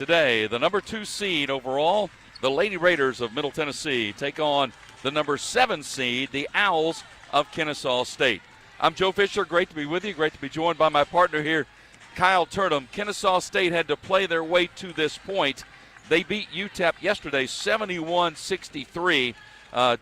Today, the number 2 seed overall, the Lady Raiders of Middle Tennessee, take on the number 7 seed, the Owls of Kennesaw State. I'm Joe Fisher. Great to be with you. Great to be joined by my partner here, Kyle Turnham. Kennesaw State had to play their way to this point. They beat UTEP yesterday 71-63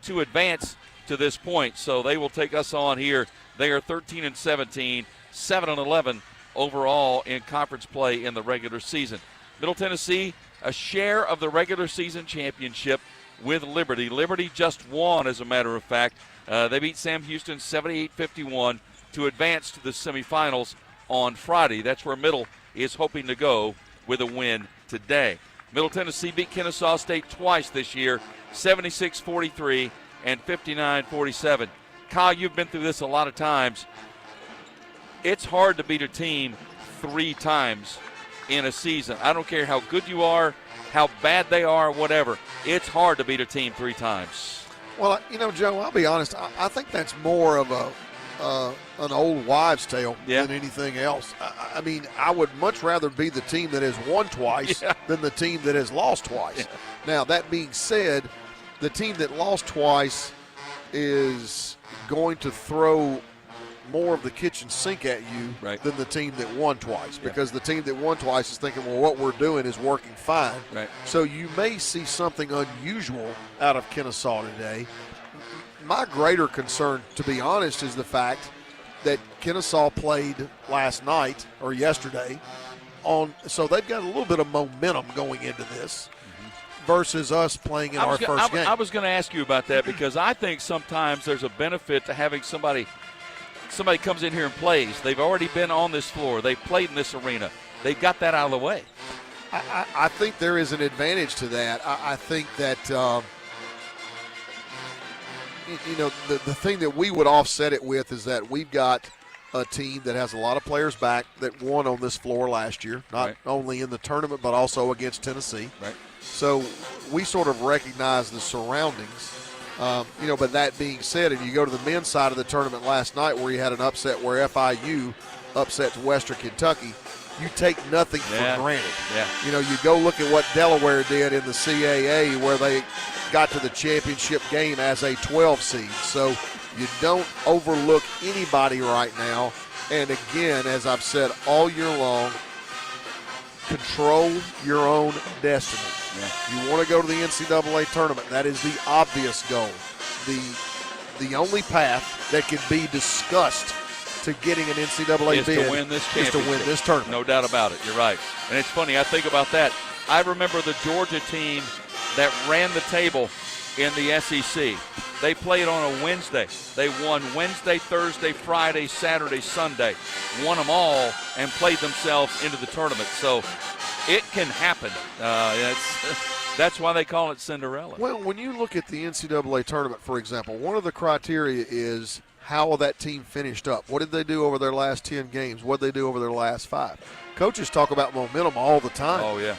to advance to this point. So they will take us on here. They are 13-17, 7-11 overall in conference play in the regular season. Middle Tennessee, a share of the regular season championship with Liberty. Liberty just won, as a matter of fact. They beat Sam Houston 78-51 to advance to the semifinals on Friday. That's where Middle is hoping to go with a win today. Middle Tennessee beat Kennesaw State twice this year, 76-43 and 59-47. Kyle, you've been through this a lot of times. It's hard to beat a team 3 times in a season. I don't care how good you are, how bad they are, whatever. It's hard to beat a team 3 times. Well, Joe, I'll be honest. I think that's more of an old wives' tale than anything else. I mean, I would much rather be the team that has won twice than the team that has lost twice. Yeah. Now, that being said, the team that lost twice is going to throw more of the kitchen sink at you than the team that won twice, because the team that won twice is thinking, well, what we're doing is working fine. Right. So you may see something unusual out of Kennesaw today. My greater concern, to be honest, is the fact that Kennesaw played last night or yesterday so they've got a little bit of momentum going into this versus us playing in our first game. I was going to ask you about that, because I think sometimes there's a benefit to having somebody comes in here and plays. They've already been on this floor. They've played in this arena. They've got that out of the way. I think there is an advantage to that. I think that, the thing that we would offset it with is that we've got a team that has a lot of players back that won on this floor last year, not only in the tournament but also against Tennessee. Right. So we sort of recognize the surroundings. But that being said, and you go to the men's side of the tournament last night where you had an upset where FIU upsets Western Kentucky, you take nothing for granted. Yeah. You go look at what Delaware did in the CAA where they got to the championship game as a 12 seed. So you don't overlook anybody right now. And again, as I've said all year long, control your own destiny. Yeah. You want to go to the NCAA tournament. That is the obvious goal. The only path that can be discussed to getting an NCAA bid to win this is to win this tournament. No doubt about it. You're right. And it's funny, I think about that. I remember the Georgia team that ran the table in the SEC. They played on a Wednesday. They won Wednesday, Thursday, Friday, Saturday, Sunday. Won them all and played themselves into the tournament. So it can happen. That's why they call it Cinderella. Well, when you look at the NCAA tournament, for example, one of the criteria is how that team finished up. What did they do over their last 10 games? What did they do over their last 5? Coaches talk about momentum all the time. Oh, yeah.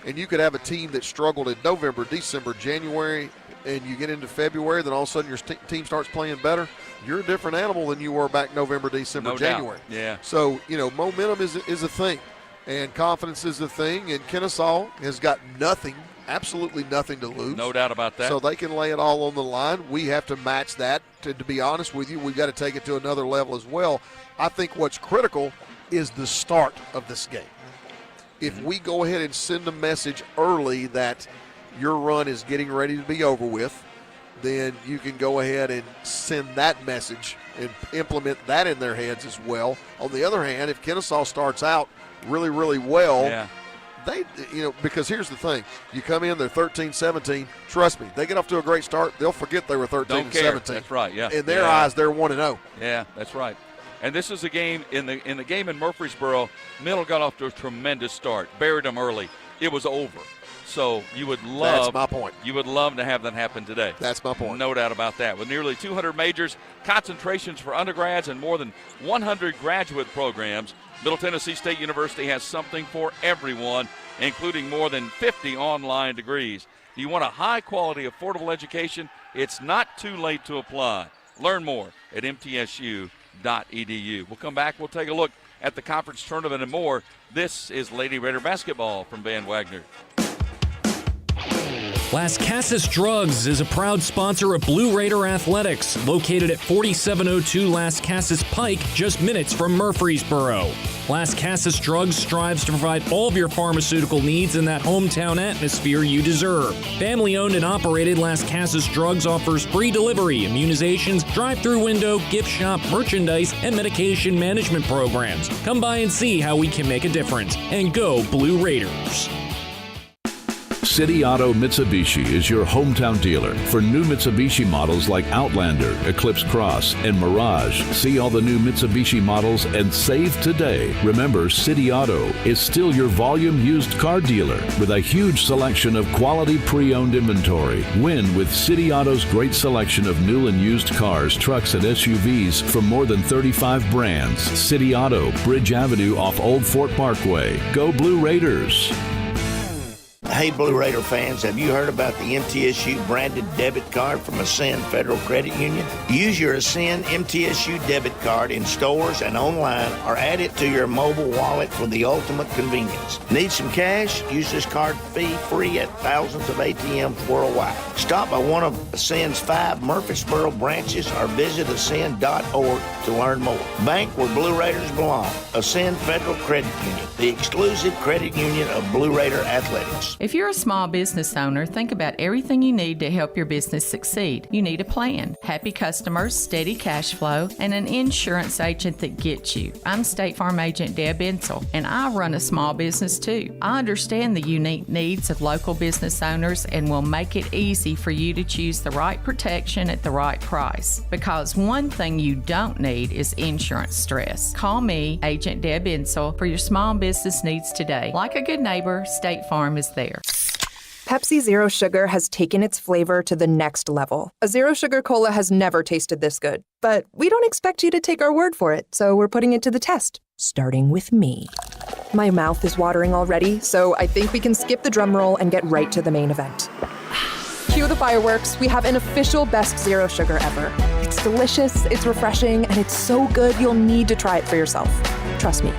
And you could have a team that struggled in November, December, January, and you get into February, then all of a sudden your team starts playing better. You're a different animal than you were back November, December, January. Doubt. Yeah. So, momentum is a thing, and confidence is a thing, and Kennesaw has got absolutely nothing to lose. No doubt about that. So they can lay it all on the line. We have to match that. To be honest with you, we've got to take it to another level as well. I think what's critical is the start of this game. If we go ahead and send a message early that your run is getting ready to be over with, then you can go ahead and send that message and implement that in their heads as well. On the other hand, if Kennesaw starts out really, really well, because here's the thing. You come in, they're 13-17. Trust me, they get off to a great start, they'll forget they were 13-17. That's right, yeah. In their eyes, they're 1-0. Yeah, that's right. And this is a game, in the game in Murfreesboro, Middle got off to a tremendous start. Buried them early. It was over. So you would love. That's my point. You would love to have that happen today. That's my point. No doubt about that. With nearly 200 majors, concentrations for undergrads, and more than 100 graduate programs, Middle Tennessee State University has something for everyone, including more than 50 online degrees. Do you want a high-quality, affordable education? It's not too late to apply. Learn more at MTSU.edu. We'll come back. We'll take a look at the conference tournament and more. This is Lady Raider basketball from Van Wagner. Las Casas Drugs is a proud sponsor of Blue Raider Athletics, located at 4702 Las Casas Pike, just minutes from Murfreesboro. Las Casas Drugs strives to provide all of your pharmaceutical needs in that hometown atmosphere you deserve. Family-owned and operated, Las Casas Drugs offers free delivery, immunizations, drive-through window, gift shop, merchandise, and medication management programs. Come by and see how we can make a difference. And go Blue Raiders. City Auto Mitsubishi is your hometown dealer for new Mitsubishi models like Outlander, Eclipse Cross, and Mirage. See all the new Mitsubishi models and save today. Remember, City Auto is still your volume used car dealer with a huge selection of quality pre-owned inventory. Win with City Auto's great selection of new and used cars, trucks, and SUVs from more than 35 brands. City Auto, Bridge Avenue off Old Fort Parkway. Go Blue Raiders! Hey, Blue Raider fans, have you heard about the MTSU branded debit card from Ascend Federal Credit Union? Use your Ascend MTSU debit card in stores and online or add it to your mobile wallet for the ultimate convenience. Need some cash? Use this card fee-free at thousands of ATMs worldwide. Stop by one of Ascend's 5 Murfreesboro branches or visit ascend.org to learn more. Bank where Blue Raiders belong. Ascend Federal Credit Union, the exclusive credit union of Blue Raider Athletics. If you're a small business owner, think about everything you need to help your business succeed. You need a plan, happy customers, steady cash flow, and an insurance agent that gets you. I'm State Farm Agent Deb Insel, and I run a small business too. I understand the unique needs of local business owners and will make it easy for you to choose the right protection at the right price. Because one thing you don't need is insurance stress. Call me, Agent Deb Insel, for your small business needs today. Like a good neighbor, State Farm is there. Pepsi Zero Sugar has taken its flavor to the next level. A Zero Sugar Cola has never tasted this good. But we don't expect you to take our word for it, so we're putting it to the test, starting with me. My mouth is watering already, so I think we can skip the drum roll and get right to the main event. Cue the fireworks. We have an official best Zero Sugar ever. It's delicious, it's refreshing, and it's so good you'll need to try it for yourself. Trust me.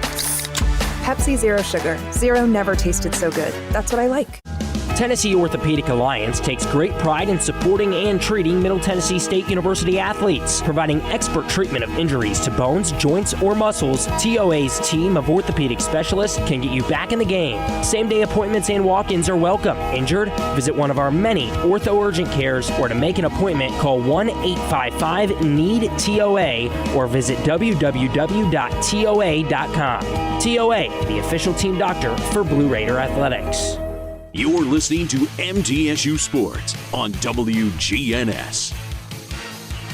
Pepsi Zero Sugar. Zero never tasted so good. That's what I like. Tennessee Orthopedic Alliance takes great pride in supporting and treating Middle Tennessee State University athletes, providing expert treatment of injuries to bones, joints, or muscles. TOA's team of orthopedic specialists can get you back in the game. Same-day appointments and walk-ins are welcome. Injured? Visit one of our many ortho urgent cares, or to make an appointment, call 1-855-NEED-TOA or visit www.toa.com. TOA, the official team doctor for Blue Raider Athletics. You're listening to MTSU Sports on WGNS.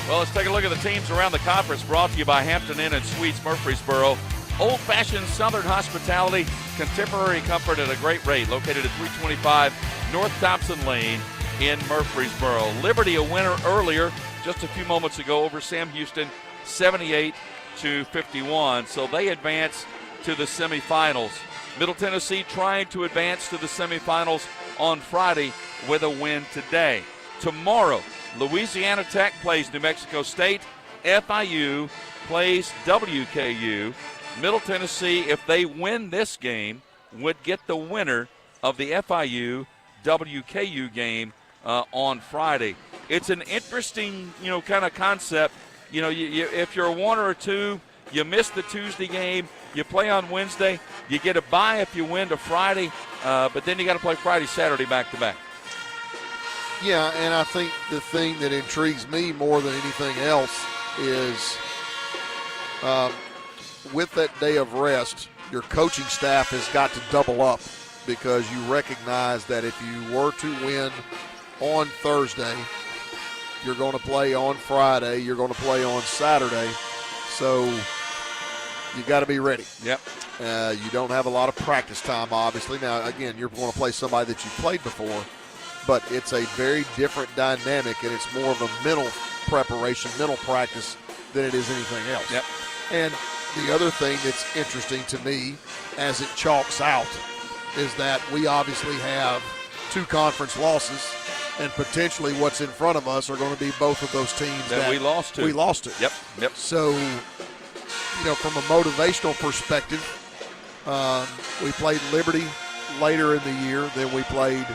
Well, let's take a look at the teams around the conference, brought to you by Hampton Inn and Suites Murfreesboro. Old-fashioned Southern hospitality, contemporary comfort at a great rate, located at 325 North Thompson Lane in Murfreesboro. Liberty a winner earlier, just a few moments ago, over Sam Houston, 78-51. So they advance to the semifinals. Middle Tennessee trying to advance to the semifinals on Friday with a win today. Tomorrow, Louisiana Tech plays New Mexico State. FIU plays WKU. Middle Tennessee, if they win this game, would get the winner of the FIU-WKU game on Friday. It's an interesting, kind of concept. If you're a 1 or a 2, you miss the Tuesday game, you play on Wednesday, you get a bye if you win to Friday, but then you got to play Friday, Saturday back-to-back. Yeah, and I think the thing that intrigues me more than anything else is with that day of rest, your coaching staff has got to double up, because you recognize that if you were to win on Thursday, you're going to play on Friday, you're going to play on Saturday, so you got to be ready. Yep. You don't have a lot of practice time, obviously. Now, again, you're going to play somebody that you've played before, but it's a very different dynamic, and it's more of a mental preparation, mental practice than it is anything else. Yep. And the other thing that's interesting to me as it chalks out is that we obviously have 2 conference losses, and potentially what's in front of us are going to be both of those teams that we lost to. We lost to. Yep. So from a motivational perspective, we played Liberty later in the year. Then we played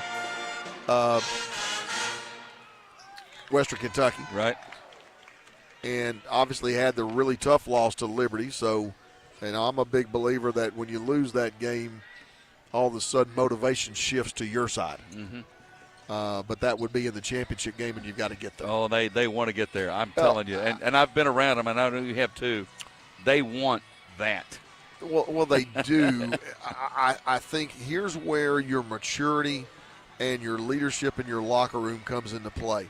Western Kentucky. Right. And obviously had the really tough loss to Liberty. So, I'm a big believer that when you lose that game, all of a sudden motivation shifts to your side. Mm-hmm. But that would be in the championship game, and you've got to get there. Oh, they want to get there. I'm telling you. And I've been around them, and I know you have too. They want that. Well, they do. I think here's where your maturity and your leadership in your locker room comes into play.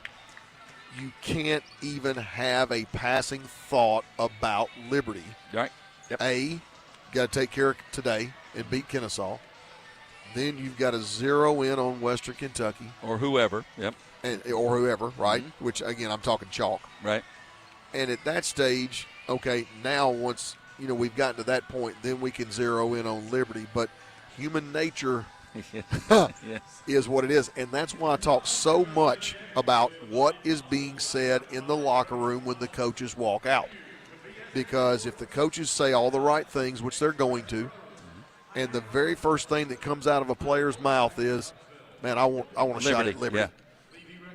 You can't even have a passing thought about Liberty. Right. Yep. You got to take care of today and beat Kennesaw. Then you've got to zero in on Western Kentucky. Or whoever. Yep. Or whoever, right? Mm-hmm. Which, again, I'm talking chalk. Right. And at that stage, okay, now once, we've gotten to that point, then we can zero in on Liberty. But human nature yes. is what it is. And that's why I talk so much about what is being said in the locker room when the coaches walk out. Because if the coaches say all the right things, which they're going to, and the very first thing that comes out of a player's mouth is, man, I want a shot at Liberty. Yeah.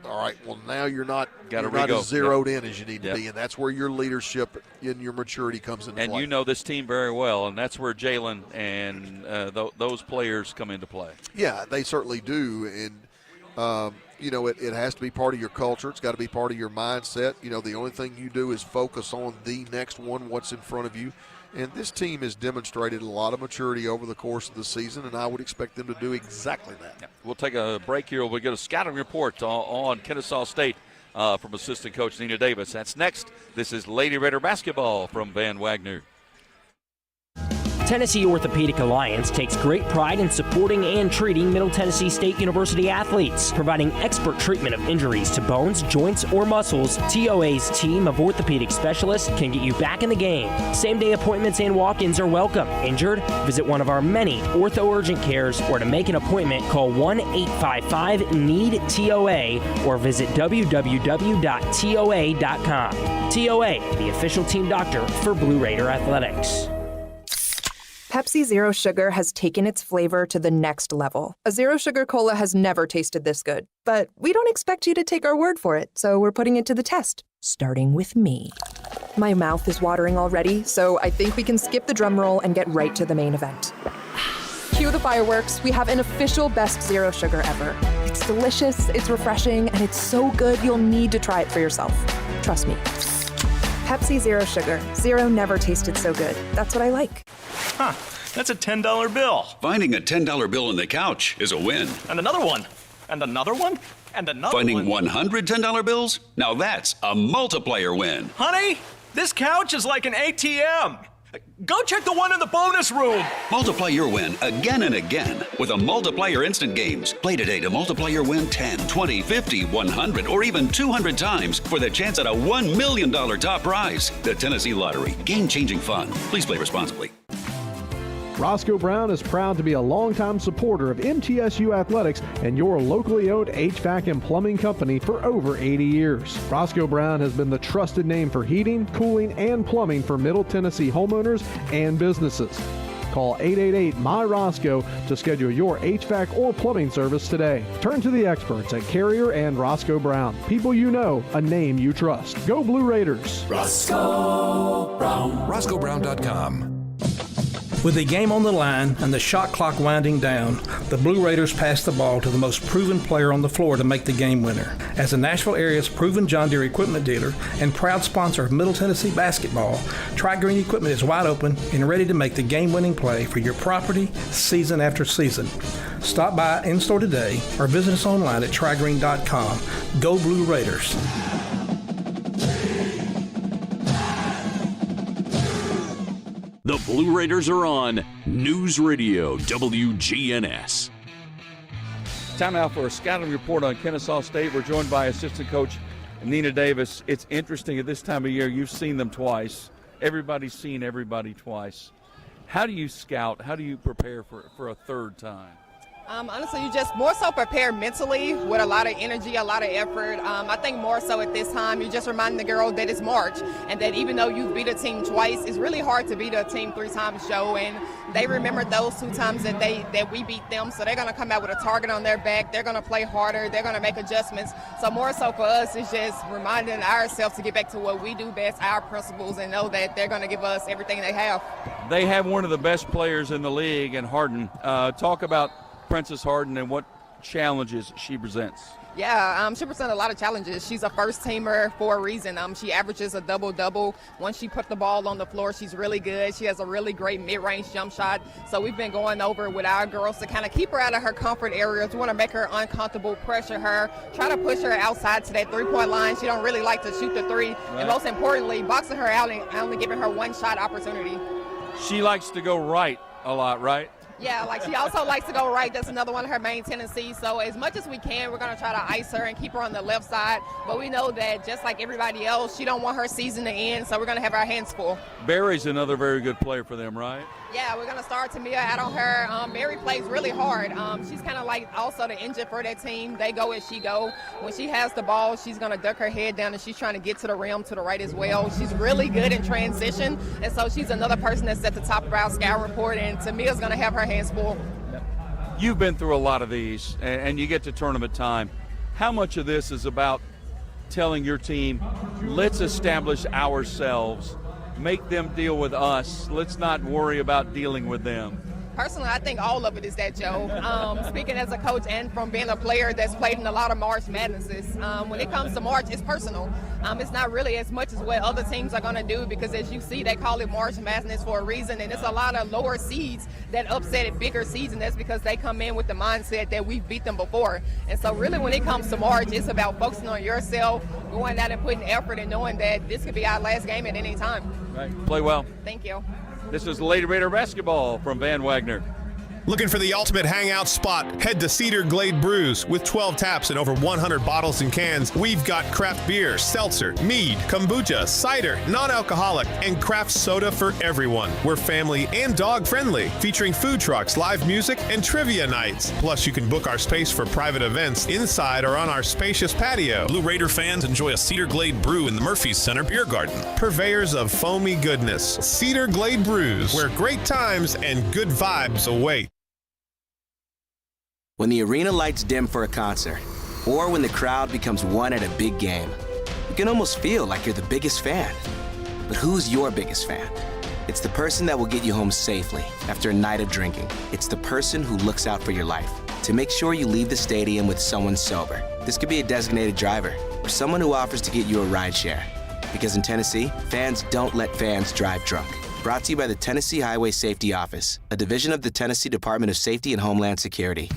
All right, well, now you're not Gotta as zeroed in as you need to be, and that's where your leadership and your maturity comes into play. And you know this team very well, and that's where Jalen and those players come into play. Yeah, they certainly do, and it has to be part of your culture. It's got to be part of your mindset. The only thing you do is focus on the next one, what's in front of you. And this team has demonstrated a lot of maturity over the course of the season, and I would expect them to do exactly that. Yeah. We'll take a break here. We'll get a scouting report on Kennesaw State from assistant coach Nina Davis. That's next. This is Lady Raider basketball from Van Wagner. Tennessee Orthopedic Alliance takes great pride in supporting and treating Middle Tennessee State University athletes, providing expert treatment of injuries to bones, joints, or muscles. TOA's team of orthopedic specialists can get you back in the game. Same-day appointments and walk-ins are welcome. Injured? Visit one of our many ortho urgent cares, or to make an appointment, call 1-855-NEED-TOA or visit www.toa.com. TOA, the official team doctor for Blue Raider Athletics. Pepsi Zero Sugar has taken its flavor to the next level. A Zero Sugar Cola has never tasted this good. But we don't expect you to take our word for it, so we're putting it to the test, starting with me. My mouth is watering already, so I think we can skip the drum roll and get right to the main event. Cue the fireworks. We have an official best Zero Sugar ever. It's delicious, it's refreshing, and it's so good you'll need to try it for yourself. Trust me. Pepsi Zero Sugar. Zero never tasted so good. That's what I like. Huh, that's a $10 bill. Finding a $10 bill on the couch is a win. And another one. And another one. And another Finding one. 100 $10 bills? Now that's a multiplier win. Honey, this couch is like an ATM. Go check the one in the bonus room. Multiply your win again and again with a Multiplier Instant Games. Play today to multiply your win 10, 20, 50, 100, or even 200 times for the chance at a $1 million top prize. The Tennessee Lottery. Game-changing fun. Please play responsibly. Roscoe Brown is proud to be a longtime supporter of MTSU athletics and your locally owned HVAC and plumbing company for over 80 years. Roscoe Brown has been the trusted name for heating, cooling, and plumbing for Middle Tennessee homeowners and businesses. Call 888-MY-ROSCOE to schedule your HVAC or plumbing service today. Turn to the experts at Carrier and Roscoe Brown. People you know, a name you trust. Go Blue Raiders. Roscoe Brown. RoscoeBrown.com. With the game on the line and the shot clock winding down, the Blue Raiders pass the ball to the most proven player on the floor to make the game winner. As the Nashville area's proven John Deere equipment dealer and proud sponsor of Middle Tennessee basketball, Tri-Green Equipment is wide open and ready to make the game-winning play for your property season after season. Stop by in-store today or visit us online at trigreen.com. Go Blue Raiders. The Blue Raiders are on News Radio WGNS. Time now for a scouting report on Kennesaw State. We're joined by assistant coach Nina Davis. It's interesting at this time of year, you've seen them twice. Everybody's seen everybody twice. How do you scout? How do you prepare for a third time? Honestly, you just more so prepare mentally with a lot of energy, a lot of effort. I think more so at this time, you just remind the girl that it's March and that even though you beat a team twice, it's really hard to beat a team 3 times, Joe. And they remember those 2 times that we beat them. So they're going to come out with a target on their back. They're going to play harder. They're going to make adjustments. So more so for us, it's just reminding ourselves to get back to what we do best, our principles, and know that they're going to give us everything they have. They have one of the best players in the league in Harden. Talk about Princess Harden and what challenges she presents. Yeah, she presents a lot of challenges. She's a first-teamer for a reason. She averages a double-double. Once she put the ball on the floor, she's really good. She has a really great mid-range jump shot. So we've been going over with our girls to kind of keep her out of her comfort areas. We want to make her uncomfortable, pressure her, try to push her outside to that three-point line. She don't really like to shoot the three. Right. And most importantly, boxing her out and only giving her one shot opportunity. She likes to go right a lot, right? Yeah, like she also likes to go right. That's another one of her main tendencies. So as much as we can, we're going to try to ice her and keep her on the left side. But we know that just like everybody else, she don't want her season to end, so we're going to have our hands full. Barry's another very good player for them, right? Yeah, we're going to start Tamia out on her. Barry plays really hard. She's kind of like also the engine for that team. They go as she go. When she has the ball, she's going to duck her head down, and she's trying to get to the rim to the right as well. She's really good in transition, and so she's another person that's at the top of our scout report, and Tamia's going to have her hands full. You've been through a lot of these, and you get to tournament time. How much of this is about telling your team, let's establish ourselves, make them deal with us, let's not worry about dealing with them? Personally, I think all of it is that, Joe. Speaking as a coach and from being a player that's played in a lot of March Madnesses, when it comes to March, it's personal. It's not really as much as what other teams are going to do because, as you see, they call it March Madness for a reason, and it's a lot of lower seeds that upset at bigger seeds, and that's because they come in with the mindset that we've beat them before. And so really when it comes to March, it's about focusing on yourself, going out and putting effort and knowing that this could be our last game at any time. Right. Play well. Thank you. This is Lady Raider basketball from Van Wagner. Looking for the ultimate hangout spot? Head to Cedar Glade Brews. With 12 taps and over 100 bottles and cans, we've got craft beer, seltzer, mead, kombucha, cider, non-alcoholic, and craft soda for everyone. We're family and dog-friendly, featuring food trucks, live music, and trivia nights. Plus, you can book our space for private events inside or on our spacious patio. Blue Raider fans enjoy a Cedar Glade brew in the Murphy's Center Beer Garden. Purveyors of foamy goodness, Cedar Glade Brews, where great times and good vibes await. When the arena lights dim for a concert, or when the crowd becomes one at a big game, you can almost feel like you're the biggest fan. But who's your biggest fan? It's the person that will get you home safely after a night of drinking. It's the person who looks out for your life to make sure you leave the stadium with someone sober. This could be a designated driver or someone who offers to get you a ride share. Because in Tennessee, fans don't let fans drive drunk. Brought to you by the Tennessee Highway Safety Office, a division of the Tennessee Department of Safety and Homeland Security.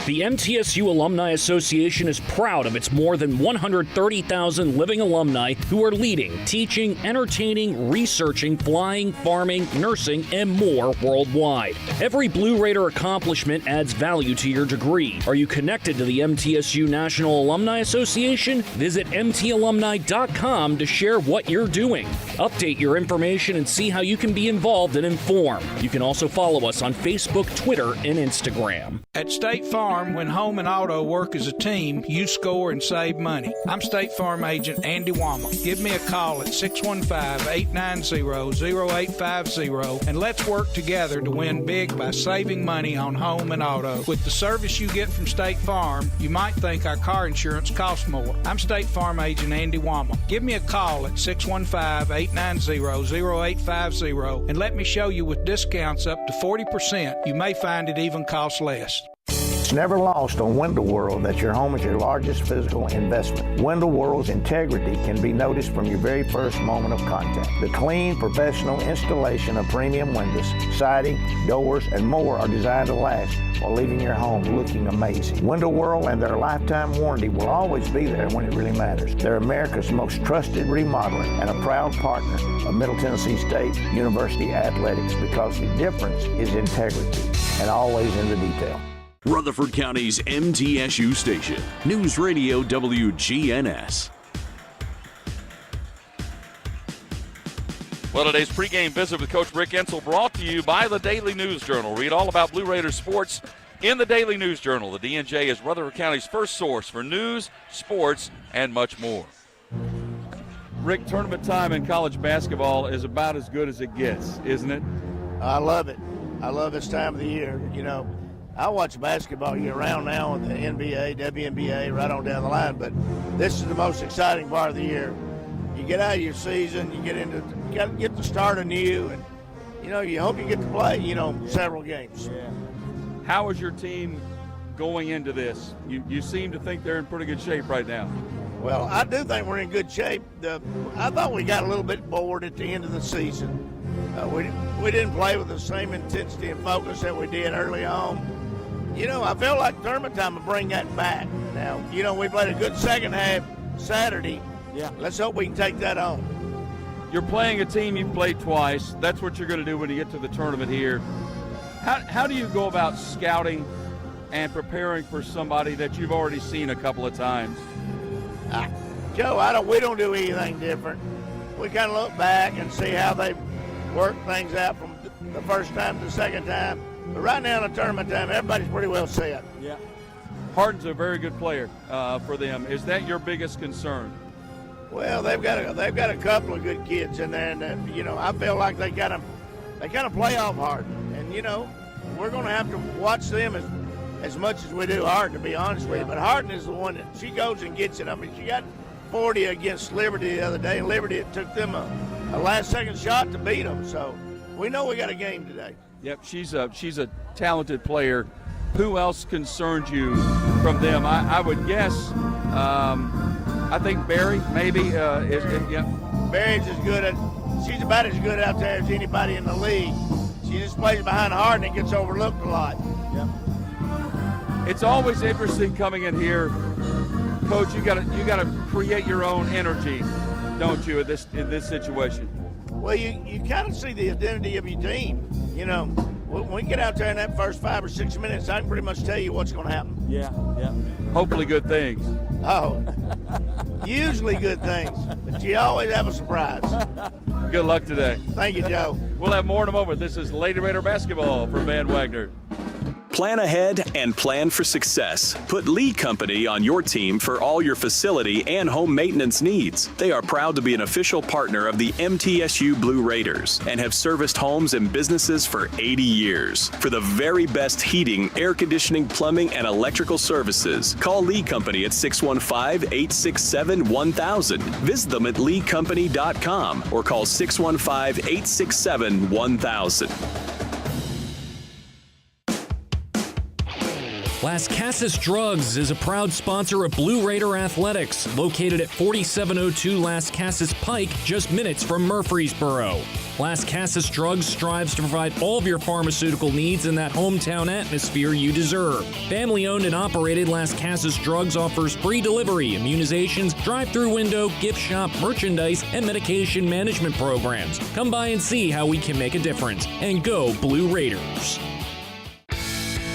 The MTSU Alumni Association is proud of its more than 130,000 living alumni who are leading, teaching, entertaining, researching, flying, farming, nursing, and more worldwide. Every Blue Raider accomplishment adds value to your degree. Are you connected to the MTSU National Alumni Association? Visit mtalumni.com to share what you're doing. Update your information and see how you can be involved and informed. You can also follow us on Facebook, Twitter, and Instagram. At State Farm, when home and auto work as a team, you score and save money. I'm State Farm agent Andy Wama. Give me a call at 615-890-0850 and let's work together to win big by saving money on home and auto. With the service you get from State Farm, you might think our car insurance costs more. I'm State Farm agent Andy Wama. Give me a call at 615-890-0850 and let me show you with discounts up to 40%. You may find it even costs less. It's never lost on Window World that your home is your largest physical investment. Window World's integrity can be noticed from your very first moment of contact. The clean, professional installation of premium windows, siding, doors, and more are designed to last while leaving your home looking amazing. Window World and their lifetime warranty will always be there when it really matters. They're America's most trusted remodeler and a proud partner of Middle Tennessee State University Athletics because the difference is integrity and always in the detail. Rutherford County's MTSU station, News Radio WGNS. Well, today's pregame visit with Coach Rick Ensel brought to you by the Daily News Journal. Read all about Blue Raider sports In the Daily News Journal, the DNJ is Rutherford County's first source for news, sports, and much more. Rick, tournament time in college basketball is about as good as it gets, isn't it? I love it. I love this time of the year. You know, I watch basketball year-round now with the NBA, WNBA, right on down the line, but this is the most exciting part of the year. You get out of your season, you get to start anew, and, you know, you hope you get to play, you know, several games. Yeah. How is your team going into this? You seem to think they're in pretty good shape right now. Well, I do think we're in good shape. I thought we got a little bit bored at the end of the season. We didn't play with the same intensity and focus that we did early on. You know, I feel like tournament time will bring that back. Now, you know, we played a good second half Saturday. Yeah. Let's hope we can take that on. You're playing a team you've played twice. That's what you're going to do when you get to the tournament here. How do you go about scouting and preparing for somebody that you've already seen a couple of times? Joe, we don't do anything different. We kind of look back and see how they work things out from the first time to the second time. But right now in the tournament time, everybody's pretty well set. Yeah. Harden's a very good player for them. Is that your biggest concern? Well, they've got a couple of good kids in there, and you know, I feel like they kind of play off Harden, and you know, we're going to have to watch them as much as we do Harden, to be honest with you. But Harden is the one that she goes and gets it. I mean, she got 40 against Liberty the other day, and Liberty, it took them a last-second shot to beat them. So we know we got a game today. Yep, she's a talented player. Who else concerns you from them? I would guess. I think Barry maybe yeah. Barry's as good she's about as good out there as anybody in the league. She just plays behind Harden and gets overlooked a lot. Yep. It's always interesting coming in here, Coach. You got to create your own energy, don't you, in this situation? Well, you kind of see the identity of your team. You know, when we get out there in that first 5 or 6 minutes, I can pretty much tell you what's going to happen. Yeah. Hopefully good things. Oh, usually good things, but you always have a surprise. Good luck today. Thank you, Joe. We'll have more in a moment. This is Lady Raider basketball for Van Wagner. Plan ahead and plan for success. Put Lee Company on your team for all your facility and home maintenance needs. They are proud to be an official partner of the MTSU Blue Raiders and have serviced homes and businesses for 80 years. For the very best heating, air conditioning, plumbing, and electrical services, call Lee Company at 615-867-1000. Visit them at leecompany.com or call 615-867-1000. Las Casas Drugs is a proud sponsor of Blue Raider Athletics, located at 4702 Las Casas Pike, just minutes from Murfreesboro. Las Casas Drugs strives to provide all of your pharmaceutical needs in that hometown atmosphere you deserve. Family-owned and operated, Las Casas Drugs offers free delivery, immunizations, drive-through window, gift shop, merchandise, and medication management programs. Come by and see how we can make a difference. And go Blue Raiders.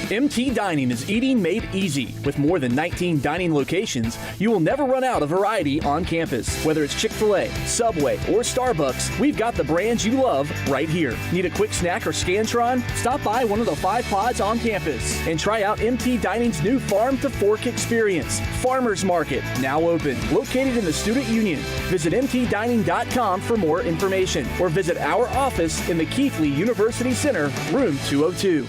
MT Dining is eating made easy. With more than 19 dining locations, you will never run out of variety on campus. Whether it's Chick-fil-A, Subway, or Starbucks, we've got the brands you love right here. Need a quick snack or Scantron? Stop by one of the 5 pods on campus and try out MT Dining's new Farm to Fork experience. Farmers Market, now open, located in the Student Union. Visit mtdining.com for more information or visit our office in the Keithley University Center, room 202.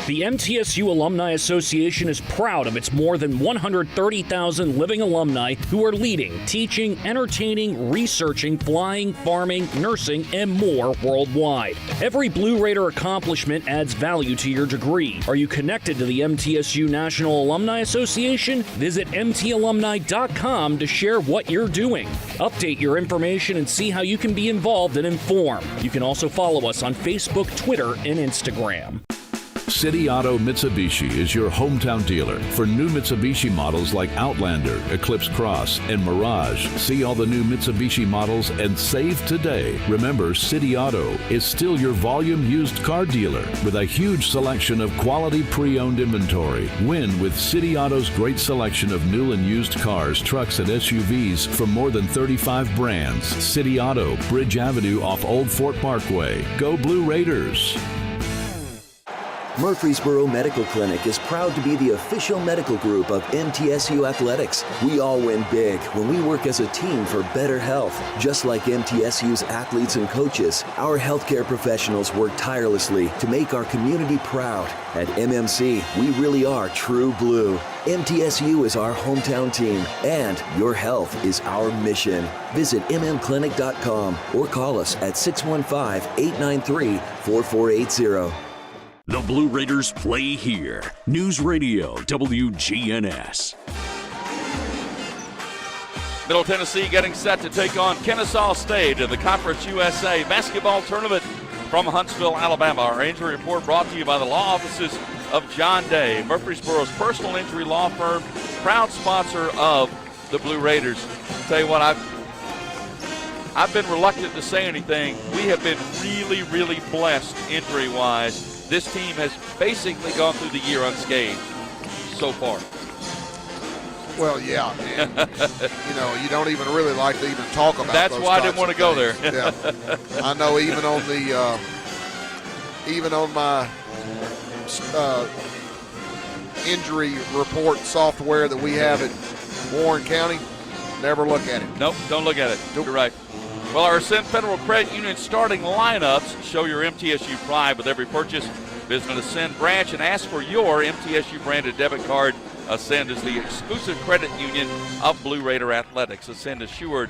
The MTSU Alumni Association is proud of its more than 130,000 living alumni who are leading, teaching, entertaining, researching, flying, farming, nursing, and more worldwide. Every Blue Raider accomplishment adds value to your degree. Are you connected to the MTSU National Alumni Association? Visit mtalumni.com to share what you're doing. Update your information and see how you can be involved and informed. You can also follow us on Facebook, Twitter, and Instagram. City Auto Mitsubishi is your hometown dealer for new Mitsubishi models like Outlander, Eclipse Cross, and Mirage. See all the new Mitsubishi models and save today. Remember, City Auto is still your volume used car dealer with a huge selection of quality pre-owned inventory. Win with City Auto's great selection of new and used cars, trucks, and SUVs from more than 35 brands. City Auto, Bridge Avenue off Old Fort Parkway. Go Blue Raiders! Murfreesboro Medical Clinic is proud to be the official medical group of MTSU Athletics. We all win big when we work as a team for better health. Just like MTSU's athletes and coaches, our healthcare professionals work tirelessly to make our community proud. At MMC, we really are true blue. MTSU is our hometown team, and your health is our mission. Visit mmclinic.com or call us at 615-893-4480. The Blue Raiders play here. News Radio WGNS. Middle Tennessee getting set to take on Kennesaw State in the Conference USA basketball tournament from Huntsville, Alabama. Our injury report brought to you by the law offices of John Day, Murfreesboro's personal injury law firm, proud sponsor of the Blue Raiders. Tell you what, I've been reluctant to say anything. We have been really, really blessed injury-wise. This team has basically gone through the year unscathed so far. Well, yeah, and, you don't even really like to even talk about. That's why I didn't want to go there. Yeah, I know. Even on my injury report software that we have at Warren County, never look at it. Nope, don't look at it. You're right. Well, our Ascend Federal Credit Union starting lineups show your MTSU pride with every purchase. Visit an Ascend branch and ask for your MTSU branded debit card. Ascend is the exclusive credit union of Blue Raider Athletics. Ascend is insured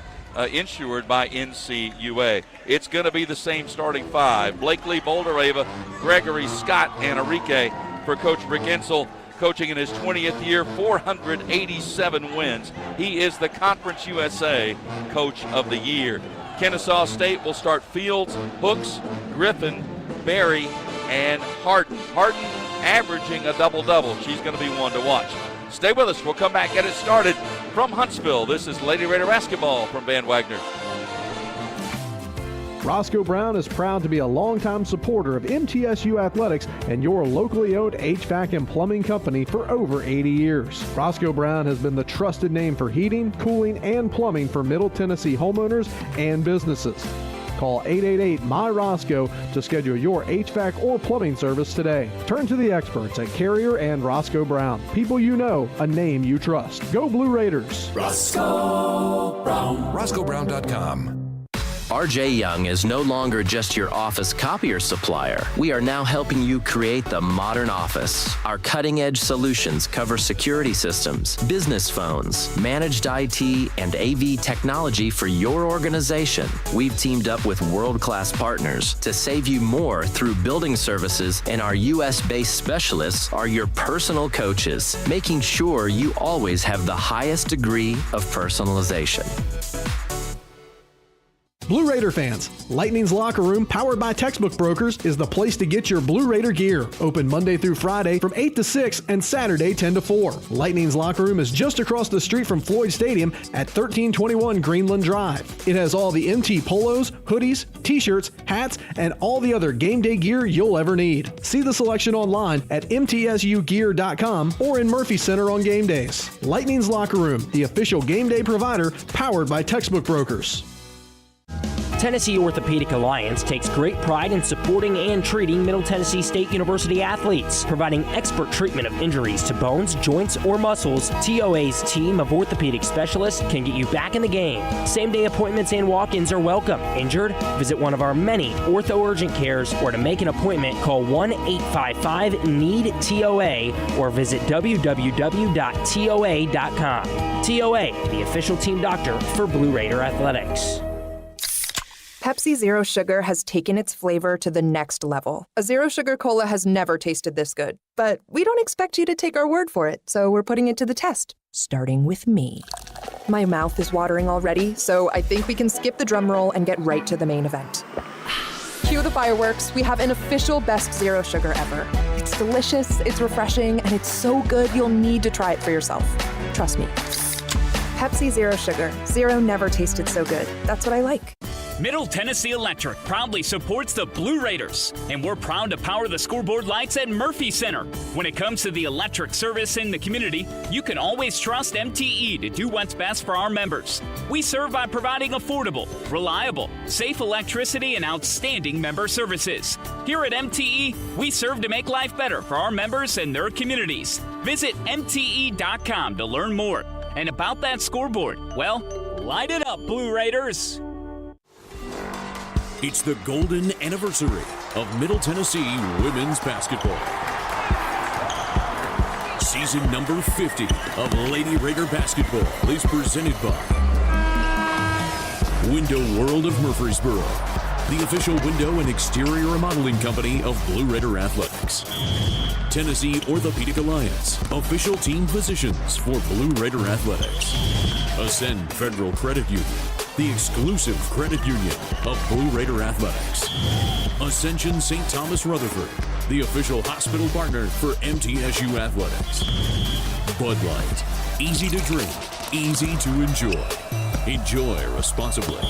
by NCUA. It's going to be the same starting five. Blakely, Boldereva, Gregory, Scott, and Enrique for Coach Rick Insel. Coaching in his 20th year, 487 wins. He is the Conference USA Coach of the Year. Kennesaw State will start Fields, Hooks, Griffin, Berry, and Harden. Harden averaging a double-double. She's going to be one to watch. Stay with us. We'll come back, get it started from Huntsville. This is Lady Raider basketball from Van Wagner. Roscoe Brown is proud to be a longtime supporter of MTSU Athletics and your locally owned HVAC and plumbing company for over 80 years. Roscoe Brown has been the trusted name for heating, cooling, and plumbing for Middle Tennessee homeowners and businesses. Call 888-MY-ROSCOE to schedule your HVAC or plumbing service today. Turn to the experts at Carrier and Roscoe Brown. People you know, a name you trust. Go Blue Raiders. Roscoe Brown. RoscoeBrown.com. RJ Young is no longer just your office copier supplier. We are now helping you create the modern office. Our cutting-edge solutions cover security systems, business phones, managed IT, and AV technology for your organization. We've teamed up with world-class partners to save you more through building services, and our U.S.-based specialists are your personal coaches, making sure you always have the highest degree of personalization. Blue Raider fans, Lightning's Locker Room, powered by Textbook Brokers, is the place to get your Blue Raider gear. Open Monday through Friday from 8 to 6 and Saturday 10 to 4. Lightning's Locker Room is just across the street from Floyd Stadium at 1321 Greenland Drive. It has all the MT polos, hoodies, t-shirts, hats, and all the other game day gear you'll ever need. See the selection online at mtsugear.com or in Murphy Center on game days. Lightning's Locker Room, the official game day provider, powered by Textbook Brokers. Tennessee Orthopedic Alliance takes great pride in supporting and treating Middle Tennessee State University athletes, providing expert treatment of injuries to bones, joints, or muscles. TOA's team of orthopedic specialists can get you back in the game. Same-day appointments and walk-ins are welcome. Injured? Visit one of our many ortho urgent cares, or to make an appointment, call 1-855-NEED-TOA or visit www.toa.com. TOA, the official team doctor for Blue Raider Athletics. Pepsi Zero Sugar has taken its flavor to the next level. A Zero Sugar Cola has never tasted this good. But we don't expect you to take our word for it, so we're putting it to the test, starting with me. My mouth is watering already, so I think we can skip the drum roll and get right to the main event. Cue the fireworks. We have an official best Zero Sugar ever. It's delicious, it's refreshing, and it's so good you'll need to try it for yourself. Trust me. Pepsi Zero Sugar. Zero never tasted so good. That's what I like. Middle Tennessee Electric proudly supports the Blue Raiders, and we're proud to power the scoreboard lights at Murphy Center. When it comes to the electric service in the community, you can always trust MTE to do what's best for our members. We serve by providing affordable, reliable, safe electricity and outstanding member services. Here at MTE, we serve to make life better for our members and their communities. Visit MTE.com to learn more. And about that scoreboard, well, light it up, Blue Raiders. It's the golden anniversary of Middle Tennessee women's basketball. Season number 50 of Lady Raider basketball is presented by Window World of Murfreesboro, the official window and exterior remodeling company of Blue Raider Athletics. Tennessee Orthopedic Alliance, official team physicians for Blue Raider Athletics. Ascend Federal Credit Union, the exclusive credit union of Blue Raider Athletics. Ascension St. Thomas Rutherford, the official hospital partner for MTSU Athletics. Bud Light, easy to drink, easy to enjoy. Enjoy responsibly.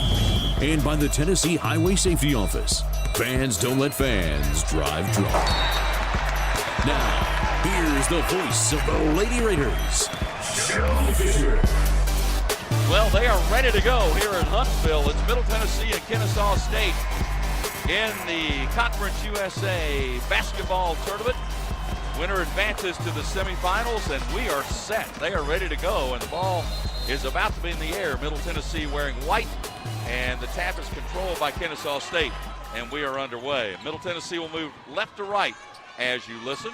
And by the Tennessee Highway Safety Office, fans don't let fans drive drunk. Now, here's the voice of the Lady Raiders, Joe Fisher. Well, they are ready to go here in Huntsville. It's Middle Tennessee and Kennesaw State in the Conference USA basketball tournament. Winner advances to the semifinals, and we are set. They are ready to go, and the ball is about to be in the air. Middle Tennessee wearing white, and the tap is controlled by Kennesaw State, and we are underway. Middle Tennessee will move left to right as you listen,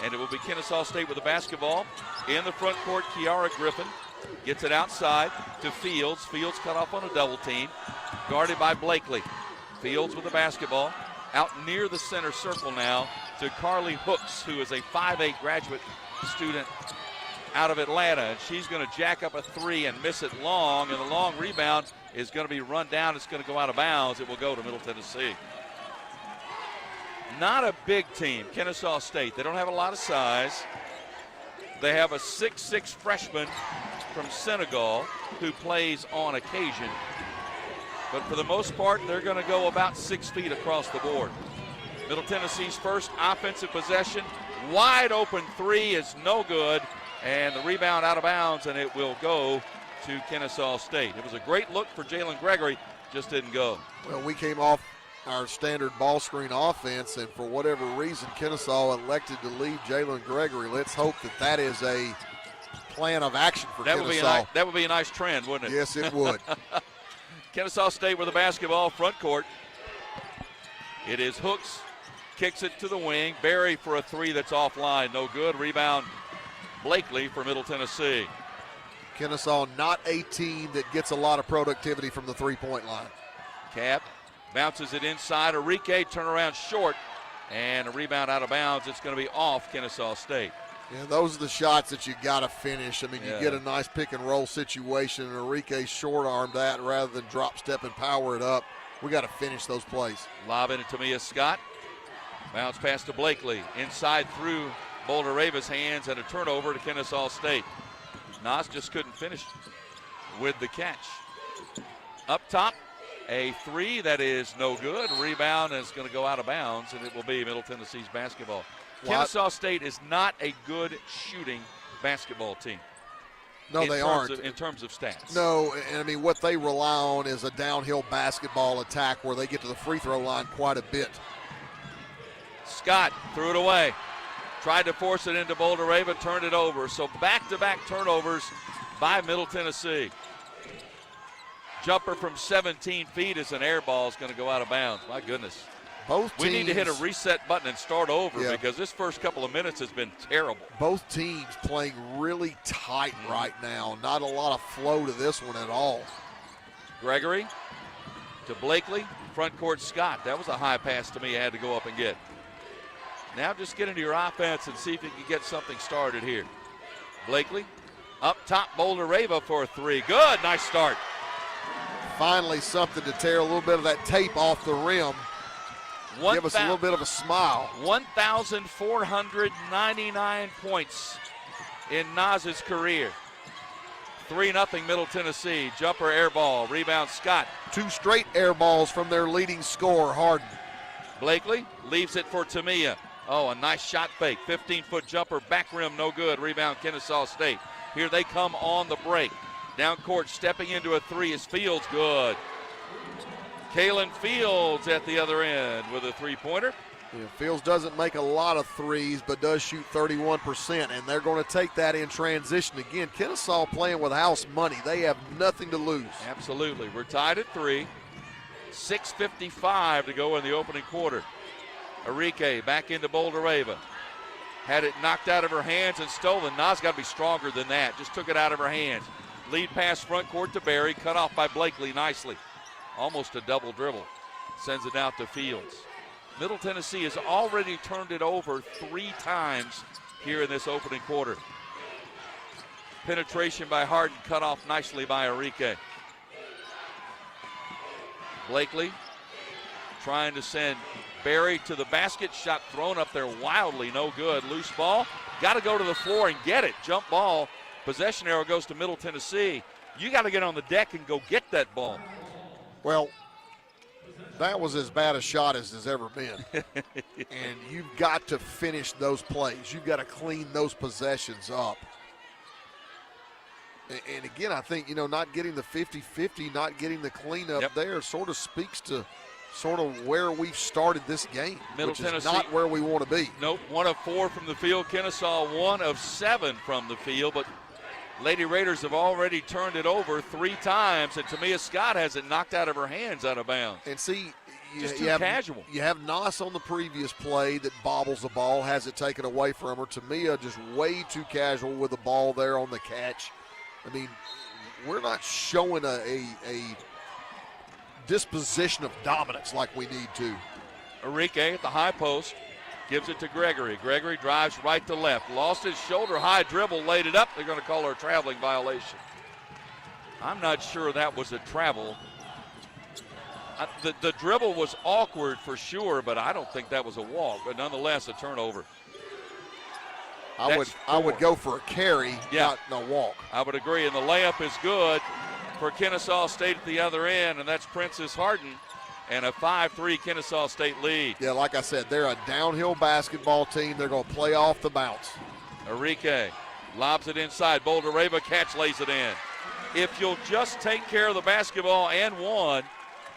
and it will be Kennesaw State with the basketball. In the front court, Kiara Griffin gets it outside to Fields. Fields cut off on a double team, guarded by Blakely. Fields with the basketball out near the center circle now to Carly Hooks, who is a 5'8" graduate student out of Atlanta, and she's going to jack up a three and miss it long, and the long rebound is going to be run down. It's going to go out of bounds. It will go to Middle Tennessee. Not a big team, Kennesaw State. They don't have a lot of size. They have a 6'6" freshman from Senegal who plays on occasion. But for the most part, they're going to go about 6 feet across the board. Middle Tennessee's first offensive possession. Wide open three is no good. And the rebound out of bounds, and it will go to Kennesaw State. It was a great look for Jalen Gregory, just didn't go. Well, we came off our standard ball screen offense, and for whatever reason, Kennesaw elected to leave Jalen Gregory. Let's hope that that is a plan of action for Kennesaw. That would be a nice trend, wouldn't it? Yes, it would. Kennesaw State with the basketball, front court. It is Hooks, kicks it to the wing. Berry for a three that's offline, no good. Rebound Blakely for Middle Tennessee. Kennesaw not a team that gets a lot of productivity from the three-point line. Cap bounces it inside. Enrique turnaround short, and a rebound out of bounds. It's going to be off Kennesaw State. Yeah, those are the shots that you got to finish. I mean, you get a nice pick-and-roll situation, and Enrique short-armed that rather than drop-step and power it up. We got to finish those plays. Lob into Tamia Scott. Bounce pass to Blakely. Inside through Boulder Raven's hands, and a turnover to Kennesaw State. Nas just couldn't finish with the catch. Up top, a three that is no good. Rebound is going to go out of bounds, and it will be Middle Tennessee's basketball. Kennesaw State is not a good shooting basketball team. No, they aren't. In terms of stats. No, and I mean, what they rely on is a downhill basketball attack where they get to the free throw line quite a bit. Scott threw it away. Tried to force it into Boulder Raven, turned it over. So back-to-back turnovers by Middle Tennessee. Jumper from 17 feet as an air ball is going to go out of bounds. My goodness. We need to hit a reset button and start over because this first couple of minutes has been terrible. Both teams playing really tight right now. Not a lot of flow to this one at all. Gregory to Blakely. Front court Scott. That was a high pass to me. I had to go up and get. Now just get into your offense and see if you can get something started here. Blakely up top, Boulder Rava for a three. Good, nice start. Finally something to tear a little bit of that tape off the rim. Give us a little bit of a smile. 1,499 points in Naz's career. 3-0 Middle Tennessee. Jumper air ball. Rebound Scott. 2 straight air balls from their leading scorer, Harden. Blakely leaves it for Tamia. Oh, a nice shot fake. 15-foot jumper, back rim, no good. Rebound Kennesaw State. Here they come on the break. Down court, stepping into a 3 is Fields. Good. Kalen Fields at the other end with a 3-pointer. Yeah, Fields doesn't make a lot of threes, but does shoot 31%, and they're going to take that in transition. Again, Kennesaw playing with house money. They have nothing to lose. Absolutely. We're tied at 3. 6:55 to go in the opening quarter. Arike back into Boulder-Ava. Had it knocked out of her hands and stolen. Nas got to be stronger than that. Just took it out of her hands. Lead pass front court to Barry. Cut off by Blakely nicely. Almost a double dribble. Sends it out to Fields. Middle Tennessee has already turned it over 3 times here in this opening quarter. Penetration by Harden, cut off nicely by Arike. Blakely trying to send Barry to the basket. Shot thrown up there wildly, no good. Loose ball. Got to go to the floor and get it. Jump ball. Possession arrow goes to Middle Tennessee. You got to get on the deck and go get that ball. Well, that was as bad a shot as there's ever been. And you've got to finish those plays. You've got to clean those possessions up. And again, I think, not getting the 50-50, not getting the cleanup there sort of speaks to sort of where we've started this game, Middle which Tennessee, is not where we want to be. Nope, 1 of 4 from the field. Kennesaw 1 of 7 from the field, but Lady Raiders have already turned it over 3 times, and Tamia Scott has it knocked out of her hands out of bounds. And see, just too casual. You have Nas on the previous play that bobbles the ball, has it taken away from her. Tamia just way too casual with the ball there on the catch. I mean, we're not showing a disposition of dominance like we need to. Arike at the high post. Gives it to Gregory. Gregory drives right to left. Lost his shoulder high dribble, laid it up. They're going to call her a traveling violation. I'm not sure that was a travel. The dribble was awkward for sure, but I don't think that was a walk. But nonetheless, a turnover. I would go for a carry, not a walk. I would agree, and the layup is good for Kennesaw State at the other end, and that's Princess Harden. And a 5-3 Kennesaw State lead. Yeah, like I said, they're a downhill basketball team. They're going to play off the bounce. Arike lobs it inside. Boulder-Ava catch, lays it in. If you'll just take care of the basketball and one,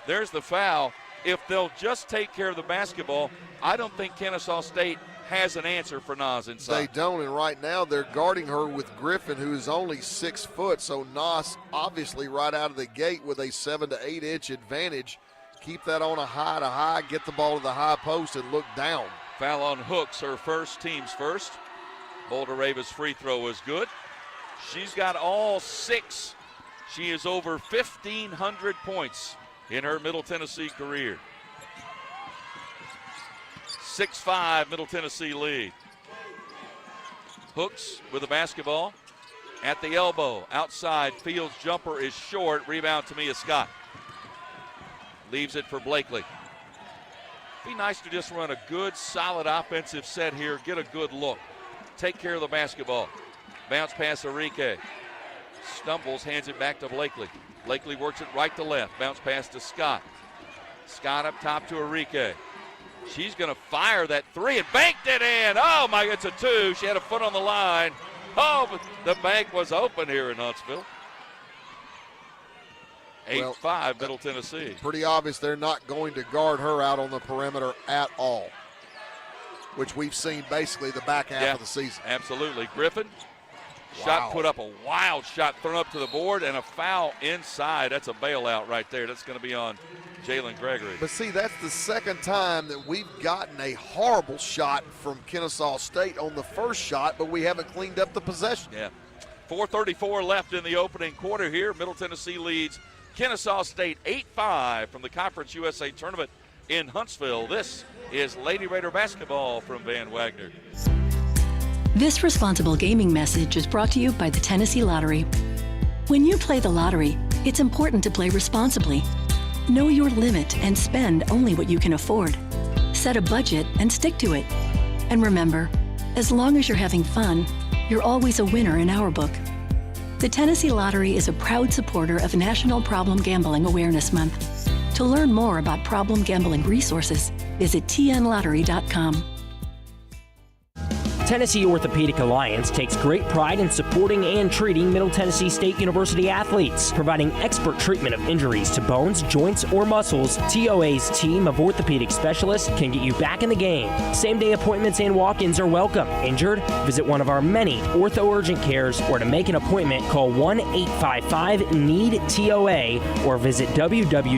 there's the foul. If they'll just take care of the basketball, I don't think Kennesaw State has an answer for Nas inside. They don't, and right now they're guarding her with Griffin, who is only 6 foot. So Nas obviously right out of the gate with a 7 to 8 inch advantage. Keep that on a high to high, get the ball to the high post and look down. Foul on Hooks, her first, team's first. Boulder-Ava's free throw is good. She's got all 6. She is over 1,500 points in her Middle Tennessee career. 6-5 Middle Tennessee lead. Hooks with the basketball at the elbow. Outside, Fields' jumper is short. Rebound to Tamia Scott. Leaves it for Blakely. Be nice to just run a good, solid offensive set here. Get a good look. Take care of the basketball. Bounce pass Arike. Stumbles, hands it back to Blakely. Blakely works it right to left. Bounce pass to Scott. Scott up top to Arike. She's going to fire that 3 and banked it in. Oh, my, it's a 2. She had a foot on the line. Oh, but the bank was open here in Huntsville. 8-5 Middle Tennessee. Pretty obvious they're not going to guard her out on the perimeter at all, which we've seen basically the back half of the season. Absolutely. Griffin, shot put up, a wild shot thrown up to the board, and a foul inside. That's a bailout right there. That's going to be on Jalen Gregory. But see, that's the second time that we've gotten a horrible shot from Kennesaw State on the first shot, but we haven't cleaned up the possession. Yeah. 4:34 left in the opening quarter here. Middle Tennessee leads Kennesaw State 8-5 from the Conference USA Tournament in Huntsville. This is Lady Raider basketball from Van Wagner. This responsible gaming message is brought to you by the Tennessee Lottery. When you play the lottery, it's important to play responsibly. Know your limit and spend only what you can afford. Set a budget and stick to it. And remember, as long as you're having fun, you're always a winner in our book. The Tennessee Lottery is a proud supporter of National Problem Gambling Awareness Month. To learn more about problem gambling resources, visit tnlottery.com. Tennessee Orthopedic Alliance takes great pride in supporting and treating Middle Tennessee State University athletes. Providing expert treatment of injuries to bones, joints, or muscles, TOA's team of orthopedic specialists can get you back in the game. Same-day appointments and walk-ins are welcome. Injured? Visit one of our many ortho urgent cares, or to make an appointment, call 1-855-NEED-TOA or visit www.toa.com.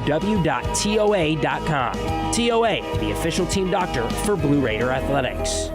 TOA, the official team doctor for Blue Raider Athletics.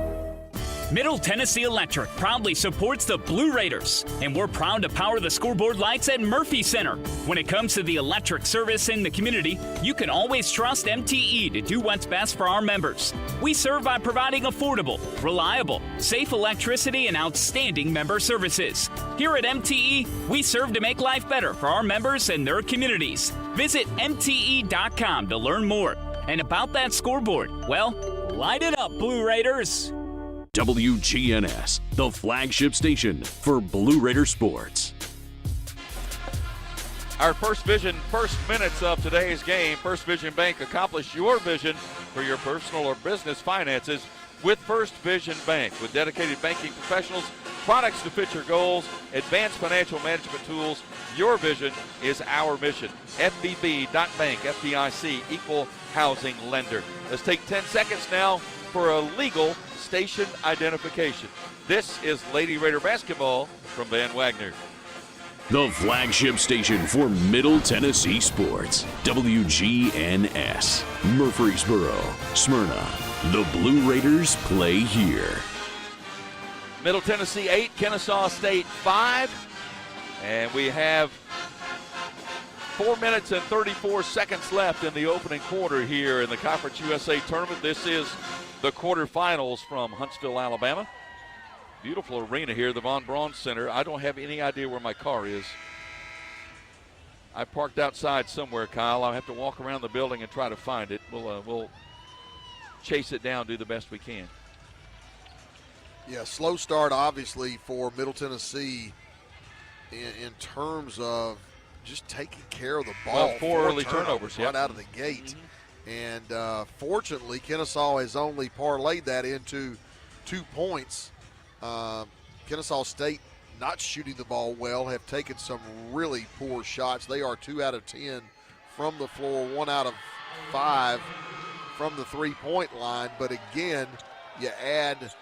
Middle Tennessee Electric proudly supports the Blue Raiders, and we're proud to power the scoreboard lights at Murphy Center. When it comes to the electric service in the community, you can always trust MTE to do what's best for our members. We serve by providing affordable, reliable, safe electricity and outstanding member services. Here at MTE, we serve to make life better for our members and their communities. Visit MTE.com to learn more. And about that scoreboard, well, light it up, Blue Raiders! WGNS, the flagship station for Blue Raider sports. Our first minutes of today's game. First Vision Bank, accomplish your vision for your personal or business finances with First Vision Bank. With dedicated banking professionals, products to fit your goals, advanced financial management tools, your vision is our mission. FVB.bank, FDIC, equal housing lender. Let's take 10 seconds now for a legal station identification. This is Lady Raider basketball from Van Wagner. The flagship station for Middle Tennessee sports. WGNS. Murfreesboro, Smyrna. The Blue Raiders play here. Middle Tennessee 8, Kennesaw State 5. And we have 4 minutes and 34 seconds left in the opening quarter here in the Conference USA tournament. This is the quarterfinals from Huntsville, Alabama. Beautiful arena here, the Von Braun Center. I don't have any idea where my car is. I parked outside somewhere, Kyle. I'll have to walk around the building and try to find it. We'll chase it down, do the best we can. Yeah, slow start, obviously, for Middle Tennessee in terms of just taking care of the ball. Well, four early turnovers right out of the gate. Mm-hmm. And fortunately, Kennesaw has only parlayed that into 2 points. Kennesaw State not shooting the ball well, have taken some really poor shots. They are 2 out of 10 from the floor, 1 out of 5 from the three-point line. But again, you add,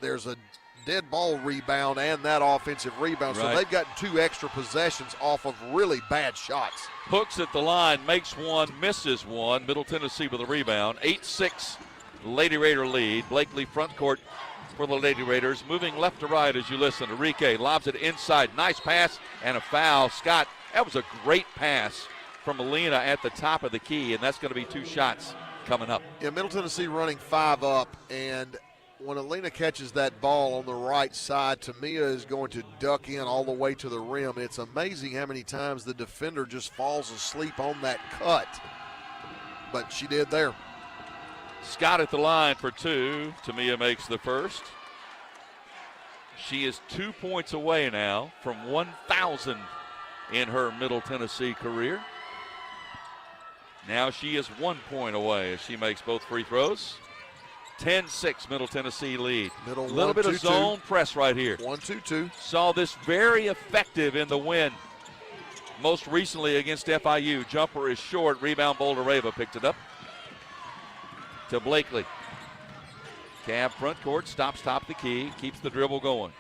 there's a dead ball rebound and that offensive rebound. Right. So they've gotten 2 extra possessions off of really bad shots. Hooks at the line, makes one, misses one. Middle Tennessee with a rebound. 8-6 Lady Raider lead. Blakely front court for the Lady Raiders. Moving left to right as you listen. Enrique lobs it inside. Nice pass and a foul. Scott, that was a great pass from Alina at the top of the key, and that's going to be 2 shots coming up. Yeah, Middle Tennessee running 5 up, and when Alina catches that ball on the right side, Tamia is going to duck in all the way to the rim. It's amazing how many times the defender just falls asleep on that cut, but she did there. Scott at the line for 2. Tamia makes the first. She is 2 points away now from 1,000 in her Middle Tennessee career. Now she is 1 point away as she makes both free throws. 10-6 Middle Tennessee lead. A little bit of zone press right here. 1-2-2. Saw this very effective in the win most recently against FIU. Jumper is short. Rebound, Boldareva picked it up to Blakely. Cab front court, stops top of the key, keeps the dribble going.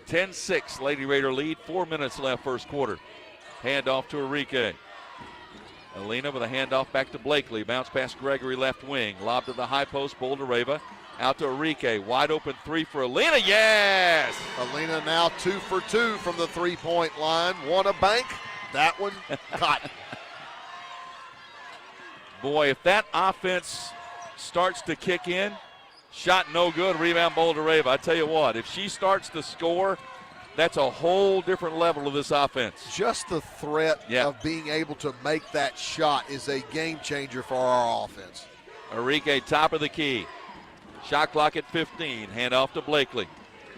10-6 Lady Raider lead. 4 minutes left first quarter. Handoff to Enrique. Alina with a handoff back to Blakely. Bounce past Gregory left wing. Lob to the high post, Boldareva. Out to Enrique. Wide open 3 for Alina. Yes! Alina now 2 for 2 from the three-point line. One a bank. That one caught. Boy, if that offense starts to kick in, shot no good, rebound Boldareva. I tell you what, if she starts to score, that's a whole different level of this offense. Just the threat of being able to make that shot is a game changer for our offense. Enrique, top of the key. Shot clock at 15. Hand off to Blakely.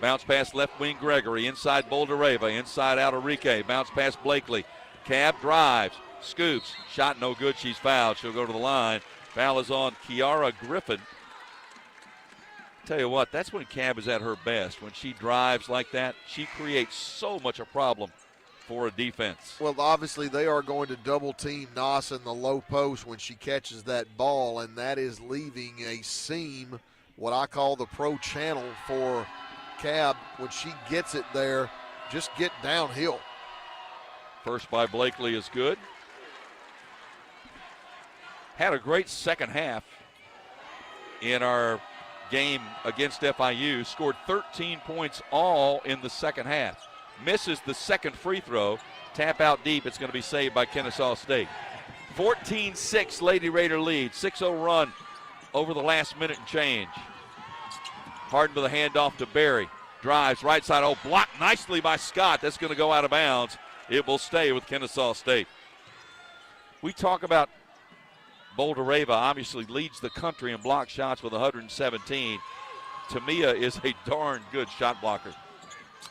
Bounce pass left wing Gregory. Inside Boldereva. Inside out Enrique. Bounce pass Blakely. Cab drives. Scoops. Shot no good. She's fouled. She'll go to the line. Foul is on Kiara Griffin. Tell you what, that's when Cab is at her best. When she drives like that, she creates so much a problem for a defense. Well, obviously they are going to double team Noss in the low post when she catches that ball, and that is leaving a seam, what I call the pro channel for Cab. When she gets it there, just get downhill. First by Blakely is good. Had a great second half in our game against FIU. Scored 13 points all in the second half. Misses the second free throw. Tap out deep. It's going to be saved by Kennesaw State. 14-6 Lady Raider lead. 6-0 run over the last minute and change. Harden with a handoff to Berry. Drives right side. Oh, blocked nicely by Scott. That's going to go out of bounds. It will stay with Kennesaw State. We talk about Boldereva obviously leads the country in block shots with 117. Tamia is a darn good shot blocker.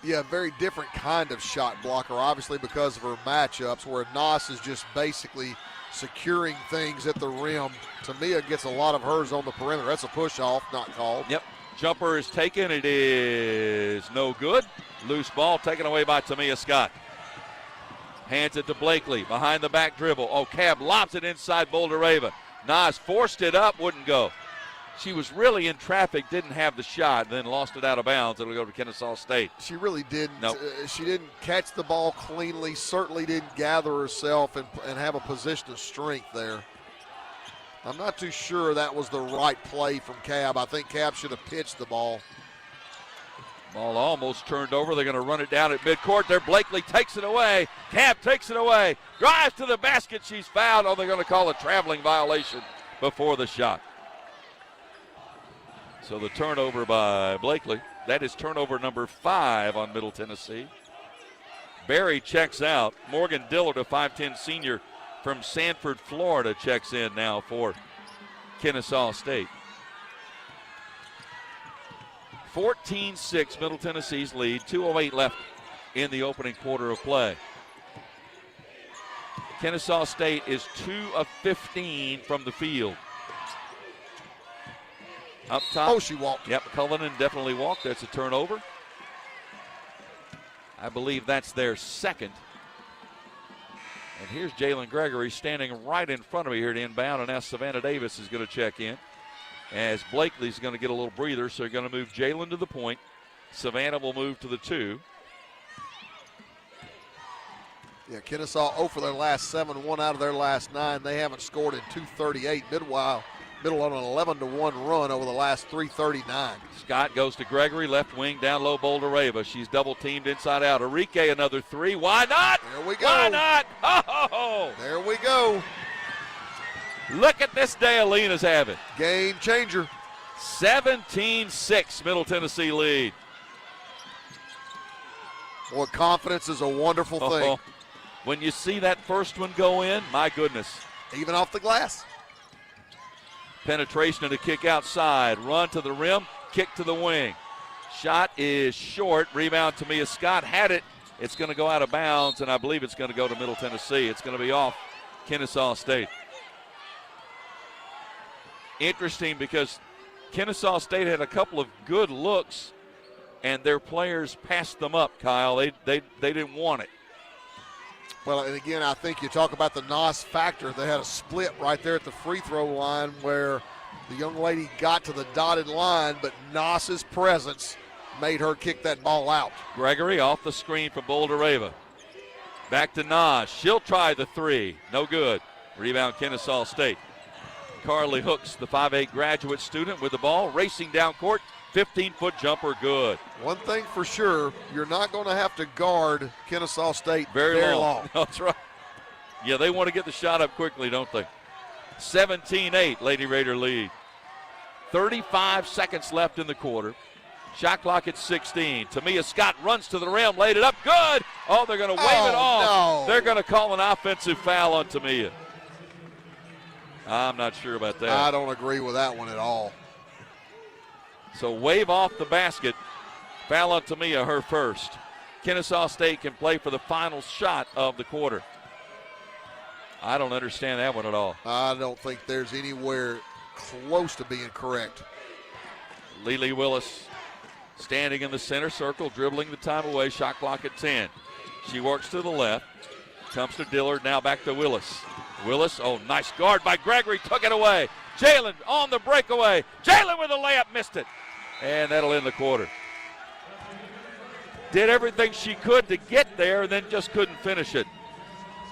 Yeah, very different kind of shot blocker, obviously because of her matchups, where Noss is just basically securing things at the rim. Tamia gets a lot of hers on the perimeter. That's a push-off, not called. Yep. Jumper is taken. It is no good. Loose ball taken away by Tamia Scott. Hands it to Blakely. Behind the back dribble. Oh, Cab lobs it inside Boldereva. Nas forced it up, wouldn't go. She was really in traffic, didn't have the shot, then lost it out of bounds. It'll go to Kennesaw State. She really didn't. Nope. She didn't catch the ball cleanly, certainly didn't gather herself and have a position of strength there. I'm not too sure that was the right play from Cab. I think Cab should have pitched the ball. Ball almost turned over. They're going to run it down at midcourt. There, Blakely takes it away. Cab takes it away. Drives to the basket. She's fouled. Oh, they're going to call a traveling violation before the shot. So the turnover by Blakely. That is turnover number 5 on Middle Tennessee. Berry checks out. Morgan Dillard, a 5'10 senior from Sanford, Florida, checks in now for Kennesaw State. 14-6 Middle Tennessee's lead. 2:08 left in the opening quarter of play. Kennesaw State is 2 of 15 from the field. Up top. Oh, she walked. Yep, Cullinan definitely walked. That's a turnover. I believe that's their second. And here's Jalen Gregory standing right in front of me here at inbound, and now Savannah Davis is going to check in. As Blakely's going to get a little breather, so they're going to move Jalen to the point. Savannah will move to the 2. Yeah, Kennesaw 0 for their last 7, 1 out of their last 9. They haven't scored in 2:38. Middle on an 11-1 run over the last 3:39. Scott goes to Gregory, left wing, down low, Boldereva. She's double teamed inside out. Enrique, another 3. Why not? There we go. Why not? Oh! There we go. Look at this day Alina's having. Game changer. 17-6 Middle Tennessee lead. Boy, confidence is a wonderful thing. When you see that first one go in, my goodness. Even off the glass. Penetration and a kick outside. Run to the rim, kick to the wing. Shot is short. Rebound to Mia Scott. Had it. It's going to go out of bounds, and I believe it's going to go to Middle Tennessee. It's going to be off Kennesaw State. Interesting because Kennesaw State had a couple of good looks, and their players passed them up, Kyle. They didn't want it. Well, and again, I think you talk about the Noss factor. They had a split right there at the free throw line where the young lady got to the dotted line, but Noss's presence made her kick that ball out. Gregory off the screen from Boldereva. Back to Noss. She'll try the 3. No good. Rebound Kennesaw State. Carly Hooks, the 5'8 graduate student with the ball, racing down court. 15-foot jumper, good. One thing for sure, you're not going to have to guard Kennesaw State very long. That's right. Yeah, they want to get the shot up quickly, don't they? 17-8, Lady Raider lead. 35 seconds left in the quarter. Shot clock at 16. Tamia Scott runs to the rim, laid it up, good. Oh, they're going to wave it off. No. They're going to call an offensive foul on Tamia. I'm not sure about that. I don't agree with that one at all. So wave off the basket Foul on Tamia, her first. Kennesaw State can play for the final shot of the quarter. I don't understand that one at all. I don't think there's anywhere close to being correct. Lily Willis standing in the center circle, dribbling the time away, shot clock at 10. She works to the left, comes to Dillard, now back to Willis. Willis, oh, nice guard by Gregory, took it away. Jalen on the breakaway. Jalen with a layup, missed it. And that'll end the quarter. Did everything she could to get there and then just couldn't finish it.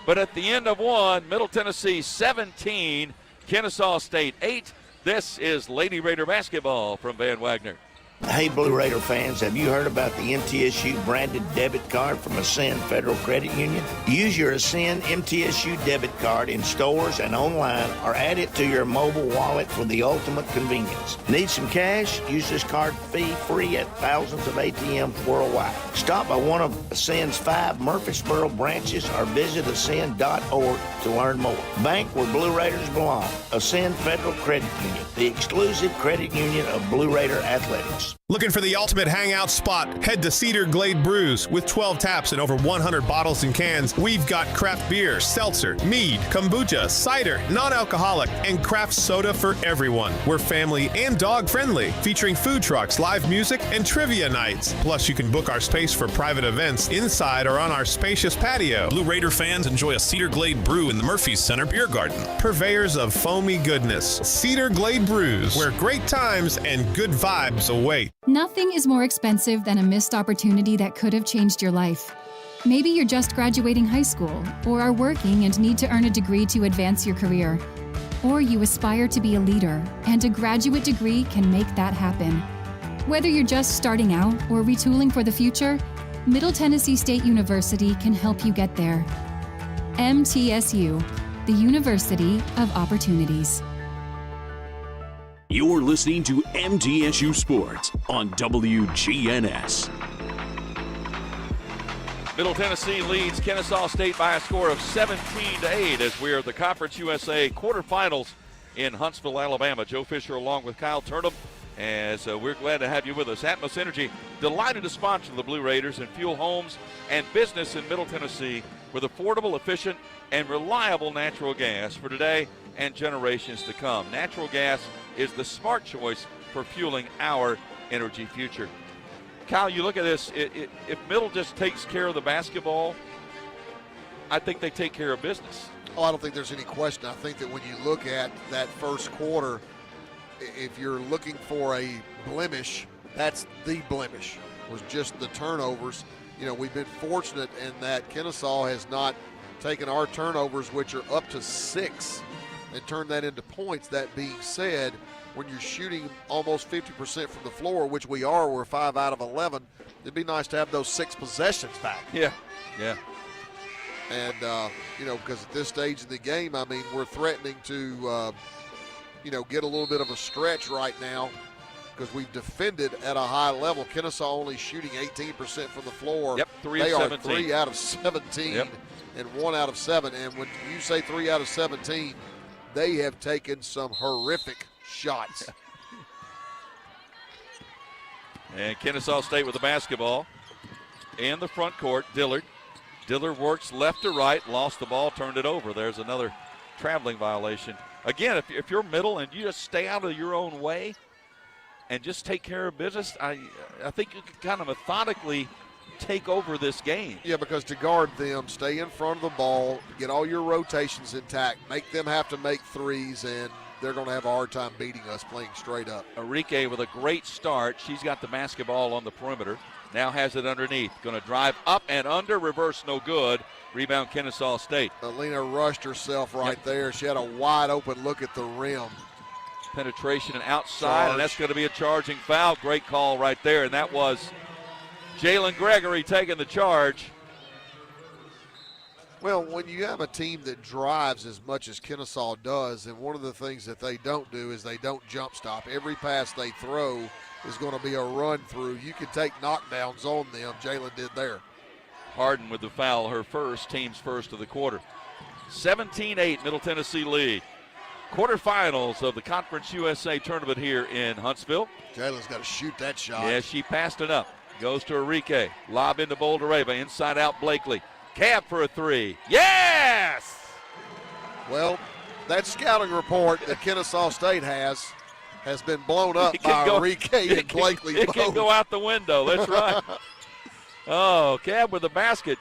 But at the end of one, Middle Tennessee 17, Kennesaw State 8. This is Lady Raider basketball from Van Wagner. Hey, Blue Raider fans, have you heard about the MTSU branded debit card from Ascend Federal Credit Union? Use your Ascend MTSU debit card in stores and online, or add it to your mobile wallet for the ultimate convenience. Need some cash? Use this card fee-free at thousands of ATMs worldwide. Stop by one of Ascend's 5 Murfreesboro branches or visit ascend.org to learn more. Bank where Blue Raiders belong. Ascend Federal Credit Union, the exclusive credit union of Blue Raider athletics. Looking for the ultimate hangout spot? Head to Cedar Glade Brews. With 12 taps and over 100 bottles and cans, we've got craft beer, seltzer, mead, kombucha, cider, non-alcoholic, and craft soda for everyone. We're family and dog friendly, featuring food trucks, live music, and trivia nights. Plus, you can book our space for private events inside or on our spacious patio. Blue Raider fans enjoy a Cedar Glade brew in the Murphy's Center Beer Garden. Purveyors of foamy goodness, Cedar Glade Brews, where great times and good vibes await. Nothing is more expensive than a missed opportunity that could have changed your life. Maybe you're just graduating high school, or are working and need to earn a degree to advance your career. Or you aspire to be a leader, and a graduate degree can make that happen. Whether you're just starting out or retooling for the future, Middle Tennessee State University can help you get there. MTSU, the University of Opportunities. You're listening to MTSU Sports on WGNS. Middle Tennessee leads Kennesaw State by a score of 17-8 as we are at the Conference USA quarterfinals in Huntsville, Alabama. Joe Fisher along with Kyle Turnham, as we're glad to have you with us. Atmos Energy, delighted to sponsor the Blue Raiders and fuel homes and business in Middle Tennessee with affordable, efficient, and reliable natural gas for today and generations to come. Natural gas is the smart choice for fueling our energy future. Kyle, you look at this, if Middle just takes care of the basketball, I think they take care of business. Oh, I don't think there's any question. I think that when you look at that first quarter, if you're looking for a blemish, that's the blemish, was just the turnovers. You know, we've been fortunate in that Kennesaw has not taken our turnovers, which are up to 6, and turn that into points. That being said, when you're shooting almost 50% from the floor, which we are, we're 5 out of 11, it'd be nice to have those 6 possessions back. Yeah. And, you know, because at this stage in the game, I mean, we're threatening to, you know, get a little bit of a stretch right now because we've defended at a high level. Kennesaw only shooting 18% from the floor. Yep, 3 they of 17. They are 3 out of 17 yep. and 1 out of 7. And when you say 3 out of 17, they have taken some horrific shots. And Kennesaw State with the basketball in the front court. Dillard works left to right, lost the ball, turned it over. There's another traveling violation. Again, if you're Middle and you just stay out of your own way and just take care of business, I think you can kind of methodically take over this game. Yeah, because to guard them, stay in front of the ball, get all your rotations intact, make them have to make threes, and they're going to have a hard time beating us playing straight up. Enrique with a great start. She's got the basketball on the perimeter. Now has it underneath. Going to drive up and under. Reverse no good. Rebound Kennesaw State. Alina rushed herself right there. She had a wide open look at the rim. Penetration and outside, and that's going to be a charging foul. Great call right there, and that was Jalen Gregory taking the charge. Well, when you have a team that drives as much as Kennesaw does, and one of the things that they don't do is they don't jump stop. Every pass they throw is going to be a run through. You can take knockdowns on them. Jalen did there. Harden with the foul, her first, team's first of the quarter. 17-8, Middle Tennessee lead. Quarterfinals of the Conference USA tournament here in Huntsville. Jalen's got to shoot that shot. Yeah, she passed it up. Goes to Enrique. Lob into Bouldereva. Inside out Blakely. Cab for a three. Yes! Well, that scouting report that Kennesaw State has been blown up by Enrique and Blakely. It can go out the window. That's right. Oh, Cab with the basket.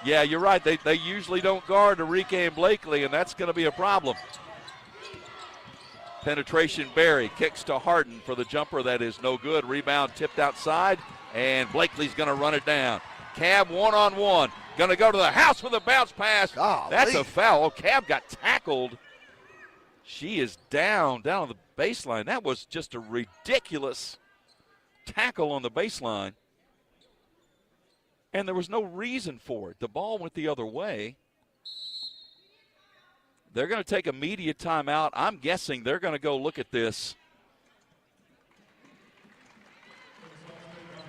Yeah, you're right. They usually don't guard Enrique and Blakely, and that's going to be a problem. Penetration, Berry kicks to Harden for the jumper. That is no good. Rebound tipped outside, and Blakely's going to run it down. Cab one-on-one. Going to go to the house with a bounce pass. Golly. That's a foul. Oh, Cab got tackled. She is down on the baseline. That was just a ridiculous tackle on the baseline. And there was no reason for it. The ball went the other way. They're going to take a media timeout. I'm guessing they're going to go look at this.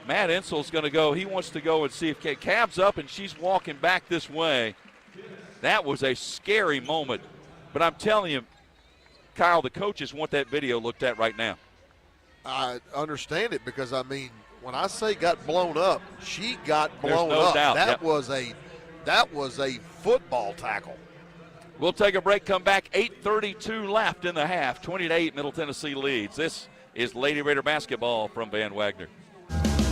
Matt Insel's going to go. He wants to go and see if Cab's up and she's walking back this way. That was a scary moment. But I'm telling you, Kyle, the coaches want that video looked at right now. I understand it because, I mean, when I say got blown up, she got blown There's no up. doubt. That was a football tackle. We'll take a break, come back. 8:32 left in the half. 20-8 Middle Tennessee leads. This is Lady Raider basketball from Van Wagner.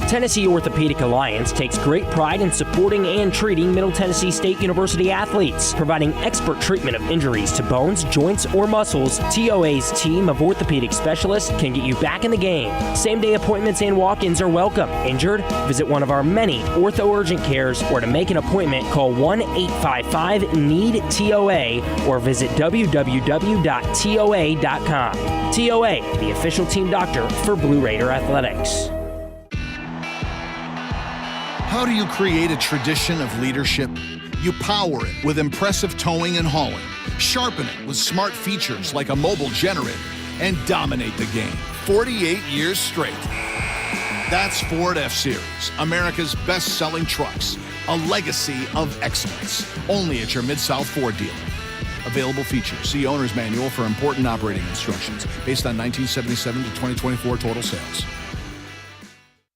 Tennessee Orthopedic Alliance takes great pride in supporting and treating Middle Tennessee State University athletes, providing expert treatment of injuries to bones, joints, or muscles. TOA's team of orthopedic specialists can get you back in the game. Same-day appointments and walk-ins are welcome. Injured? Visit one of our many ortho urgent cares, or to make an appointment, call 1-855-NEED-TOA or visit www.toa.com. TOA, the official team doctor for Blue Raider Athletics. How do you create a tradition of leadership? You power it with impressive towing and hauling, sharpen it with smart features like a mobile generator, and dominate the game 48 years straight. That's Ford F-Series, America's best-selling trucks, a legacy of excellence. Only at your Mid-South Ford dealer. Available features. See Owner's Manual for important operating instructions based on 1977 to 2024 total sales.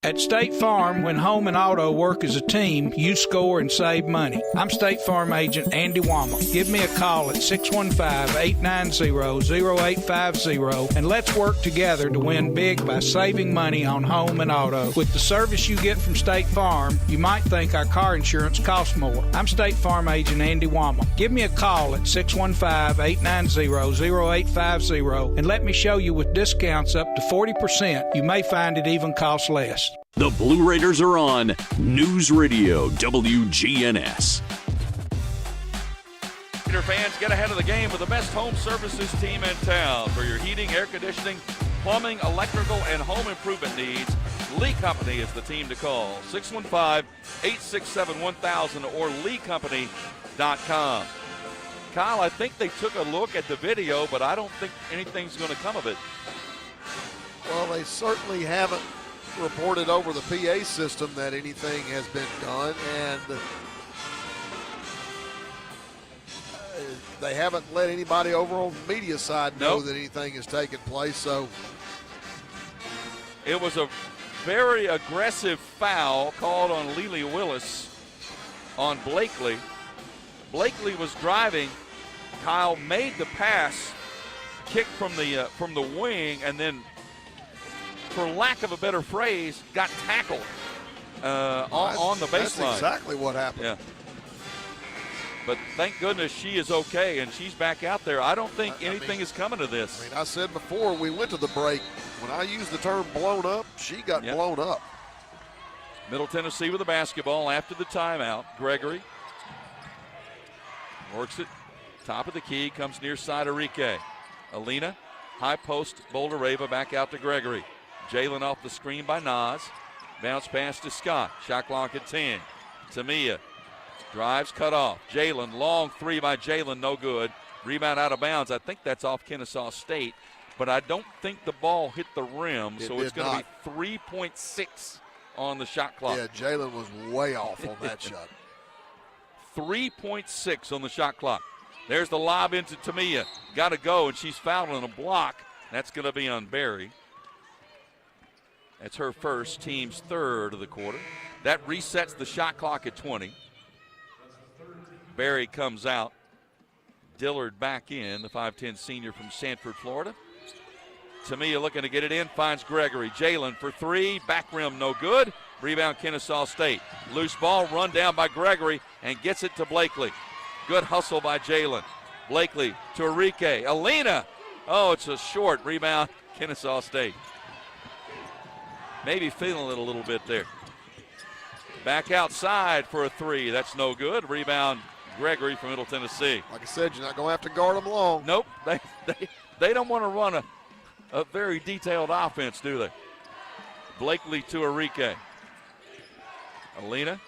At State Farm, when home and auto work as a team, you score and save money. I'm State Farm agent Andy Wama. Give me a call at 615-890-0850 and let's work together to win big by saving money on home and auto. With the service you get from State Farm, you might think our car insurance costs more. I'm State Farm agent Andy Wama. Give me a call at 615-890-0850 and let me show you with discounts up to 40%. You may find it even costs less. The Blue Raiders are on News Radio WGNS. Raider fans, get ahead of the game with the best home services team in town. For your heating, air conditioning, plumbing, electrical, and home improvement needs, Lee Company is the team to call. 615-867-1000 or leecompany.com. Kyle, I think they took a look at the video, but I don't think anything's going to come of it. Well, they certainly haven't reported over the PA system that anything has been done, and they haven't let anybody over on the media side know that anything has taken place. So it was a very aggressive foul called on Lily Willis on Blakely. Blakely was driving. Kyle made the pass, kicked from the wing, and then, for lack of a better phrase, got tackled on the baseline. That's exactly what happened. Yeah. But thank goodness she is okay, and she's back out there. I don't think anything is coming to this. I mean, I said before we went to the break, when I used the term blown up, she got blown up. Middle Tennessee with the basketball after the timeout. Gregory works it. Top of the key, comes near side Enrique. Alina, high post, Bouldereva back out to Gregory. Jalen off the screen by Nas. Bounce pass to Scott. Shot clock at 10. Tamia drives, cut off. Jalen, long three by Jalen, no good. Rebound out of bounds. I think that's off Kennesaw State, but I don't think the ball hit the rim, so it's going to be 3.6 on the shot clock. Yeah, Jalen was way off on that shot. 3.6 on the shot clock. There's the lob into Tamia. Got to go, and she's fouled on a block. That's going to be on Berry. That's her first, team's third of the quarter. That resets the shot clock at 20. Barry comes out. Dillard back in, the 5'10 senior from Sanford, Florida. Tamia looking to get it in, finds Gregory. Jalen for three, back rim no good. Rebound Kennesaw State. Loose ball run down by Gregory and gets it to Blakely. Good hustle by Jalen. Blakely to Enrique. Alina. Oh, it's a short rebound, Kennesaw State. Maybe feeling it a little bit there. Back outside for a three. That's no good. Rebound Gregory from Middle Tennessee. Like I said, you're not going to have to guard them long. Nope. They don't want to run a very detailed offense, do they? Blakely to Enrique. Alina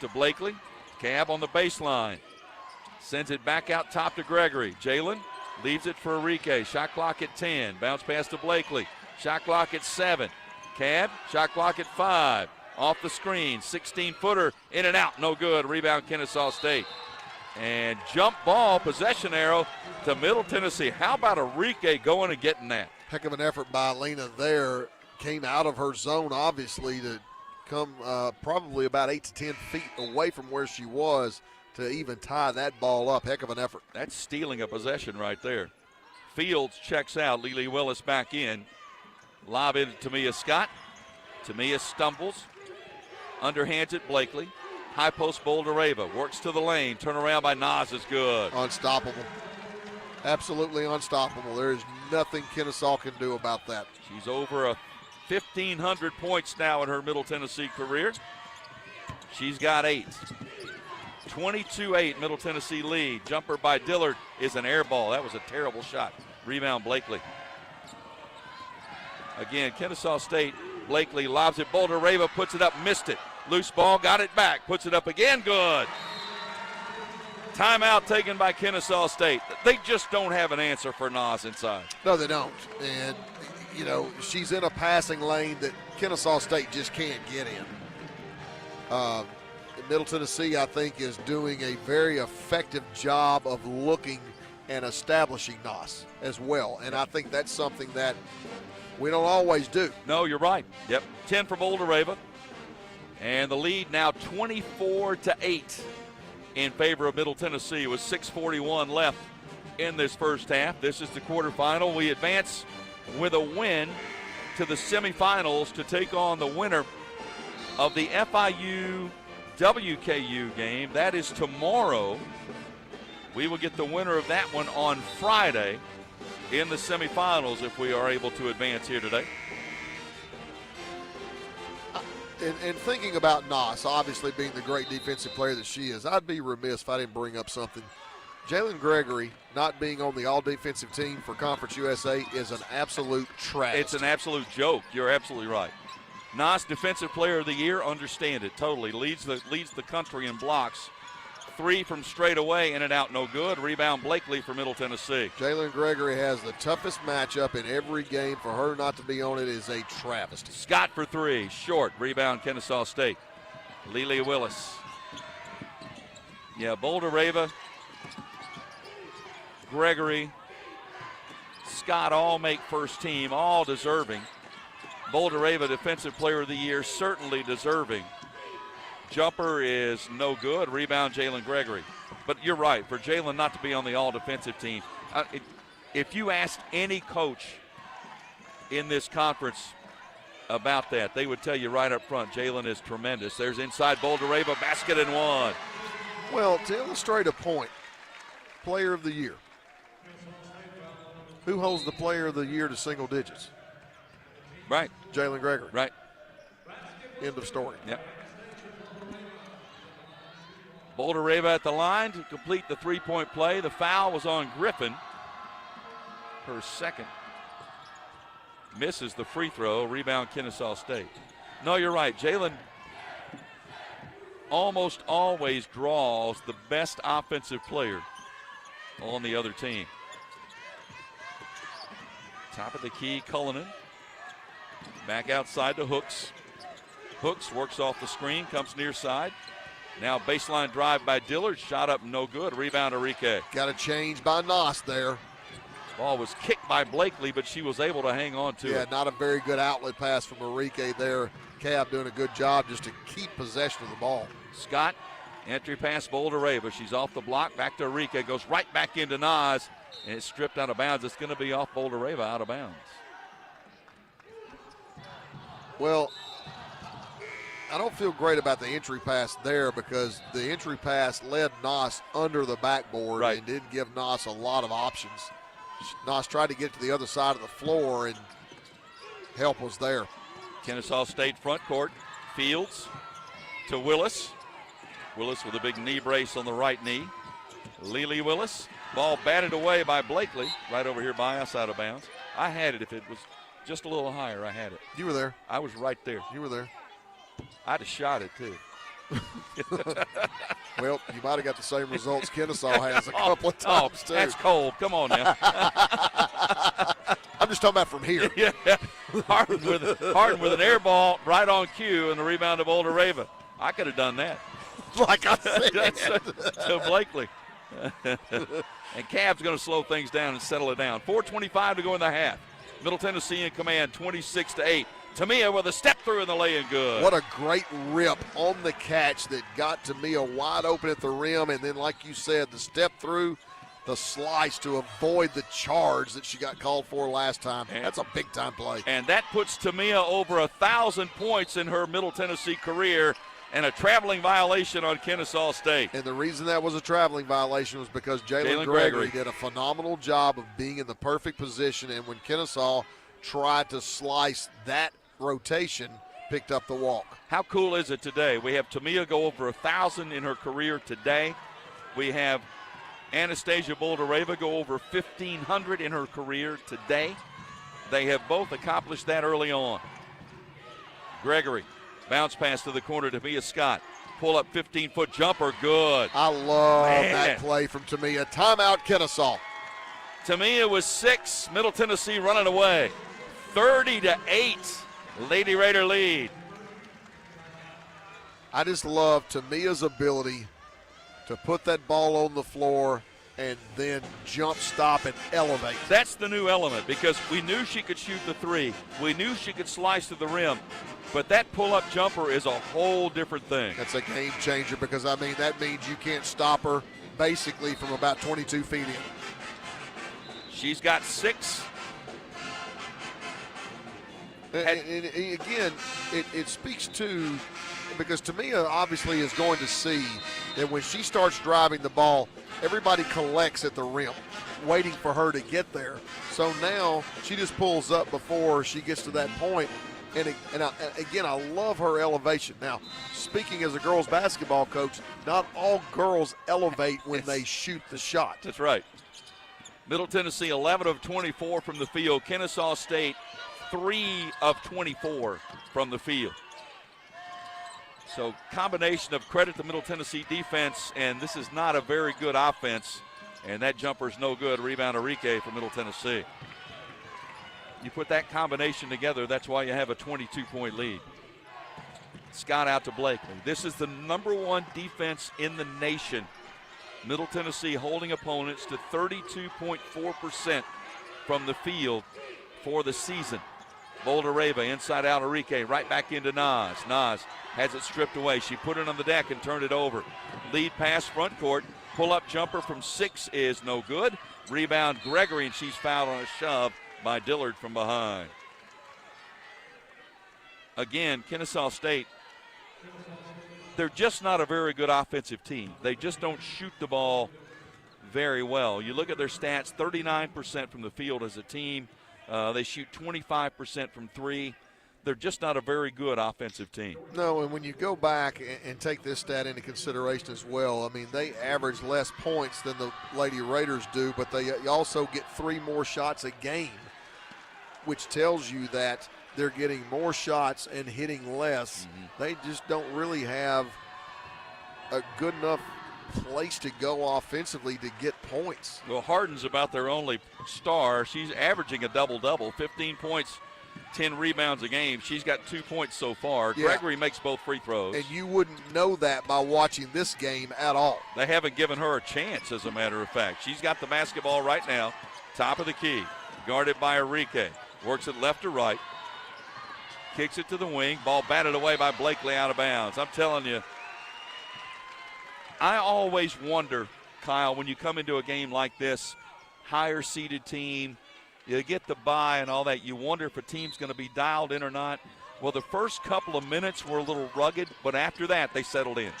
to Blakely. Cab on the baseline. Sends it back out top to Gregory. Jalen leaves it for Enrique. Shot clock at 10. Bounce pass to Blakely. Shot clock at 7. Cab, shot clock at 5. Off the screen, 16-footer, in and out, no good. Rebound Kennesaw State. And jump ball, possession arrow to Middle Tennessee. How about Enrique going and getting that? Heck of an effort by Alina there. Came out of her zone, obviously, to come probably about 8 to 10 feet away from where she was to even tie that ball up. Heck of an effort. That's stealing a possession right there. Fields checks out. Lily Willis back in. Lob in to Tamia Scott. Tamia stumbles. Underhands it Blakely. High post Bouldereva. Works to the lane. Turn around by Nas is good. Unstoppable. Absolutely unstoppable. There is nothing Kennesaw can do about that. She's over 1,500 points now in her Middle Tennessee career. She's got 8. 22-8 Middle Tennessee lead. Jumper by Dillard is an air ball. That was a terrible shot. Rebound Blakely. Again, Kennesaw State. Blakely lobs it. Bouldereva puts it up, missed it. Loose ball, got it back, puts it up again, good. Timeout taken by Kennesaw State. They just don't have an answer for Nas inside. No, they don't. And, you know, she's in a passing lane that Kennesaw State just can't get in. Middle Tennessee, I think, is doing a very effective job of looking and establishing Nas as well. And I think that's something that we don't always do. No, you're right. Yep, 10 for Bouldereva. And the lead now 24-8 in favor of Middle Tennessee with 6:41 left in this first half. This is the quarterfinal. We advance with a win to the semifinals to take on the winner of the FIU WKU game. That is tomorrow. We will get the winner of that one on Friday in the semifinals if we are able to advance here today. And thinking about Nas, obviously being the great defensive player that she is, I'd be remiss if I didn't bring up something. Jalen Gregory not being on the all-defensive team for Conference USA is an absolute travesty. It's an absolute joke. You're absolutely right. Nas, Defensive Player of the Year, understand it totally. Leads the country in blocks. 3 from straight away, in and out, no good. Rebound Blakely for Middle Tennessee. Jalen Gregory has the toughest matchup in every game. For her not to be on it is a travesty. Scott for 3, short. Rebound Kennesaw State. Lily Willis. Yeah, Bouldereva, Gregory, Scott all make first team, all deserving. Bouldereva, Defensive Player of the Year, certainly deserving. Jumper is no good. Rebound Jalen Gregory. But you're right, for Jalen not to be on the all-defensive team. If you asked any coach in this conference about that, they would tell you right up front, Jalen is tremendous. There's inside Bouldereva, basket and one. Well, to illustrate a point, Player of the Year. Who holds the Player of the Year to single digits? Right. Jalen Gregory. Right. End of story. Yep. Bouldereva at the line to complete the three-point play. The foul was on Griffin. Her second. Misses the free throw. Rebound Kennesaw State. No, you're right. Jalen almost always draws the best offensive player on the other team. Top of the key, Cullinan. Back outside to Hooks. Hooks works off the screen, comes near side. Now baseline drive by Dillard. Shot up no good. Rebound Enrique. Got a change by Nos there. Ball was kicked by Blakely, but she was able to hang on to it. Yeah, not a very good outlet pass from Enrique there. Cab doing a good job just to keep possession of the ball. Scott, entry pass, Bouldereva. She's off the block, back to Enrique, goes right back into Nas, and it's stripped out of bounds. It's going to be off Bouldereva, out of bounds. Well, I don't feel great about the entry pass there because the entry pass led Nas under the backboard and didn't give Nas a lot of options. Nas tried to get to the other side of the floor, and help was there. Kennesaw State front court. Fields to Willis. Willis with a big knee brace on the right knee. Lily Willis. Ball batted away by Blakely. Right over here by us, out of bounds. I had it. If it was just a little higher, I had it. You were there. I was right there. You were there. I'd have shot it, too. Well, you might have got the same results Kennesaw has a couple of times, too. That's cold. Come on now. I'm just talking about from here. Yeah. Harden with an air ball right on cue and the rebound of Bouldereva. I could have done that. Like I said. to Blakely. And Cav's going to slow things down and settle it down. 4:25 to go in the half. Middle Tennessee in command, 26-8. Tamia with a step through and the lay-in good. What a great rip on the catch that got Tamia wide open at the rim, and then, like you said, the step through, the slice to avoid the charge that she got called for last time. That's a big-time play. And that puts Tamia over 1,000 points in her Middle Tennessee career, and a traveling violation on Kennesaw State. And the reason that was a traveling violation was because Jalen Gregory did a phenomenal job of being in the perfect position, and when Kennesaw tried to slice that rotation, picked up the walk. How cool is it today? We have Tamia go over 1,000 in her career today. We have Anastasia Bouldereva go over 1,500 in her career today. They have both accomplished that early on. Gregory, bounce pass to the corner to Tamia Scott. Pull up 15-foot jumper, good. I love that play from Tamia. Timeout, Kennesaw. Tamia with 6, Middle Tennessee running away. 30-8. Lady Raider lead. I just love Tamia's ability to put that ball on the floor and then jump, stop, and elevate. That's the new element because we knew she could shoot the three. We knew she could slice to the rim. But that pull-up jumper is a whole different thing. That's a game changer because, I mean, that means you can't stop her basically from about 22 feet in. She's got 6. And again, it speaks to, because Tamia obviously is going to see that when she starts driving the ball, everybody collects at the rim, waiting for her to get there. So now she just pulls up before she gets to that point. And again, I love her elevation. Now, speaking as a girls basketball coach, not all girls elevate when they shoot the shot. That's right. Middle Tennessee, 11 of 24 from the field. Kennesaw State, 3 of 24 from the field. So combination of credit to Middle Tennessee defense, and this is not a very good offense, and that jumper's no good. Rebound Enrique for Middle Tennessee. You put that combination together, that's why you have a 22-point lead. Scott out to Blakely. This is the #1 defense in the nation. Middle Tennessee holding opponents to 32.4% from the field for the season. Bouldereva inside out Enrique, right back into Nas. Nas has it stripped away. She put it on the deck and turned it over. Lead pass front court. Pull-up jumper from 6 is no good. Rebound Gregory, and she's fouled on a shove by Dillard from behind. Again, Kennesaw State, they're just not a very good offensive team. They just don't shoot the ball very well. You look at their stats, 39% from the field as a team. They shoot 25% from 3. They're just not a very good offensive team. No, and when you go back and take this stat into consideration as well, I mean, they average less points than the Lady Raiders do, but they also get 3 more shots a game, which tells you that they're getting more shots and hitting less. They just don't really have a good enough place to go offensively to get points. Well, Harden's about their only star. She's averaging a double-double, 15 points, 10 rebounds a game. She's got 2 points so far. Yeah. Gregory makes both free throws. And you wouldn't know that by watching this game at all. They haven't given her a chance, as a matter of fact. She's got the basketball right now. top of the key, guarded by Enrique. Works it left to right. Kicks it to the wing. Ball batted away by Blakely out of bounds. I'm telling you, I always wonder, Kyle, when you come into a game like this, higher seeded team, you get the bye and all that, you wonder if a team's going to be dialed in or not. Well, the first couple of minutes were a little rugged, but after that, they settled in.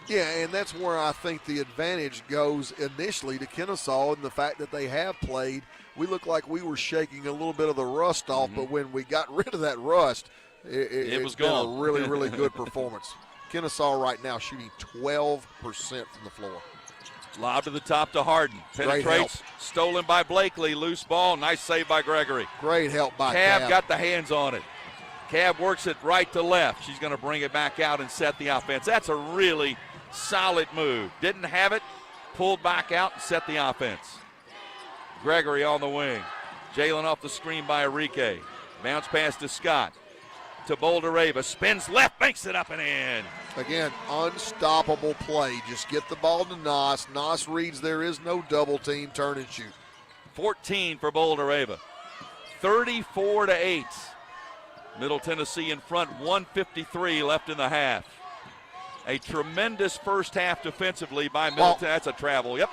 Yeah, and that's where I think the advantage goes initially to Kennesaw, and the fact that they have played. We looked like we were shaking a little bit of the rust off, but when we got rid of that rust, it was gone. A really, really good performance. Kennesaw right now shooting 12% from the floor. Lob to the top to Harden. Penetrates, stolen by Blakely. Loose ball, nice save by Gregory. Great help by Cab. Got the hands on it. Cab works it right to left. She's going to bring it back out and set the offense. That's a really solid move. Didn't have it, pulled back out and set the offense. Gregory on the wing. Jalen off the screen by Enrique. Bounce pass to Scott. To Bouldereva. Spins left, makes it up and in. Again, unstoppable play. Just get the ball to Nas. Nas reads there is no double team, turn and shoot. 14 for Bouldereva. 34-8. Middle Tennessee in front, 1:53 left in the half. A tremendous first half defensively by Middle Tennessee. That's a travel, yep.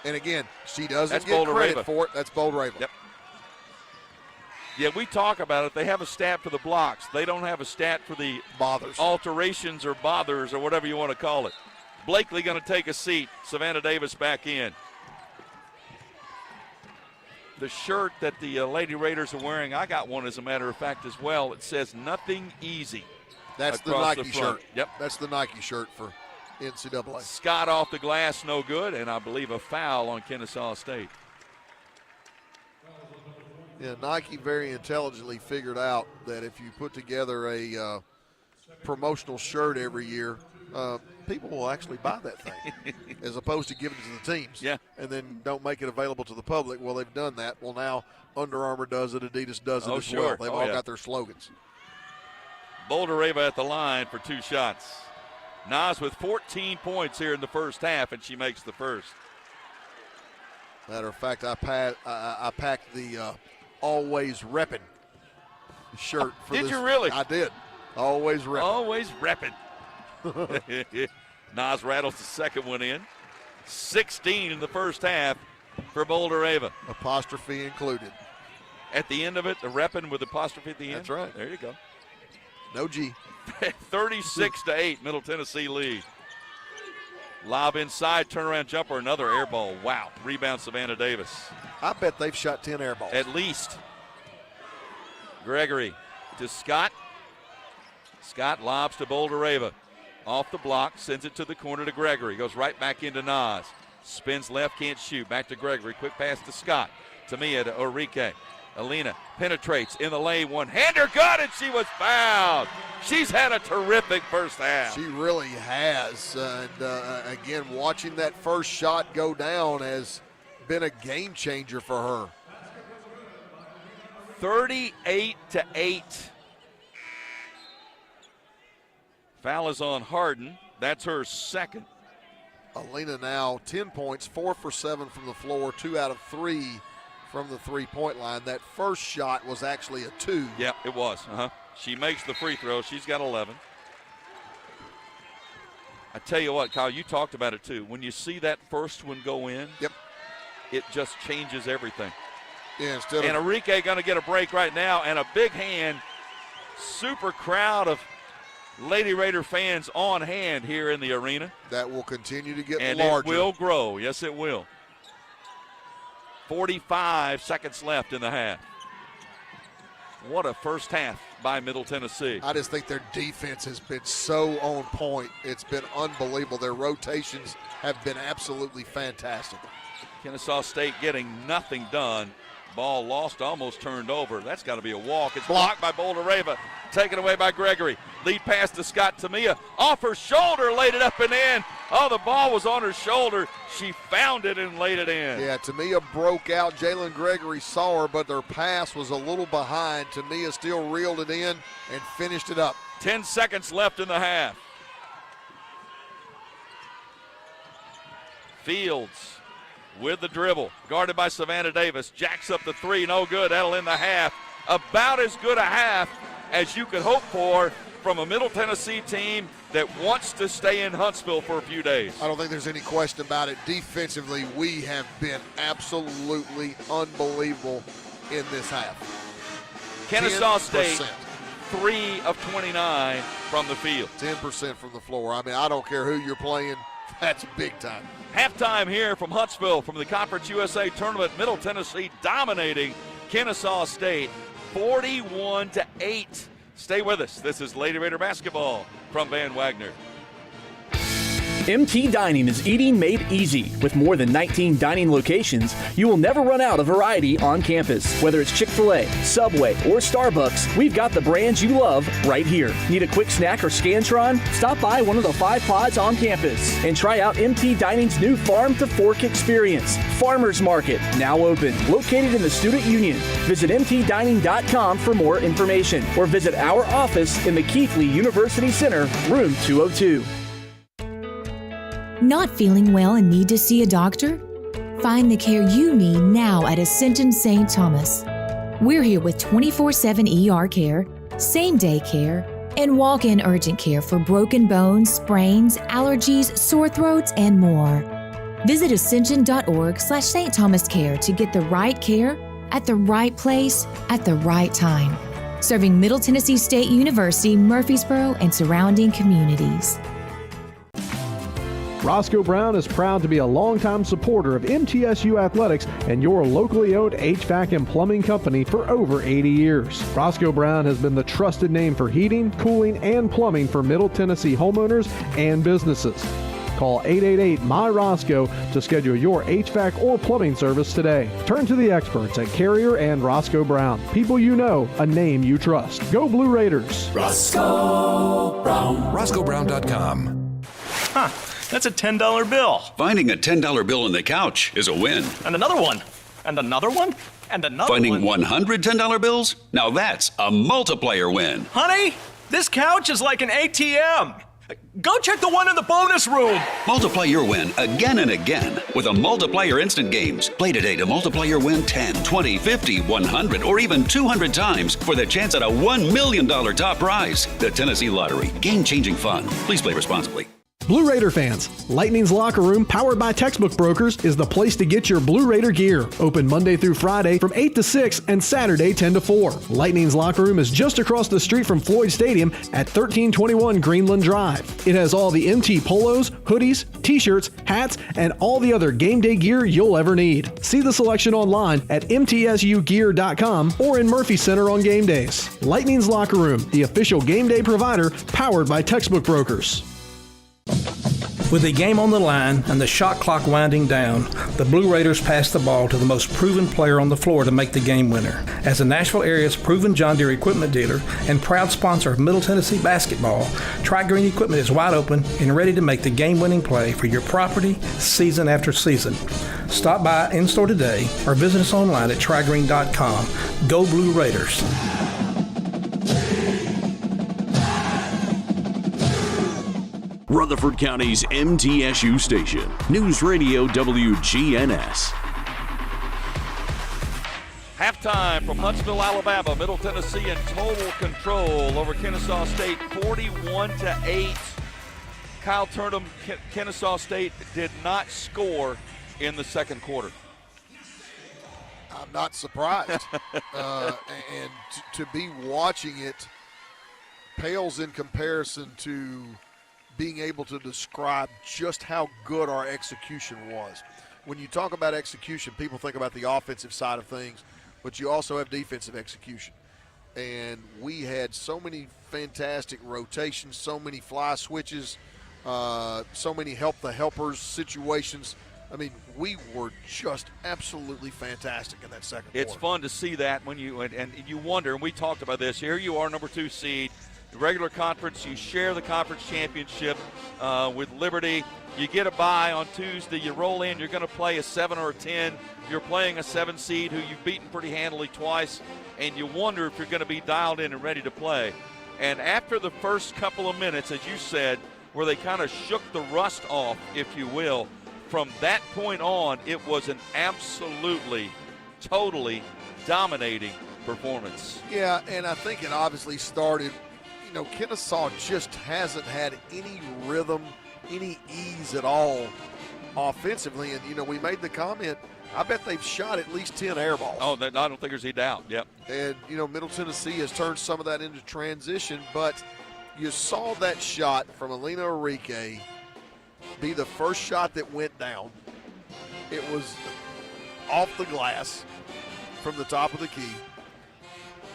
And again, she doesn't get credit for it. That's Bouldereva. Yep. Yeah, we talk about it. They have a stat for the blocks. They don't have a stat for the bothers, alterations or bothers or whatever you want to call it. Blakely going to take a seat. Savannah Davis back in. The shirt that the Lady Raiders are wearing, I got one as a matter of fact as well. It says nothing easy. That's the Nike shirt. Yep. That's the Nike shirt for NCAA. Scott off the glass, no good, and I believe a foul on Kennesaw State. Yeah, Nike very intelligently figured out that if you put together a promotional shirt every year, people will actually buy that thing as opposed to giving it to the teams. Yeah. And then don't make it available to the public. Well, they've done that. Well, now Under Armour does it, Adidas does it as well. They've all got their slogans. Bouldereva at the line for 2 shots. Nas with 14 points here in the first half, and she makes the first. Matter of fact, I packed the Always Reppin' shirt for this. Did you really? I did. Always Reppin'. Always reppin'. Nas rattles the second one in. 16 in the first half for Bouldereva. Apostrophe included. At the end of it, the reppin' with apostrophe at the end. That's right. There you go. No G. 36-8, Middle Tennessee lead. Lob inside, turnaround jumper, another air ball. Wow. Rebound, Savannah Davis. I bet they've shot 10 air balls. At least. Gregory to Scott. Scott lobs to Bouldereva. Off the block, sends it to the corner to Gregory. Goes right back into Nas. Spins left, can't shoot. Back to Gregory. Quick pass to Scott. Tamia to Enrique. Alina penetrates in the lane. One-hander good, and she was fouled. She's had a terrific first half. She really has. Again, watching that first shot go down has been a game changer for her. 38-8. Foul is on Harden. That's her second. Alina now 10 points, 4 for 7 from the floor, 2 out of 3 from the three-point line. That first shot was actually a 2. Yeah, it was. She makes the free throw. She's got 11. I tell you what, Kyle, you talked about it too. When you see that first one go in, it just changes everything. Yeah, and Enrique going to get a break right now, and a big hand. Super crowd of Lady Raider fans on hand here in the arena. That will continue to get and larger. And it will grow. Yes, it will. 45 seconds left in the half. What a first half by Middle Tennessee. I just think their defense has been so on point. It's been unbelievable. Their rotations have been absolutely fantastic. Kennesaw State getting nothing done. Ball lost, almost turned over. That's got to be a walk. It's blocked by Bouldereva. Taken away by Gregory. Lead pass to Scott Tamia. Off her shoulder, laid it up and in. Oh, the ball was on her shoulder. She found it and laid it in. Yeah, Tamia broke out. Jalen Gregory saw her, but their pass was a little behind. Tamia still reeled it in and finished it up. 10 seconds left in the half. Fields with the dribble. Guarded by Savannah Davis. Jacks up the three. No good. That'll end the half. About as good a half as you could hope for from a Middle Tennessee team that wants to stay in Huntsville for a few days. I don't think there's any question about it. Defensively, we have been absolutely unbelievable in this half. Kennesaw 10%. State, 3 of 29 from the field. 10% from the floor. I mean, I don't care who you're playing. That's big time. Halftime here from Huntsville from the Conference USA Tournament. Middle Tennessee dominating Kennesaw State 41-8. Stay with us. This is Lady Raider basketball from Van Wagner. MT Dining is eating made easy. With more than 19 dining locations, you will never run out of variety on campus. Whether it's Chick-fil-A, Subway, or Starbucks, we've got the brands you love right here. Need a quick snack or Scantron? Stop by one of the 5 pods on campus and try out MT Dining's new Farm to Fork experience. Farmers Market, now open, located in the Student Union. Visit mtdining.com for more information or visit our office in the Keithley University Center, room 202. Not feeling well and need to see a doctor? Find the care you need now at Ascension St. Thomas. We're here with 24/7 ER care, same-day care, and walk-in urgent care for broken bones, sprains, allergies, sore throats, and more. Visit ascension.org/St. Thomas Care to get the right care at the right place at the right time. Serving Middle Tennessee State University, Murfreesboro, and surrounding communities. Roscoe Brown is proud to be a longtime supporter of MTSU athletics and your locally owned HVAC and plumbing company for over 80 years. Roscoe Brown has been the trusted name for heating, cooling, and plumbing for Middle Tennessee homeowners and businesses. Call 888-MY-ROSCOE to schedule your HVAC or plumbing service today. Turn to the experts at Carrier and Roscoe Brown. People you know, a name you trust. Go Blue Raiders. Roscoe Brown. RoscoeBrown.com. Huh. That's a $10 bill. Finding a $10 bill on the couch is a win. And another one. And another one. And another Finding one. 100 $10 bills? Now that's a multiplier win. Honey, this couch is like an ATM. Go check the one in the bonus room. Multiply your win again and again with a Multiplier Instant Games. Play today to multiply your win 10, 20, 50, 100, or even 200 times for the chance at a $1 million top prize. The Tennessee Lottery. Game-changing fun. Please play responsibly. Blue Raider fans, Lightning's Locker Room, powered by Textbook Brokers, is the place to get your Blue Raider gear. Open Monday through Friday from 8 to 6 and Saturday 10 to 4. Lightning's Locker Room is just across the street from Floyd Stadium at 1321 Greenland Drive. It has all the MT polos, hoodies, t-shirts, hats, and all the other game day gear you'll ever need. See the selection online at mtsugear.com or in Murphy Center on game days. Lightning's Locker Room, the official game day provider, powered by Textbook Brokers. With the game on the line and the shot clock winding down, the Blue Raiders pass the ball to the most proven player on the floor to make the game winner. As the Nashville area's proven John Deere equipment dealer and proud sponsor of Middle Tennessee basketball, Tri-Green Equipment is wide open and ready to make the game-winning play for your property season after season. Stop by in-store today or visit us online at trigreen.com. Go Blue Raiders. Rutherford County's MTSU station, News Radio WGNS. Halftime from Huntsville, Alabama. Middle Tennessee in total control over Kennesaw State, 41-8. Kyle Turnham, Kennesaw State did not score in the second quarter. I'm not surprised. And to be watching it pales in comparison to being able to describe just how good our execution was. When you talk about execution, people think about the offensive side of things, but you also have defensive execution. And we had so many fantastic rotations, so many fly switches, so many help the helpers situations. I mean, we were just absolutely fantastic in that second quarter. It's fun to see that when you and you wonder, and we talked about this. Here you are, number 2 seed. The regular conference, you share the conference championship with Liberty. You get a bye on Tuesday. You roll in. You're going to play a 7 or a 10. You're playing a 7 seed who you've beaten pretty handily twice, and you wonder if you're going to be dialed in and ready to play. And after the first couple of minutes, as you said, where they kind of shook the rust off, if you will, from that point on, it was an absolutely, totally dominating performance. Yeah, and I think it obviously started, Kennesaw just hasn't had any rhythm, any ease at all offensively. And, we made the comment, I bet they've shot at least 10 air balls. Oh, I don't think there's any doubt. Yep. And, Middle Tennessee has turned some of that into transition, but you saw that shot from Alina Enrique be the first shot that went down. It was off the glass from the top of the key,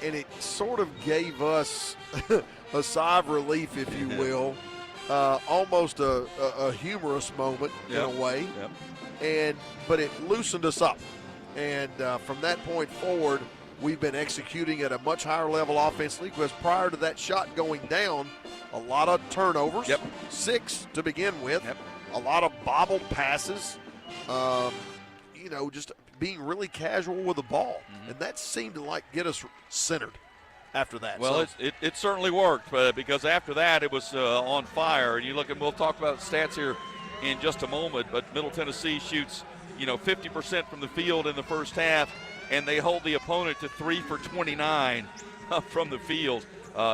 and it sort of gave us a sigh of relief, if you will, almost a humorous moment in a way. Yep. But it loosened us up, and from that point forward, we've been executing at a much higher level offensively, because prior to that shot going down, a lot of turnovers, 6 to begin with, a lot of bobbled passes, just being really casual with the ball. And that seemed to get us centered after that. Well, it certainly worked, because after that it was on fire. And you look at, we'll talk about stats here in just a moment, but Middle Tennessee shoots 50% from the field in the first half, and they hold the opponent to 3 for 29 from the field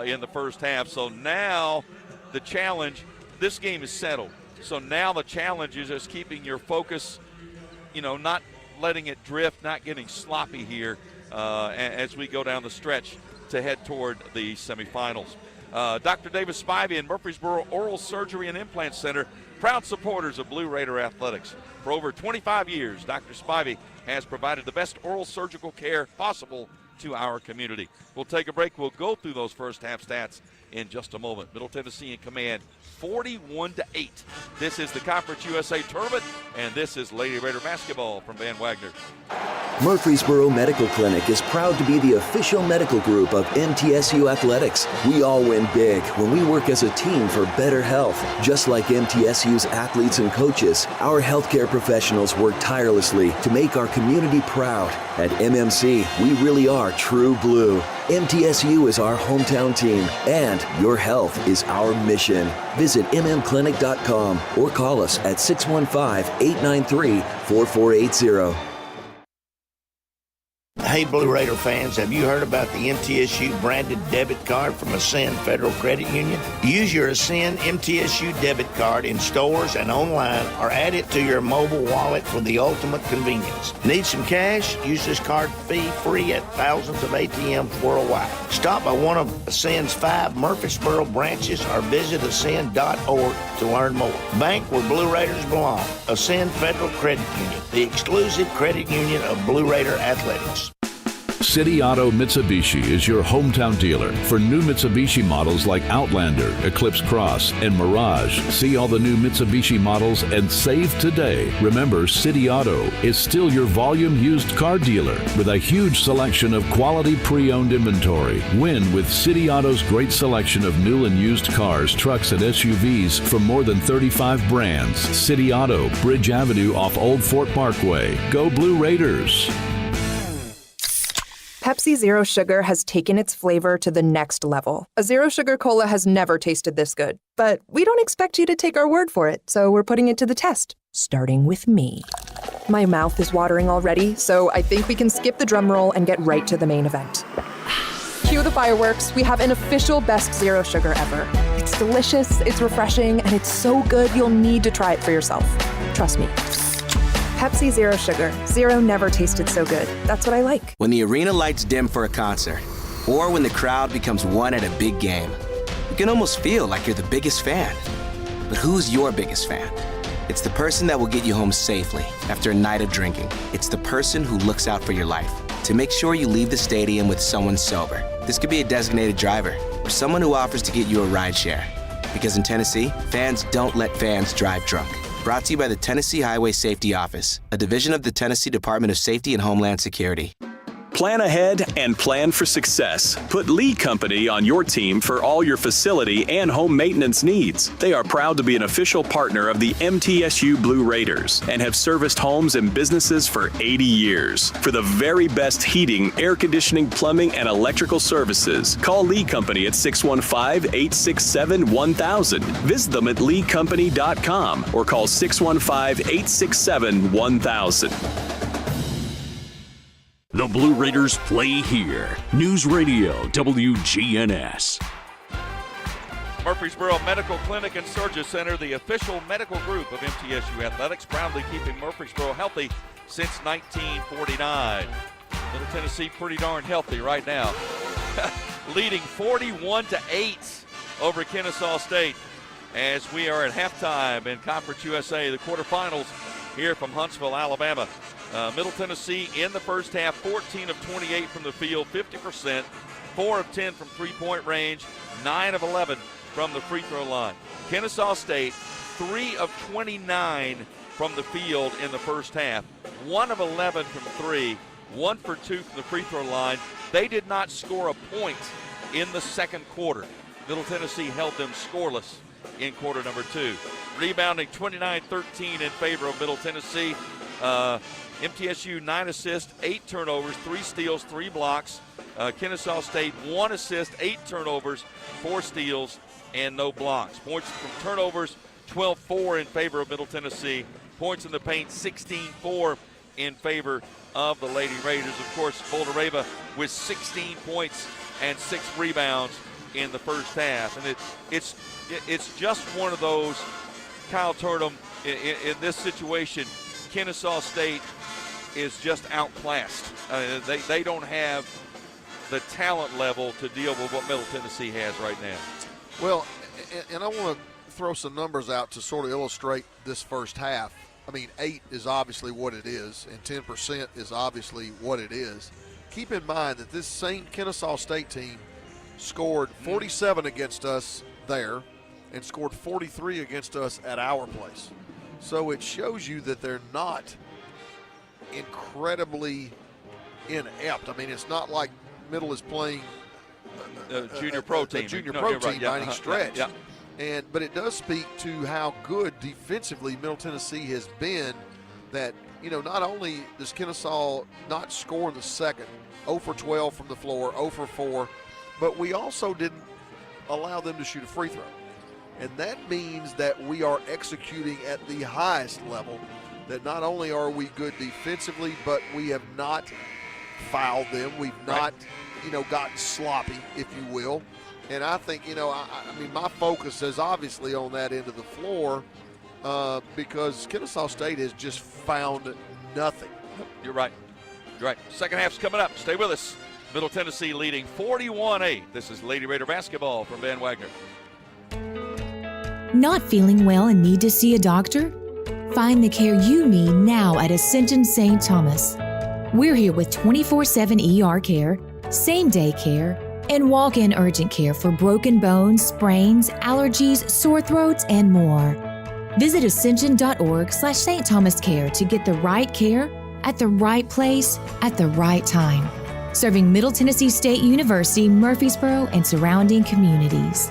in the first half. So now the challenge, this game is settled. So now the challenge is just keeping your focus, not letting it drift, not getting sloppy here as we go down the stretch to head toward the semifinals. Dr. Davis Spivey and Murfreesboro Oral Surgery and Implant Center, proud supporters of Blue Raider athletics. For over 25 years, Dr. Spivey has provided the best oral surgical care possible to our community. We'll take a break. We'll go through those first half stats in just a moment. Middle Tennessee in command, 41-8. This is the Conference USA Tournament, and this is Lady Raider basketball from Van Wagner. Murfreesboro Medical Clinic is proud to be the official medical group of MTSU Athletics. We all win big when we work as a team for better health. Just like MTSU's athletes and coaches, our healthcare professionals work tirelessly to make our community proud. At MMC, we really are true blue. MTSU is our hometown team, and your health is our mission. Visit mmclinic.com or call us at 615-893-4480. Hey, Blue Raider fans, have you heard about the MTSU branded debit card from Ascend Federal Credit Union? Use your Ascend MTSU debit card in stores and online, or add it to your mobile wallet for the ultimate convenience. Need some cash? Use this card fee-free at thousands of ATMs worldwide. Stop by one of Ascend's 5 Murfreesboro branches or visit ascend.org to learn more. Bank where Blue Raiders belong. Ascend Federal Credit Union, the exclusive credit union of Blue Raider athletics. City Auto Mitsubishi is your hometown dealer for new Mitsubishi models like Outlander, Eclipse Cross, and Mirage. See all the new Mitsubishi models and save today. Remember, City Auto is still your volume used car dealer with a huge selection of quality pre-owned inventory. Win with City Auto's great selection of new and used cars, trucks, and SUVs from more than 35 brands. City Auto, Bridge Avenue off Old Fort Parkway. Go Blue Raiders! Pepsi Zero Sugar has taken its flavor to the next level. A Zero Sugar Cola has never tasted this good. But we don't expect you to take our word for it, so we're putting it to the test, starting with me. My mouth is watering already, so I think we can skip the drum roll and get right to the main event. Cue the fireworks. We have an official best Zero Sugar ever. It's delicious, it's refreshing, and it's so good you'll need to try it for yourself. Trust me. Pepsi Zero Sugar. Zero never tasted so good. That's what I like. When the arena lights dim for a concert, or when the crowd becomes one at a big game, you can almost feel like you're the biggest fan. But who's your biggest fan? It's the person that will get you home safely after a night of drinking. It's the person who looks out for your life to make sure you leave the stadium with someone sober. This could be a designated driver or someone who offers to get you a ride share. Because in Tennessee, fans don't let fans drive drunk. Brought to you by the Tennessee Highway Safety Office, a division of the Tennessee Department of Safety and Homeland Security. Plan ahead and plan for success. Put Lee Company on your team for all your facility and home maintenance needs. They are proud to be an official partner of the MTSU Blue Raiders and have serviced homes and businesses for 80 years. For the very best heating, air conditioning, plumbing, and electrical services, call Lee Company at 615-867-1000. Visit them at leecompany.com or call 615-867-1000. The Blue Raiders play here. News Radio WGNS. Murfreesboro Medical Clinic and Surgery Center, the official medical group of MTSU Athletics, proudly keeping Murfreesboro healthy since 1949. Middle Tennessee pretty darn healthy right now. Leading 41-8 over Kennesaw State as we are at halftime in Conference USA, the quarterfinals here from Huntsville, Alabama. Middle Tennessee in the first half, 14 of 28 from the field, 50%, 4 of 10 from three-point range, 9 of 11 from the free throw line. Kennesaw State, 3 of 29 from the field in the first half, 1 of 11 from 3, 1 for 2 from the free throw line. They did not score a point in the second quarter. Middle Tennessee held them scoreless in quarter number 2. Rebounding 29-13 in favor of Middle Tennessee. MTSU 9 assists, 8 turnovers, 3 steals, 3 blocks. Kennesaw State 1 assist, 8 turnovers, 4 steals, and no blocks. Points from turnovers, 12-4 in favor of Middle Tennessee. Points in the paint, 16-4 in favor of the Lady Raiders. Of course, Boulder-Rava with 16 points and 6 rebounds in the first half. And it's just one of those, Kyle Turnham, in this situation, Kennesaw State is just outclassed. They don't have the talent level to deal with what Middle Tennessee has right now. Well, and I want to throw some numbers out to sort of illustrate this first half. I mean, 8 is obviously what it is, and 10% is obviously what it is. Keep in mind that this same Kennesaw State team scored 47 against us there and scored 43 against us at our place. So it shows you that they're not incredibly inept. I mean, it's not like Middle is playing a junior pro team by any stretch. But it does speak to how good defensively Middle Tennessee has been. That, not only does Kennesaw not score in the second, 0 for 12 from the floor, 0 for 4, but we also didn't allow them to shoot a free throw. And that means that we are executing at the highest level, that not only are we good defensively, but we have not fouled them. We've not, gotten sloppy, if you will. And I think, I mean, my focus is obviously on that end of the floor because Kennesaw State has just found nothing. You're right. Second half's coming up. Stay with us. Middle Tennessee leading 41-8. This is Lady Raider basketball from Van Wagner. Not feeling well and need to see a doctor? Find the care you need now at Ascension St. Thomas. We're here with 24/7 ER care, same-day care, and walk-in urgent care for broken bones, sprains, allergies, sore throats, and more. Visit ascension.org/St. Thomas Care to get the right care at the right place at the right time. Serving Middle Tennessee State University, Murfreesboro, and surrounding communities.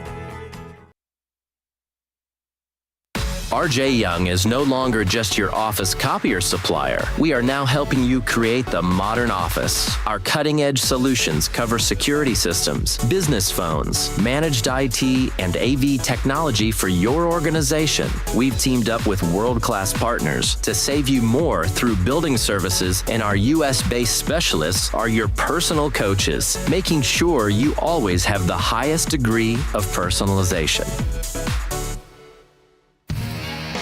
RJ Young is no longer just your office copier supplier. We are now helping you create the modern office. Our cutting-edge solutions cover security systems, business phones, managed IT, and AV technology for your organization. We've teamed up with world-class partners to save you more through building services, and our U.S.-based specialists are your personal coaches, making sure you always have the highest degree of personalization.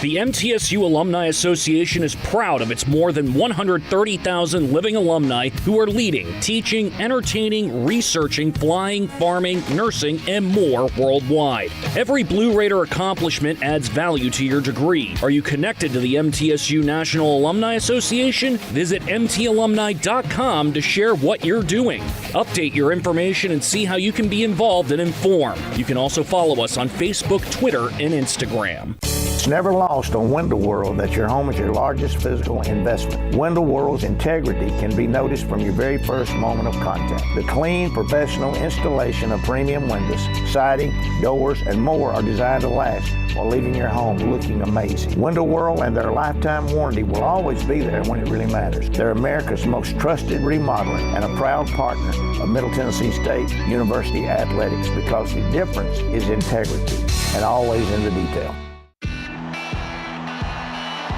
The MTSU Alumni Association is proud of its more than 130,000 living alumni who are leading, teaching, entertaining, researching, flying, farming, nursing, and more worldwide. Every Blue Raider accomplishment adds value to your degree. Are you connected to the MTSU National Alumni Association? Visit mtalumni.com to share what you're doing. Update your information and see how you can be involved and informed. You can also follow us on Facebook, Twitter, and Instagram. It's never lost on Window World that your home is your largest physical investment. Window World's integrity can be noticed from your very first moment of contact. The clean, professional installation of premium windows, siding, doors, and more are designed to last while leaving your home looking amazing. Window World and their lifetime warranty will always be there when it really matters. They're America's most trusted remodeler and a proud partner of Middle Tennessee State University Athletics, because the difference is integrity and always in the detail.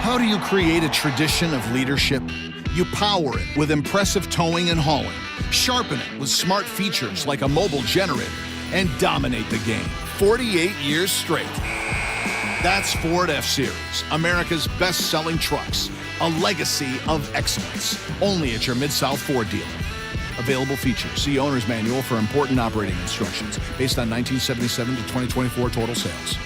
How do you create a tradition of leadership? You power it with impressive towing and hauling, sharpen it with smart features like a mobile generator, and dominate the game 48 years straight. That's Ford F-Series, America's best-selling trucks, a legacy of excellence, only at your Mid-South Ford dealer. Available features. See Owner's Manual for important operating instructions based on 1977 to 2024 total sales.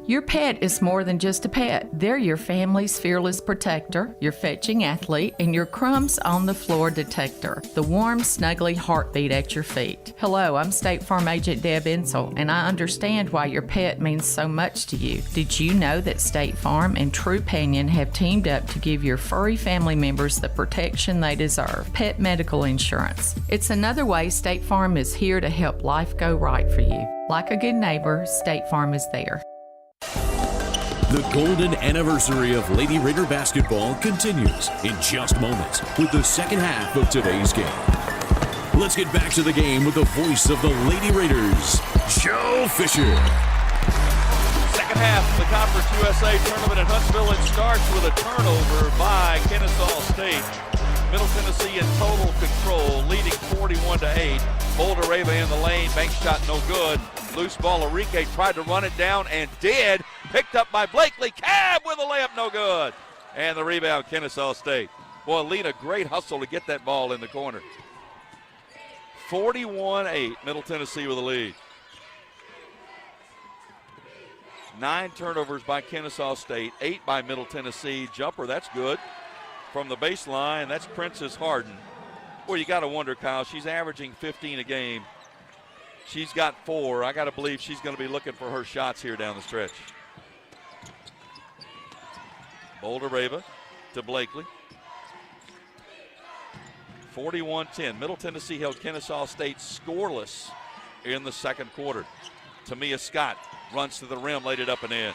Your pet is more than just a pet. They're your family's fearless protector, your fetching athlete, and your crumbs on the floor detector. The warm, snuggly heartbeat at your feet. Hello, I'm State Farm Agent Deb Insel, and I understand why your pet means so much to you. Did you know that State Farm and Trupanion have teamed up to give your furry family members the protection they deserve? Pet medical insurance. It's another way State Farm is here to help life go right for you. Like a good neighbor, State Farm is there. The golden anniversary of Lady Raider basketball continues in just moments with the second half of today's game. Let's get back to the game with the voice of the Lady Raiders, Joe Fisher. Second half of the Conference USA tournament in Huntsville. It starts with a turnover by Kennesaw State. Middle Tennessee in total control, leading 41-8. Boulder Rava in the lane, bank shot no good. Loose ball, Enrique tried to run it down and did. Picked up by Blakely. Cab with a layup, no good. And the rebound, Kennesaw State. Boy, Lena, great hustle to get that ball in the corner. 41-8, Middle Tennessee with the lead. 9 turnovers by Kennesaw State, 8 by Middle Tennessee. Jumper, that's good. From the baseline, that's Princess Harden. Boy, you got to wonder, Kyle, she's averaging 15 a game. She's got 4. I got to believe she's going to be looking for her shots here down the stretch. Boulder Rava to Blakely. 41-10. Middle Tennessee held Kennesaw State scoreless in the second quarter. Tamia Scott runs to the rim, laid it up and in.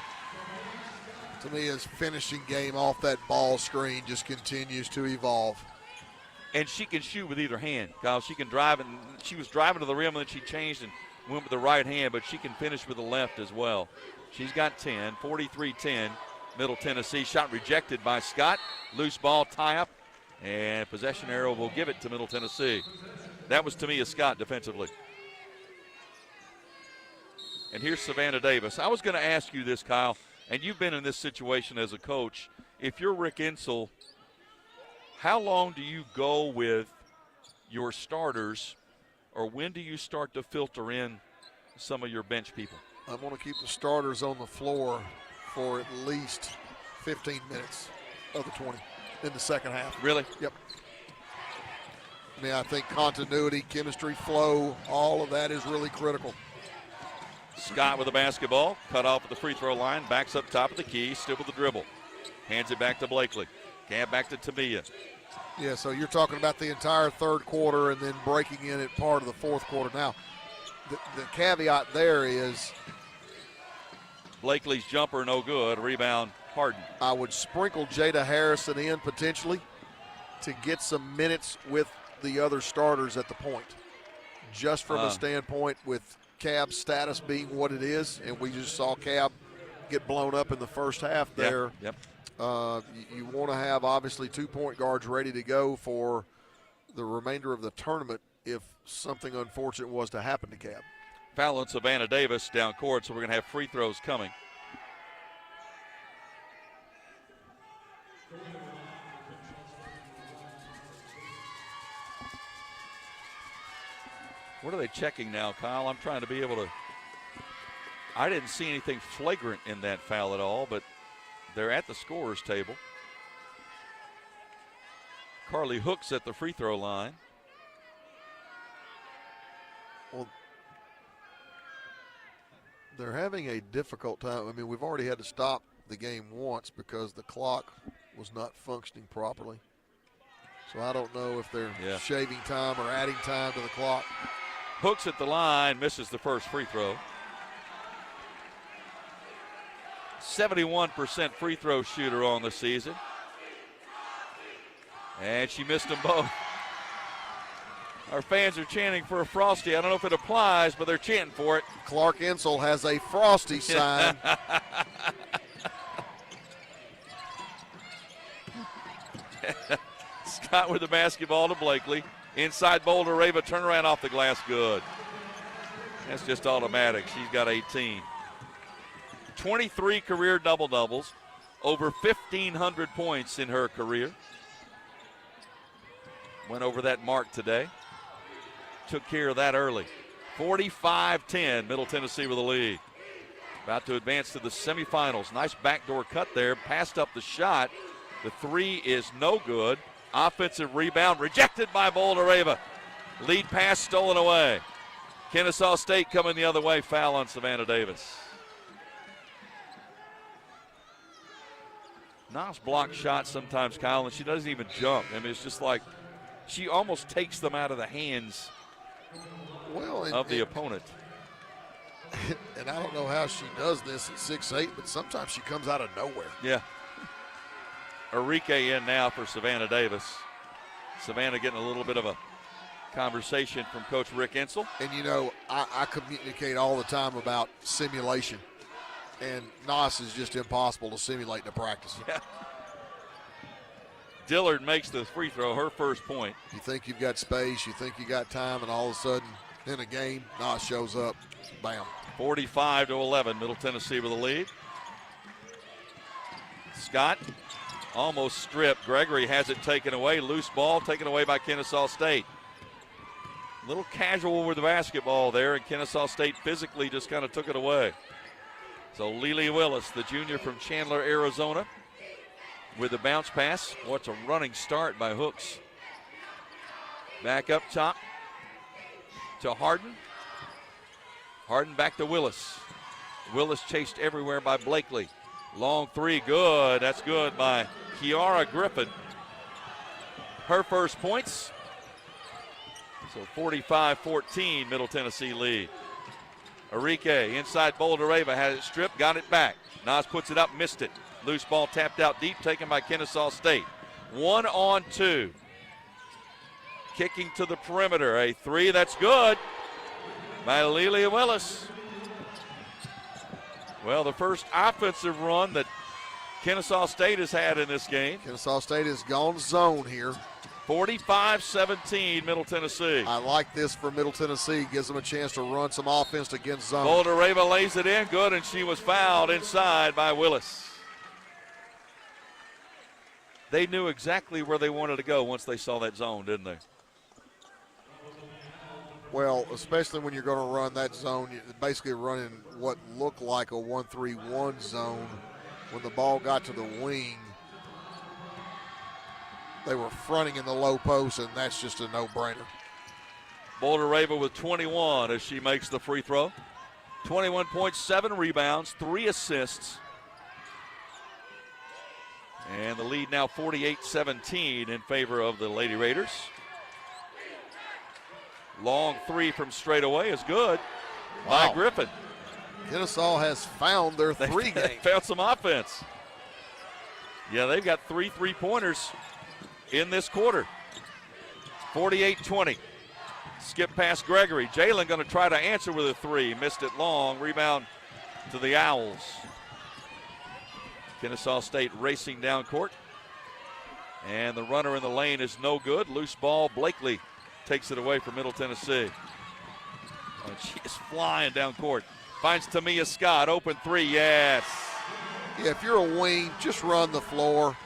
Tamia's finishing game off that ball screen just continues to evolve. And she can shoot with either hand, Kyle. She can drive, and she was driving to the rim, and then she changed and went with the right hand, but she can finish with the left as well. She's got 10, 43-10, Middle Tennessee. Shot rejected by Scott. Loose ball, tie up, and possession arrow will give it to Middle Tennessee. That was Tamia Scott defensively. And here's Savannah Davis. I was going to ask you this, Kyle, and you've been in this situation as a coach. If you're Rick Insel, how long do you go with your starters, or when do you start to filter in some of your bench people? I want to keep the starters on the floor for at least 15 minutes of the 20 in the second half. Really? Yep. I mean, I think continuity, chemistry, flow, all of that is really critical. Scott with the basketball, cut off at the free throw line, backs up top of the key, still with the dribble. Hands it back to Blakely. Cab back to Tamia. Yeah, so you're talking about the entire third quarter and then breaking in at part of the fourth quarter. Now, the caveat there is Blakely's jumper no good. Rebound, Harden. I would sprinkle Jada Harrison in potentially to get some minutes with the other starters at the point, just from a standpoint with Cab's status being what it is, and we just saw Cab get blown up in the first half there. Yep. You want to have, obviously, 2 point guards ready to go for the remainder of the tournament if something unfortunate was to happen to Cab. Foul on Savannah Davis down court, so we're going to have free throws coming. What are they checking now, Kyle? I'm trying to be able to. I didn't see anything flagrant in that foul at all, but they're at the scorer's table. Carly Hooks at the free throw line. Well, They're having a difficult time. I mean, we've already had to stop the game once because the clock was not functioning properly. So I don't know if they're shaving time or adding time to the clock. Hooks at the line, misses the first free throw. 71% free throw shooter on the season. And she missed them both. Our fans are chanting for a Frosty. I don't know if it applies, but they're chanting for it. Clark Insel has a Frosty sign. Scott with the basketball to Blakely. Inside Boulder Rava, turnaround off the glass, good. That's just automatic. She's got 18. 23 career double-doubles, over 1,500 points in her career. Went over that mark today. Took care of that early. 45-10, Middle Tennessee with the lead. About to advance to the semifinals. Nice backdoor cut there, passed up the shot. The three is no good. Offensive rebound rejected by Boulder Rava. Lead pass stolen away. Kennesaw State coming the other way, foul on Savannah Davis. Nice block shot sometimes, Kyle, and she doesn't even jump. I mean, it's just like she almost takes them out of the hands of the opponent. And I don't know how she does this at 6'8", but sometimes she comes out of nowhere. Yeah. Enrique in now for Savannah Davis. Savannah getting a little bit of a conversation from Coach Rick Insel. And, you know, I communicate all the time about simulation. And NOS is just impossible to simulate in a practice. Yeah. Dillard makes the free throw, her first point. You think you've got space, you think you got time, and all of a sudden in a game, NOS shows up. Bam. 45-11, Middle Tennessee with the lead. Scott almost stripped. Gregory has it taken away. Loose ball taken away by Kennesaw State. A little casual with the basketball there, and Kennesaw State physically just kind of took it away. So Lily Willis, the junior from Chandler, Arizona, with the bounce pass. What's a running start by Hooks. Back up top to Harden. Harden back to Willis. Willis chased everywhere by Blakely. Long three, good. That's good by Kiara Griffin. Her first points. So 45-14, Middle Tennessee lead. Enrique inside Boulder Rava, had it stripped, got it back. Nas puts it up, missed it. Loose ball tapped out deep, taken by Kennesaw State. 1-on-2. Kicking to the perimeter. A three, that's good by Lelia Willis. Well, the first offensive run that Kennesaw State has had in this game. Kennesaw State has gone zone here. 45-17, Middle Tennessee. I like this for Middle Tennessee. Gives them a chance to run some offense against zone. Boulder Rava lays it in, good, and she was fouled inside by Willis. They knew exactly where they wanted to go once they saw that zone, didn't they? Well, especially when you're going to run that zone, you're basically running what looked like a 1-3-1 zone. When the ball got to the wing, they were fronting in the low post, and that's just a no-brainer. Boulder Rava with 21 as she makes the free throw. 21 points, 7 rebounds, 3 assists. And the lead now 48-17 in favor of the Lady Raiders. Long three from straight away is good by Griffin. Kennesaw has found their three game. Found some offense. Yeah, they've got 3 3-pointers in this quarter. 48-20. Skip past Gregory. Jalen going to try to answer with a three. Missed it long. Rebound to the Owls. Kennesaw State racing down court. And the runner in the lane is no good. Loose ball. Blakely takes it away from Middle Tennessee. And she is flying down court. Finds Tamia Scott. Open three. Yes. Yeah, if you're a wing, just run the floor.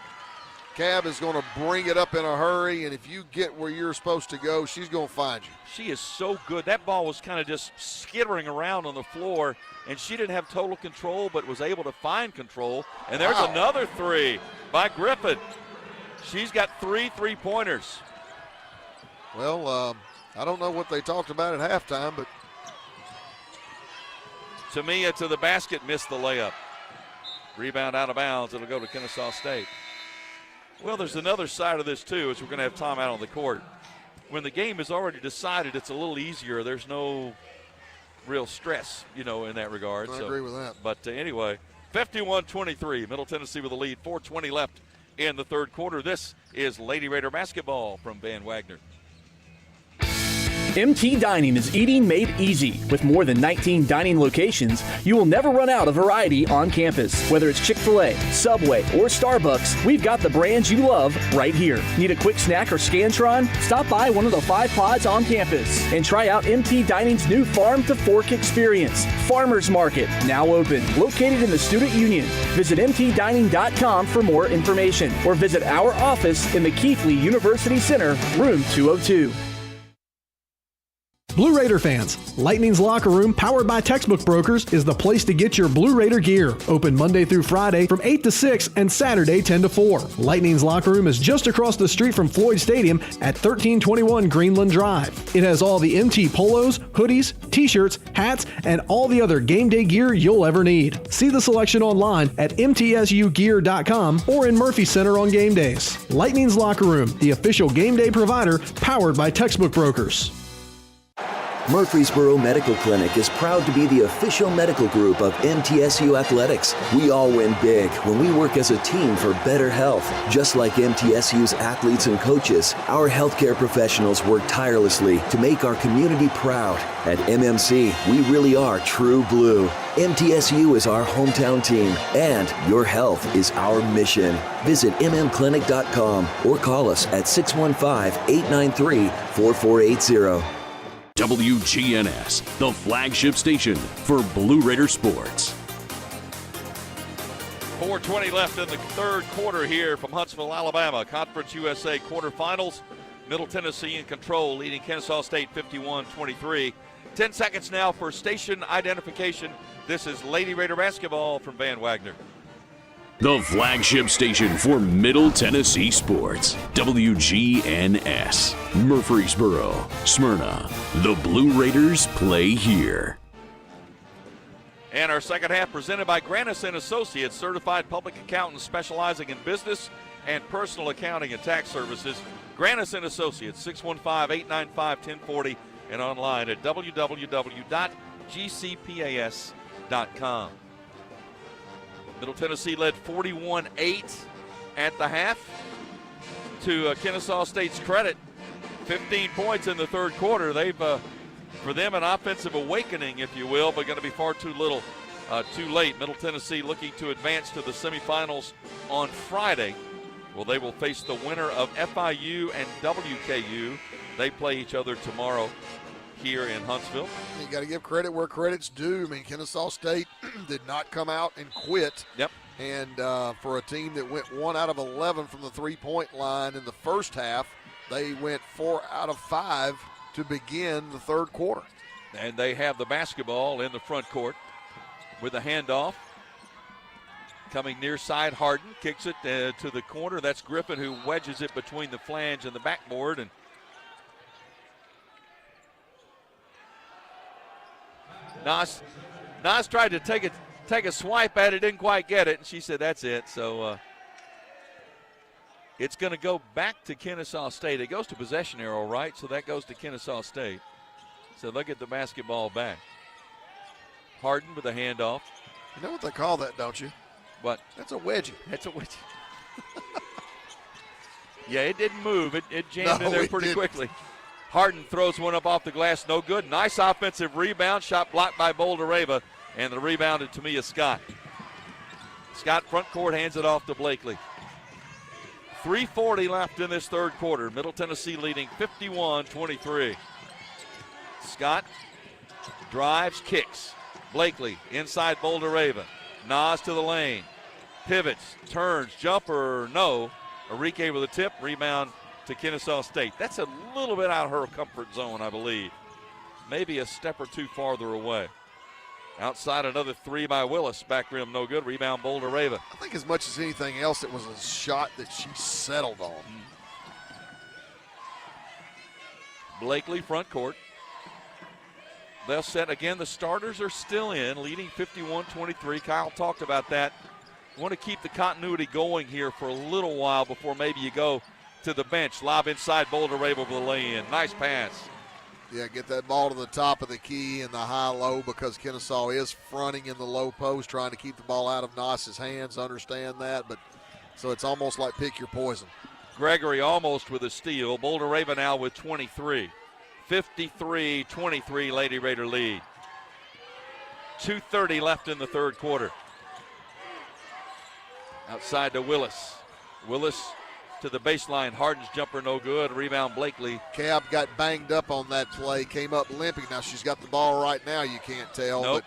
Cab is going to bring it up in a hurry, and if you get where you're supposed to go, she's going to find you. She is so good. That ball was kind of just skittering around on the floor, and she didn't have total control, but was able to find control. And there's another three by Griffin. She's got 3 3-pointers. Well, I don't know what they talked about at halftime, but Tamia to the basket, missed the layup. Rebound out of bounds. It'll go to Kennesaw State. Well, there's another side of this, too, is we're going to have time out on the court. When the game is already decided, it's a little easier. There's no real stress, in that regard. I agree with that. But anyway, 51-23, Middle Tennessee with a lead, 4:20 left in the third quarter. This is Lady Raider basketball from Van Wagner. MT Dining is eating made easy. With more than 19 dining locations, you will never run out of variety on campus. Whether it's Chick-fil-A, Subway, or Starbucks, we've got the brands you love right here. Need a quick snack or Scantron? Stop by one of the 5 pods on campus and try out MT Dining's new Farm to Fork experience. Farmers Market, now open, located in the Student Union. Visit mtdining.com for more information or visit our office in the Keithley University Center, room 202. Blue Raider fans, Lightning's Locker Room, powered by Textbook Brokers, is the place to get your Blue Raider gear. Open Monday through Friday from 8 to 6 and Saturday 10 to 4. Lightning's Locker Room is just across the street from Floyd Stadium at 1321 Greenland Drive. It has all the MT polos, hoodies, t-shirts, hats, and all the other game day gear you'll ever need. See the selection online at mtsugear.com or in Murphy Center on game days. Lightning's Locker Room, the official game day provider, powered by Textbook Brokers. Murfreesboro Medical Clinic is proud to be the official medical group of MTSU Athletics. We all win big when we work as a team for better health. Just like MTSU's athletes and coaches, our healthcare professionals work tirelessly to make our community proud. At MMC, we really are true blue. MTSU is our hometown team, and your health is our mission. Visit mmclinic.com or call us at 615-893-4480. WGNS, the flagship station for Blue Raider sports. 4:20 left in the third quarter here from Huntsville, Alabama. Conference USA quarterfinals. Middle Tennessee in control, leading Kennesaw State 51-23. 10 seconds now for station identification. This is Lady Raider basketball from Van Wagner. The flagship station for Middle Tennessee sports. WGNS. Murfreesboro, Smyrna. The Blue Raiders play here. And our second half presented by Granis & Associates, certified public accountants specializing in business and personal accounting and tax services. Granis & Associates, 615-895-1040 and online at www.gcpas.com. Middle Tennessee led 41-8 at the half. To Kennesaw State's credit, 15 points in the third quarter. They've, for them, an offensive awakening, if you will, but going to be far too little, too late. Middle Tennessee looking to advance to the semifinals on Friday. Well, they will face the winner of FIU and WKU. They play each other tomorrow here in Huntsville. You got to give credit where credit's due. I mean, Kennesaw State did not come out and quit. Yep. And for a team that went 1 out of 11 from the three-point line in the first half, they went 4 out of 5 to begin the third quarter. And they have the basketball in the front court with a handoff. Coming near side, Harden kicks it to the corner. That's Griffin who wedges it between the flange and the backboard. And Nas tried to take a swipe at it, didn't quite get it, and she said that's it. So it's going to go back to Kennesaw State. It goes to possession arrow, right? So that goes to Kennesaw State. So they'll get the basketball back. Harden with a handoff. You know what they call that, don't you? What? That's a wedgie. That's a wedgie. Yeah, it didn't move. It jammed in there pretty quickly. Harden throws one up off the glass, no good. Nice offensive rebound, shot blocked by Boldereva, and the rebound to Tamia Scott. Scott front court hands it off to Blakely. 3:40 left in this third quarter. Middle Tennessee leading 51-23. Scott drives, kicks. Blakely inside Boldereva. Nas to the lane. Pivots, turns, jumper, no. Enrique with a tip, rebound to Kennesaw State. That's a little bit out of her comfort zone, I believe. Maybe a step or two farther away. Outside, another three by Willis. Back rim, no good. Rebound, Boldereva. I think as much as anything else, it was a shot that she settled on. Blakely, front court. they'll set again. The starters are still in, leading 51-23. Kyle talked about that. Want to keep the continuity going here for a little while before maybe you go to the bench. Lob inside, Boulder Rave over the lay-in. Nice pass. Yeah, get that ball to the top of the key in the high-low because Kennesaw is fronting in the low post, trying to keep the ball out of Noss's hands. Understand that, but so it's almost like pick your poison. Gregory almost with a steal. Boulder Raven now with 23. 53-23 Lady Raider lead. 2:30 left in the third quarter. Outside to Willis. Willis to the baseline. Harden's jumper no good. Rebound Blakely. Cab got banged up on that play, came up limping. Now she's got the ball right now, you can't tell. Nope.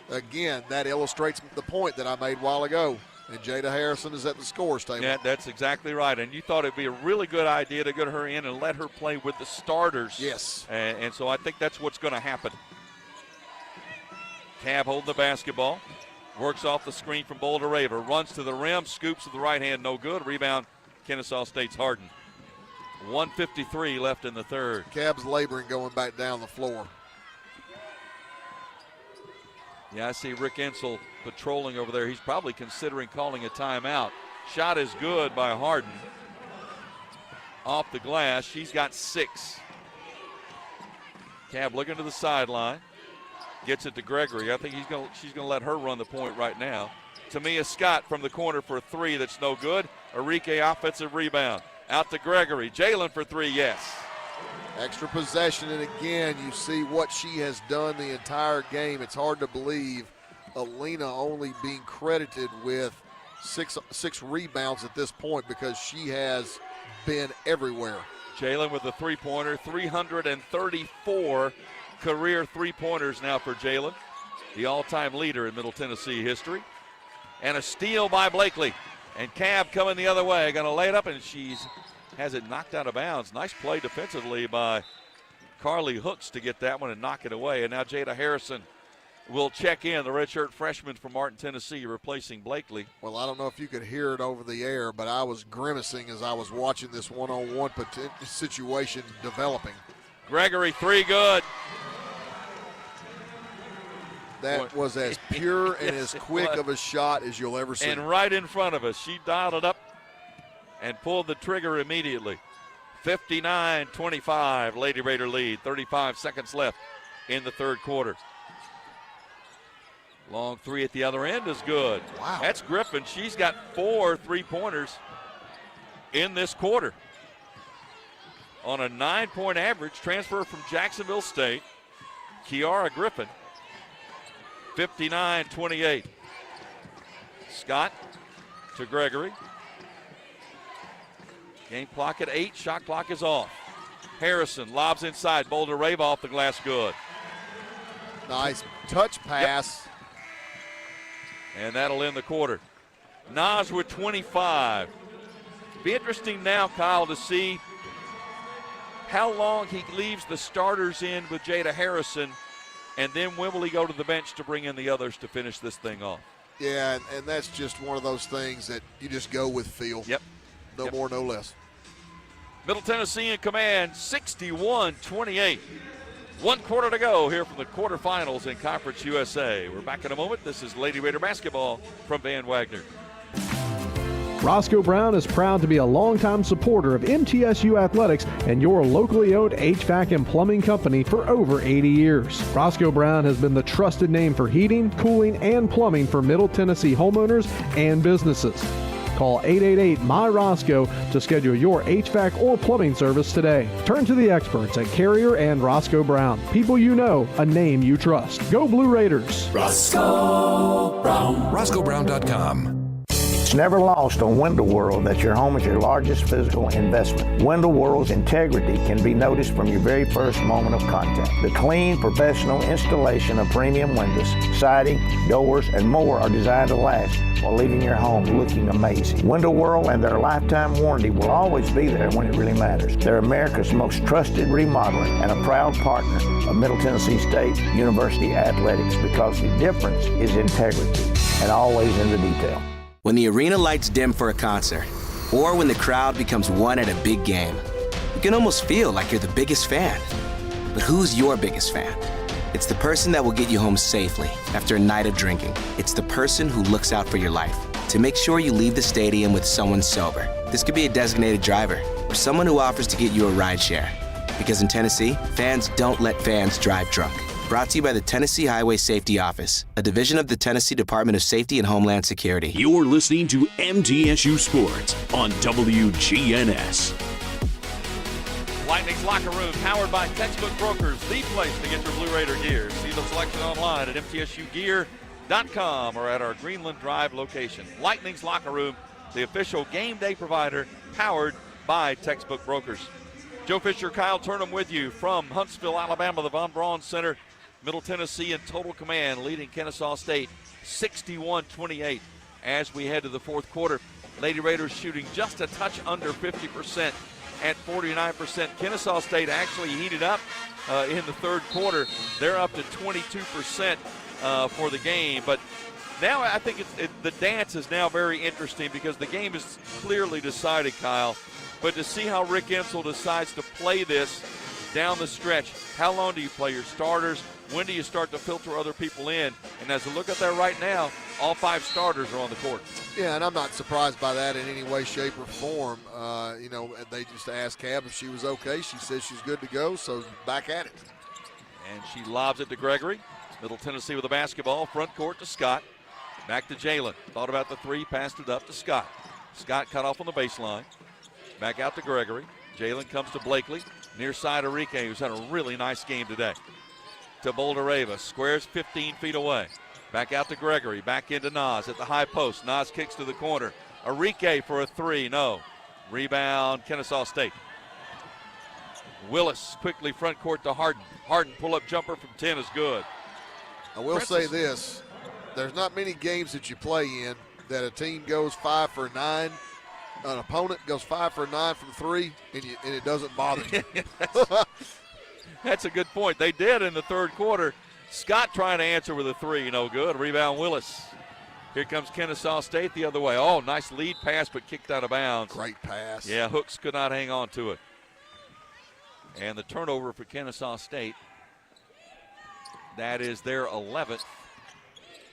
But again, that illustrates the point that I made a while ago. And Jada Harrison is at the scores table. Yeah, that's exactly right. And you thought it would be a really good idea to get her in and let her play with the starters. Yes. And so I think that's what's going to happen. Cab holding the basketball. Works off the screen from Boulder Raver. Runs to the rim. Scoops with the right hand. No good. Rebound Kennesaw State's Harden. 1:53 left in the third. Cab's laboring going back down the floor. Yeah, I see Rick Ensel patrolling over there. He's probably considering calling a timeout. Shot is good by Harden. Off the glass. She's got 6. Cab looking to the sideline. Gets it to Gregory. I think she's going to let her run the point right now. Tamia Scott from the corner for 3. That's no good. Arike offensive rebound. Out to Gregory. Jalen for 3, yes. Extra possession, and again, you see what she has done the entire game. It's hard to believe Alina only being credited with six rebounds at this point because she has been everywhere. Jalen with the three-pointer, 334 career three-pointers now for Jalen, the all-time leader in Middle Tennessee history. And a steal by Blakely. And Cab coming the other way, going to lay it up, and she's has it knocked out of bounds. Nice play defensively by Carly Hooks to get that one and knock it away. And now Jada Harrison will check in, the redshirt freshman from Martin, Tennessee, replacing Blakely. Well, I don't know if you could hear it over the air, but I was grimacing as I was watching this one-on-one situation developing. Gregory, 3 good. That was as pure and as quick of a shot as you'll ever see. And right in front of us. She dialed it up and pulled the trigger immediately. 59-25, Lady Raider lead. 35 seconds left in the third quarter. Long 3 at the other end is good. Wow. That's Griffin. She's got 4 3-pointers in this quarter. On a 9-point average, transfer from Jacksonville State, Kiara Griffin. 59-28. Scott to Gregory. Game clock at 8. Shot clock is off. Harrison lobs inside. Boulder Rave off the glass good. Nice touch pass. Yep. And that'll end the quarter. Nas with 25. Be interesting now, Kyle, to see how long he leaves the starters in with Jada Harrison, and then when will he go to the bench to bring in the others to finish this thing off? Yeah, and that's just one of those things that you just go with feel. Yep. No more, no less. Middle Tennessee in command, 61-28. 1 quarter to go here from the quarterfinals in Conference USA. We're back in a moment. This is Lady Raider basketball from Van Wagner. Roscoe Brown is proud to be a longtime supporter of MTSU athletics and your locally owned HVAC and plumbing company for over 80 years. Roscoe Brown has been the trusted name for heating, cooling, and plumbing for Middle Tennessee homeowners and businesses. Call 888-MY-ROSCOE to schedule your HVAC or plumbing service today. Turn to the experts at Carrier and Roscoe Brown. People you know, a name you trust. Go Blue Raiders. Roscoe Brown. RoscoeBrown.com. It's never lost on Window World that your home is your largest physical investment. Window World's integrity can be noticed from your very first moment of contact. The clean, professional installation of premium windows, siding, doors, and more are designed to last while leaving your home looking amazing. Window World and their lifetime warranty will always be there when it really matters. They're America's most trusted remodeling and a proud partner of Middle Tennessee State University Athletics because the difference is integrity and always in the detail. When the arena lights dim for a concert, or when the crowd becomes one at a big game, you can almost feel like you're the biggest fan. But who's your biggest fan? It's the person that will get you home safely after a night of drinking. It's the person who looks out for your life to make sure you leave the stadium with someone sober. This could be a designated driver or someone who offers to get you a ride share. Because in Tennessee, fans don't let fans drive drunk. Brought to you by the Tennessee Highway Safety Office, a division of the Tennessee Department of Safety and Homeland Security. You're listening to MTSU Sports on WGNS. Lightning's Locker Room, powered by Textbook Brokers, the place to get your Blue Raider gear. See the selection online at MTSUgear.com or at our Greenland Drive location. Lightning's Locker Room, the official game day provider, powered by Textbook Brokers. Joe Fisher, Kyle Turnham with you from Huntsville, Alabama, the Von Braun Center. Middle Tennessee in total command, leading Kennesaw State 61-28 as we head to the fourth quarter. Lady Raiders shooting just a touch under 50% at 49%. Kennesaw State actually heated up in the third quarter. They're up to 22% for the game. But now I think the dance is now very interesting because the game is clearly decided, Kyle. But to see how Rick Insell decides to play this down the stretch, how long do you play your starters? When do you start to filter other people in? And as I look at that right now, all 5 starters are on the court. Yeah, and I'm not surprised by that in any way, shape, or form. They just asked Cab if she was okay. She says she's good to go, so back at it. And she lobs it to Gregory. Middle Tennessee with the basketball, front court to Scott. Back to Jalen. Thought about the three, passed it up to Scott. Scott cut off on the baseline. Back out to Gregory. Jalen comes to Blakely. Near side Enrique, who's had a really nice game today. To Boldareva. Squares 15 feet away. Back out to Gregory. Back into Nas at the high post. Nas kicks to the corner. Enrique for a three. No. Rebound, Kennesaw State. Willis quickly front court to Harden. Harden pull-up jumper from 10 is good. I will say this. There's not many games that you play in that a team goes 5 for 9. An opponent goes 5 for 9 from 3, and it doesn't bother you. That's a good point. They did in the third quarter. Scott trying to answer with a three, no good. Rebound Willis. Here comes Kennesaw State the other way. Oh, nice lead pass, but kicked out of bounds. Great pass. Yeah, Hooks could not hang on to it. And the turnover for Kennesaw State. That is their 11th.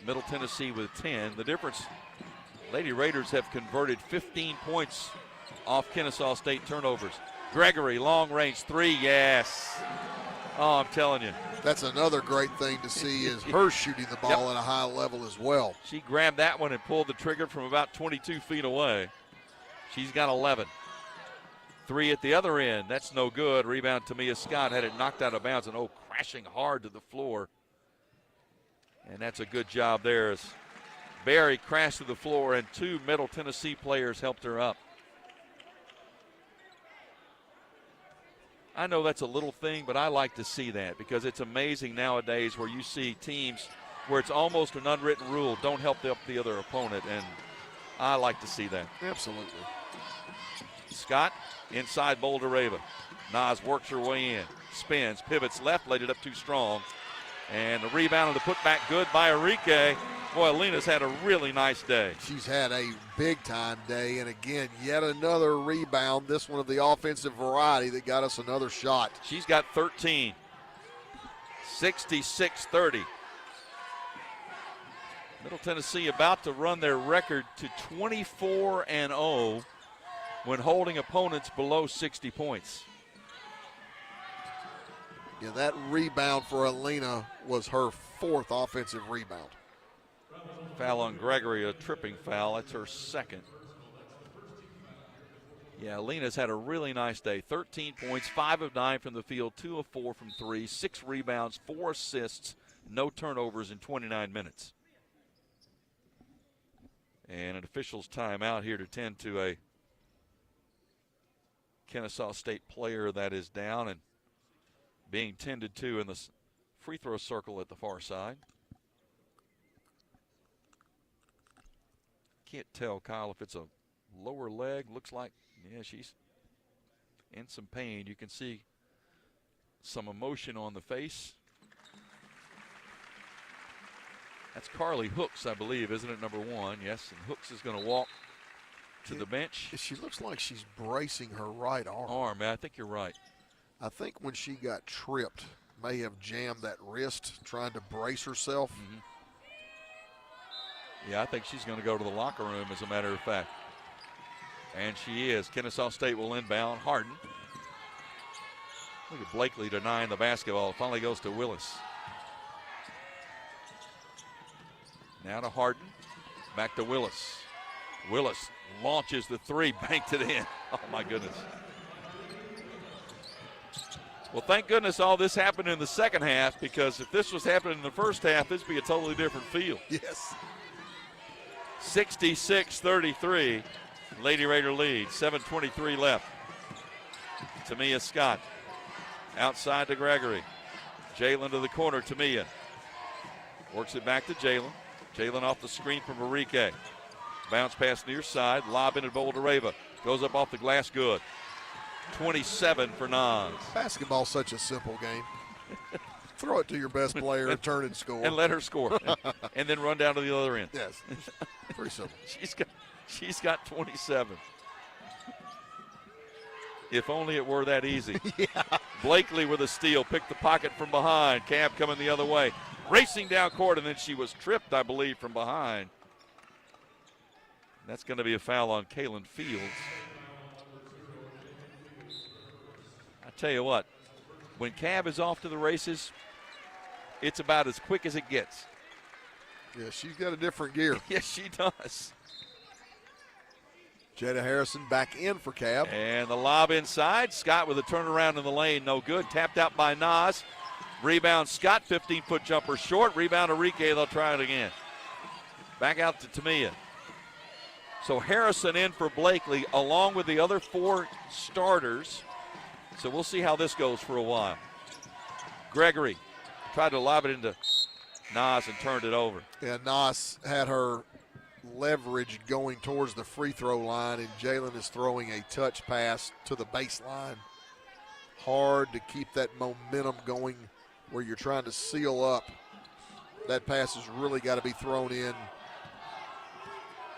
Middle Tennessee with 10. The difference, Lady Raiders have converted 15 points off Kennesaw State turnovers. Gregory, long range three, yes. Oh, I'm telling you. That's another great thing to see is her shooting the ball at a high level as well. She grabbed that one and pulled the trigger from about 22 feet away. She's got 11. Three at the other end. That's no good. Rebound, Tamia Scott had it knocked out of bounds and crashing hard to the floor. And that's a good job there as Barry crashed to the floor and 2 Middle Tennessee players helped her up. I know that's a little thing, but I like to see that because it's amazing nowadays where you see teams where it's almost an unwritten rule, don't help the other opponent, and I like to see that. Absolutely. Scott inside Boldareva. Nas works her way in, spins, pivots left, laid it up too strong. And the rebound and the putback good by Enrique. Boy, Alina's had a really nice day. She's had a big-time day, and again, yet another rebound, this one of the offensive variety that got us another shot. She's got 13. 66-30. Middle Tennessee about to run their record to 24-0 when holding opponents below 60 points. Yeah, that rebound for Alina was her 4th offensive rebound. Foul on Gregory, a tripping foul. That's her second. Yeah, Alina's had a really nice day. 13 points, 5 of 9 from the field, 2 of 4 from 3, 6 rebounds, 4 assists, no turnovers in 29 minutes. And an official's timeout here to tend to a Kennesaw State player that is down and being tended to in the free throw circle at the far side. Can't tell, Kyle, if it's a lower leg. Looks like, yeah, she's in some pain. You can see some emotion on the face. That's Carly Hooks, I believe, isn't it, number 1? Yes, and Hooks is going to walk to the bench. She looks like she's bracing her right arm. Man, I think you're right. I think when she got tripped, may have jammed that wrist trying to brace herself. Mm-hmm. Yeah, I think she's going to go to the locker room, as a matter of fact. And she is. Kennesaw State will inbound. Harden. Look at Blakely denying the basketball. It finally goes to Willis. Now to Harden. Back to Willis. Willis launches the three, banked it in. Oh, my goodness. Well, thank goodness all this happened in the second half, because if this was happening in the first half, this would be a totally different field. Yes. 66-33. Lady Raider lead. 7:23 left. Tamia Scott. Outside to Gregory. Jalen to the corner. Tamia. Works it back to Jalen. Jalen off the screen from Enrique. Bounce pass near side. Lob into Boldareva. Goes up off the glass. Good. 27 for Nas. Basketball's such a simple game. Throw it to your best player and turn and score. And let her score. And then run down to the other end. Yes. Pretty simple. She's got 27. If only it were that easy. Yeah. Blakely with a steal. Picked the pocket from behind. Cab coming the other way. Racing down court, and then she was tripped, I believe, from behind. That's going to be a foul on Kaylin Fields. I tell you what, when Cab is off to the races, it's about as quick as it gets. Yeah, she's got a different gear. Yes, she does. Jada Harrison back in for Cab. And the lob inside. Scott with a turnaround in the lane, no good. Tapped out by Nas. Rebound Scott, 15-foot jumper short. Rebound Enrique, they'll try it again. Back out to Tamia. So Harrison in for Blakely along with the other four starters. So we'll see how this goes for a while. Gregory tried to lob it into Nas and turned it over. Yeah, Nas had her leverage going towards the free throw line, and Jalen is throwing a touch pass to the baseline. Hard to keep that momentum going where you're trying to seal up. That pass has really got to be thrown in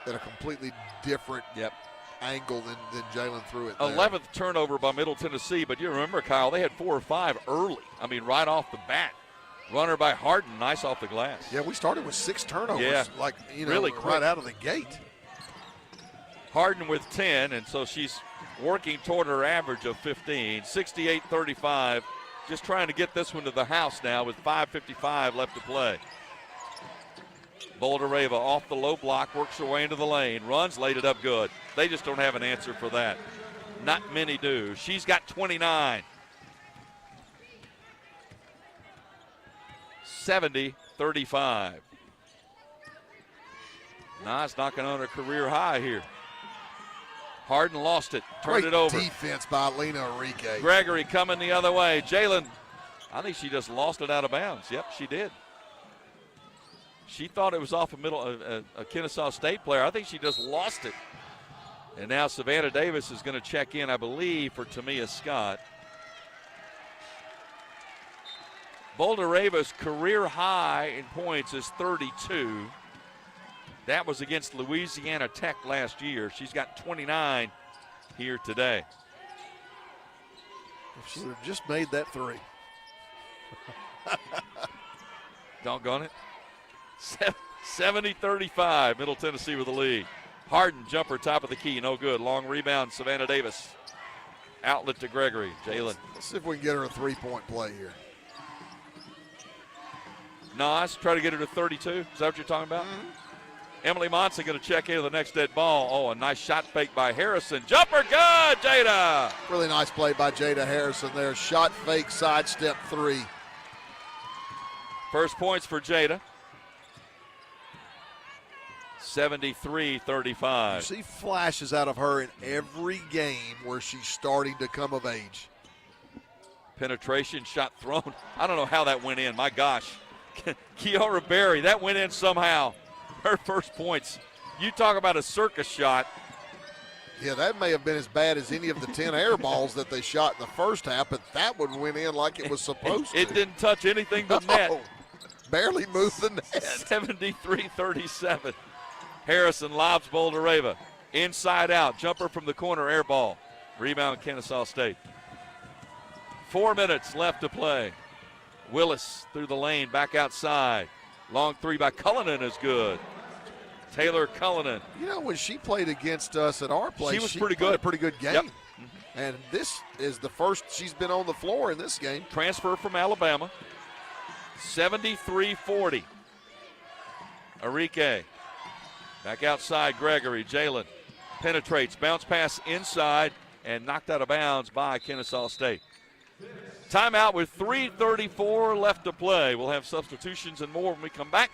at a completely different angle than Jalen threw it there. 11th turnover by Middle Tennessee, but you remember, Kyle, they had 4 or 5 early. I mean, right off the bat. Runner by Harden, nice off the glass. Yeah, we started with 6 turnovers, really right out of the gate. Harden with 10, and so she's working toward her average of 15. 68-35, just trying to get this one to the house now with 5:55 left to play. Boldareva off the low block, works her way into the lane, runs, laid it up good. They just don't have an answer for that. Not many do. She's got 29. 70-35. Nas knocking on her career high here. Harden lost it, turned it over. Defense by Lena Enrique. Gregory coming the other way. Jalen, I think she just lost it out of bounds. Yep, she did. She thought it was off a Kennesaw State player. I think she just lost it. And now Savannah Davis is going to check in, I believe, for Tamia Scott. Boldareva's career high in points is 32. That was against Louisiana Tech last year. She's got 29 here today. If she would have just made that 3. Doggone it. 70-35, Middle Tennessee with the lead. Harden jumper top of the key, no good. Long rebound, Savannah Davis. Outlet to Gregory. Jalen. Let's see if we can get her a 3-point play here. Nas, try to get her to 32. Is that what you're talking about? Mm-hmm. Emily Monson going to check into the next dead ball. Oh, a nice shot fake by Harrison. Jumper good, Jada. Really nice play by Jada Harrison there. Shot fake, sidestep 3. First points for Jada. 73-35. You see flashes out of her in every game where she's starting to come of age. Penetration, shot thrown. I don't know how that went in. My gosh. Kiara Berry, that went in somehow. Her first points. You talk about a circus shot. Yeah, that may have been as bad as any of the 10 air balls that they shot in the first half, but that one went in like it was supposed to. It didn't touch anything but net. Barely moved the net. 73-37. Harrison lobs Boldareva. Inside out. Jumper from the corner. Air ball. Rebound Kennesaw State. 4 minutes left to play. Willis through the lane, back outside. Long three by Cullinan is good. Taylor Cullinan. You know, when she played against us at our place, she was pretty good. A pretty good game. Yep. And this is the first she's been on the floor in this game. Transfer from Alabama. 73-40. Arike. Back outside, Gregory. Jalen penetrates, bounce pass inside, and knocked out of bounds by Kennesaw State. Timeout with 3:34 left to play. We'll have substitutions and more when we come back.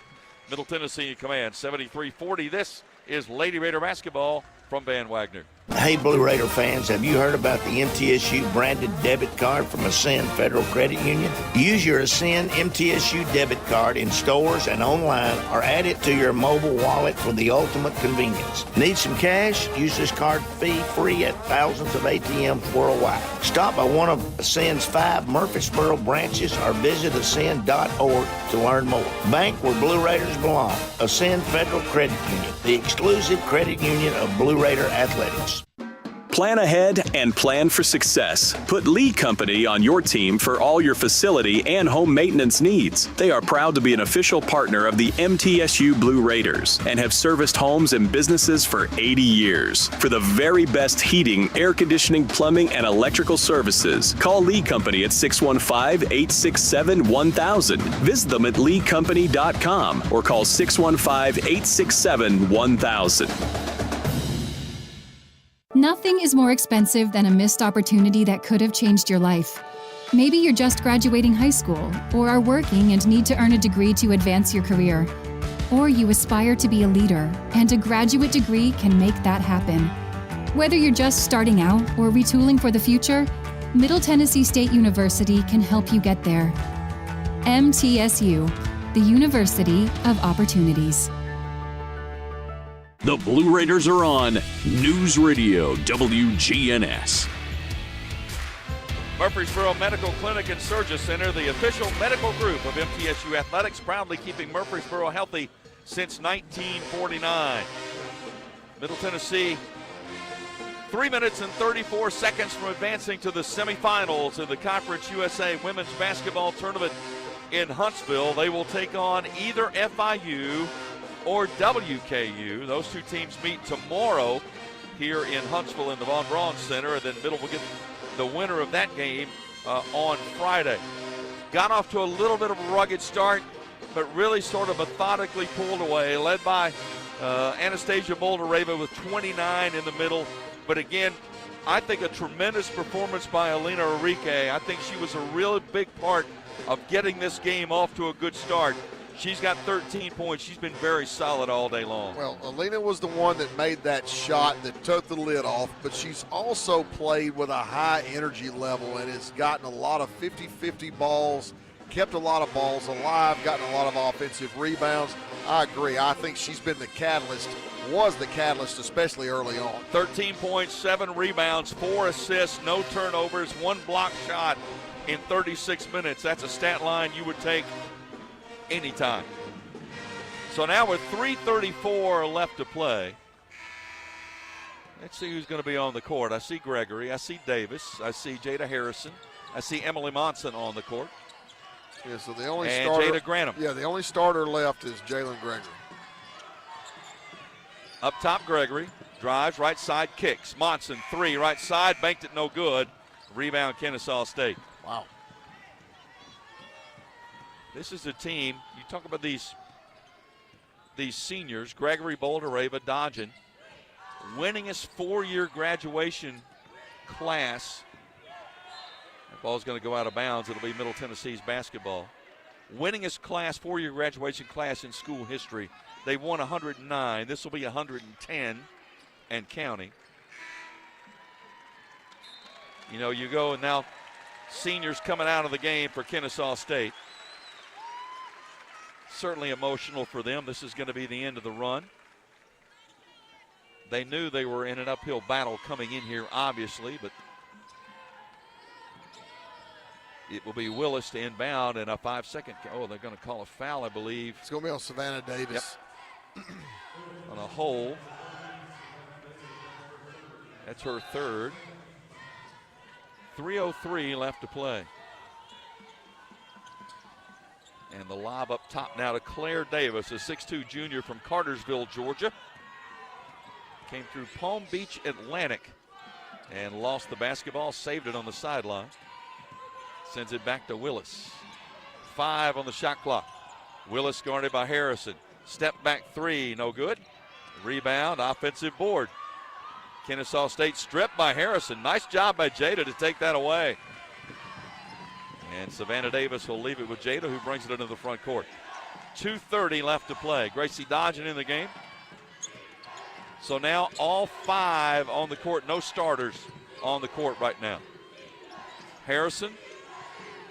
Middle Tennessee in command, 73-40. This is Lady Raider basketball from Van Wagner. Hey, Blue Raider fans, have you heard about the MTSU branded debit card from Ascend Federal Credit Union? Use your Ascend MTSU debit card in stores and online, or add it to your mobile wallet for the ultimate convenience. Need some cash? Use this card fee-free at thousands of ATMs worldwide. Stop by one of Ascend's 5 Murfreesboro branches or visit ascend.org to learn more. Bank where Blue Raiders belong. Ascend Federal Credit Union, the exclusive credit union of Blue Raider Athletics. Plan ahead and plan for success. Put Lee Company on your team for all your facility and home maintenance needs. They are proud to be an official partner of the MTSU Blue Raiders and have serviced homes and businesses for 80 years. For the very best heating, air conditioning, plumbing, and electrical services, call Lee Company at 615-867-1000. Visit them at leecompany.com or call 615-867-1000. Nothing is more expensive than a missed opportunity that could have changed your life. Maybe you're just graduating high school, or are working and need to earn a degree to advance your career. Or you aspire to be a leader, and a graduate degree can make that happen. Whether you're just starting out or retooling for the future, Middle Tennessee State University can help you get there. MTSU, the University of Opportunities. The Blue Raiders are on News Radio WGNS. Murfreesboro Medical Clinic and Surgery Center, the official medical group of MTSU Athletics, proudly keeping Murfreesboro healthy since 1949. Middle Tennessee, 3 minutes and 34 seconds from advancing to the semifinals of the Conference USA Women's Basketball Tournament in Huntsville. They will take on either FIU or WKU. Those two teams meet tomorrow here in Huntsville in the Von Braun Center, and then Middle will get the winner of that game on Friday. Got off to a little bit of a rugged start, but really sort of methodically pulled away, led by Anastasia Boulder-Rava with 29 in the middle. But again, I think a tremendous performance by Alina Arike. I think she was a real big part of getting this game off to a good start. She's got 13 points. She's been very solid all day long. Well, Alina was the one that made that shot that took the lid off, but she's also played with a high energy level and has gotten a lot of 50-50 balls, kept a lot of balls alive, gotten a lot of offensive rebounds. I agree. I think she's been the catalyst, was the catalyst, especially early on. 13 points, 7 rebounds, 4 assists, no turnovers, 1 block shot in 36 minutes. That's a stat line you would take anytime. So now with 3:34 left to play, let's see who's going to be on the court. I see Gregory, I see Davis, I see Jada Harrison, I see Emily Monson on the court. Yeah, so the only and starter, Jada Granum. Yeah, the only starter left is Jalen Gregory. Up top, Gregory drives, right side, kicks. Monson, 3, right side, banked it no good. Rebound, Kennesaw State. Wow. This is a team, you talk about these seniors, Gregory, Boulder-Rava, Dodgen, winningest 4-year graduation class. That ball's going to go out of bounds. It'll be Middle Tennessee's basketball. Winningest class, 4-year graduation class in school history. They won 109. This will be 110 and counting. You know, you go and now seniors coming out of the game for Kennesaw State. Certainly emotional for them. This is going to be the end of the run. They knew they were in an uphill battle coming in here, obviously, but it will be Willis to inbound and a 5-second. Oh, they're going to call a foul, I believe. It's going to be on Savannah Davis. Yep. On a hole. That's her third. 3:03 left to play. And the lob up top now to Claire Davis, a 6'2 junior from Cartersville, Georgia. Came through Palm Beach Atlantic and lost the basketball, saved it on the sideline. Sends it back to Willis. 5 on the shot clock. Willis guarded by Harrison. Step back 3, no good. Rebound, offensive board. Kennesaw State stripped by Harrison. Nice job by Jada to take that away. And Savannah Davis will leave it with Jada, who brings it into the front court. 2:30 left to play. Gracie Dodgen in the game. So now all 5 on the court, no starters on the court right now. Harrison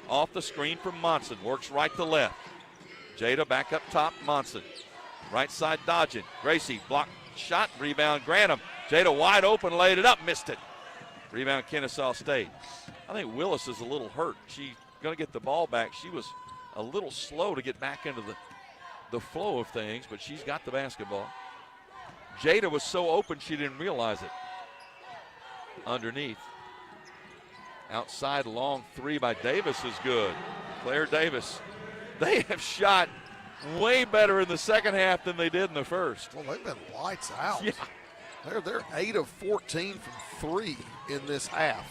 off the screen from Monson, works right to left. Jada back up top, Monson. Right side Dodgen. Gracie block shot, rebound Grantham. Jada wide open, laid it up, missed it. Rebound Kennesaw State. I think Willis is a little hurt. She's going to get the ball back. She was a little slow to get back into the flow of things, but she's got the basketball. Jada was so open she didn't realize it. Underneath. Outside long 3 by Davis is good. Claire Davis. They have shot way better in the second half than they did in the first. Well, they've been lights out. Yeah. They're 8 of 14 from 3 in this half.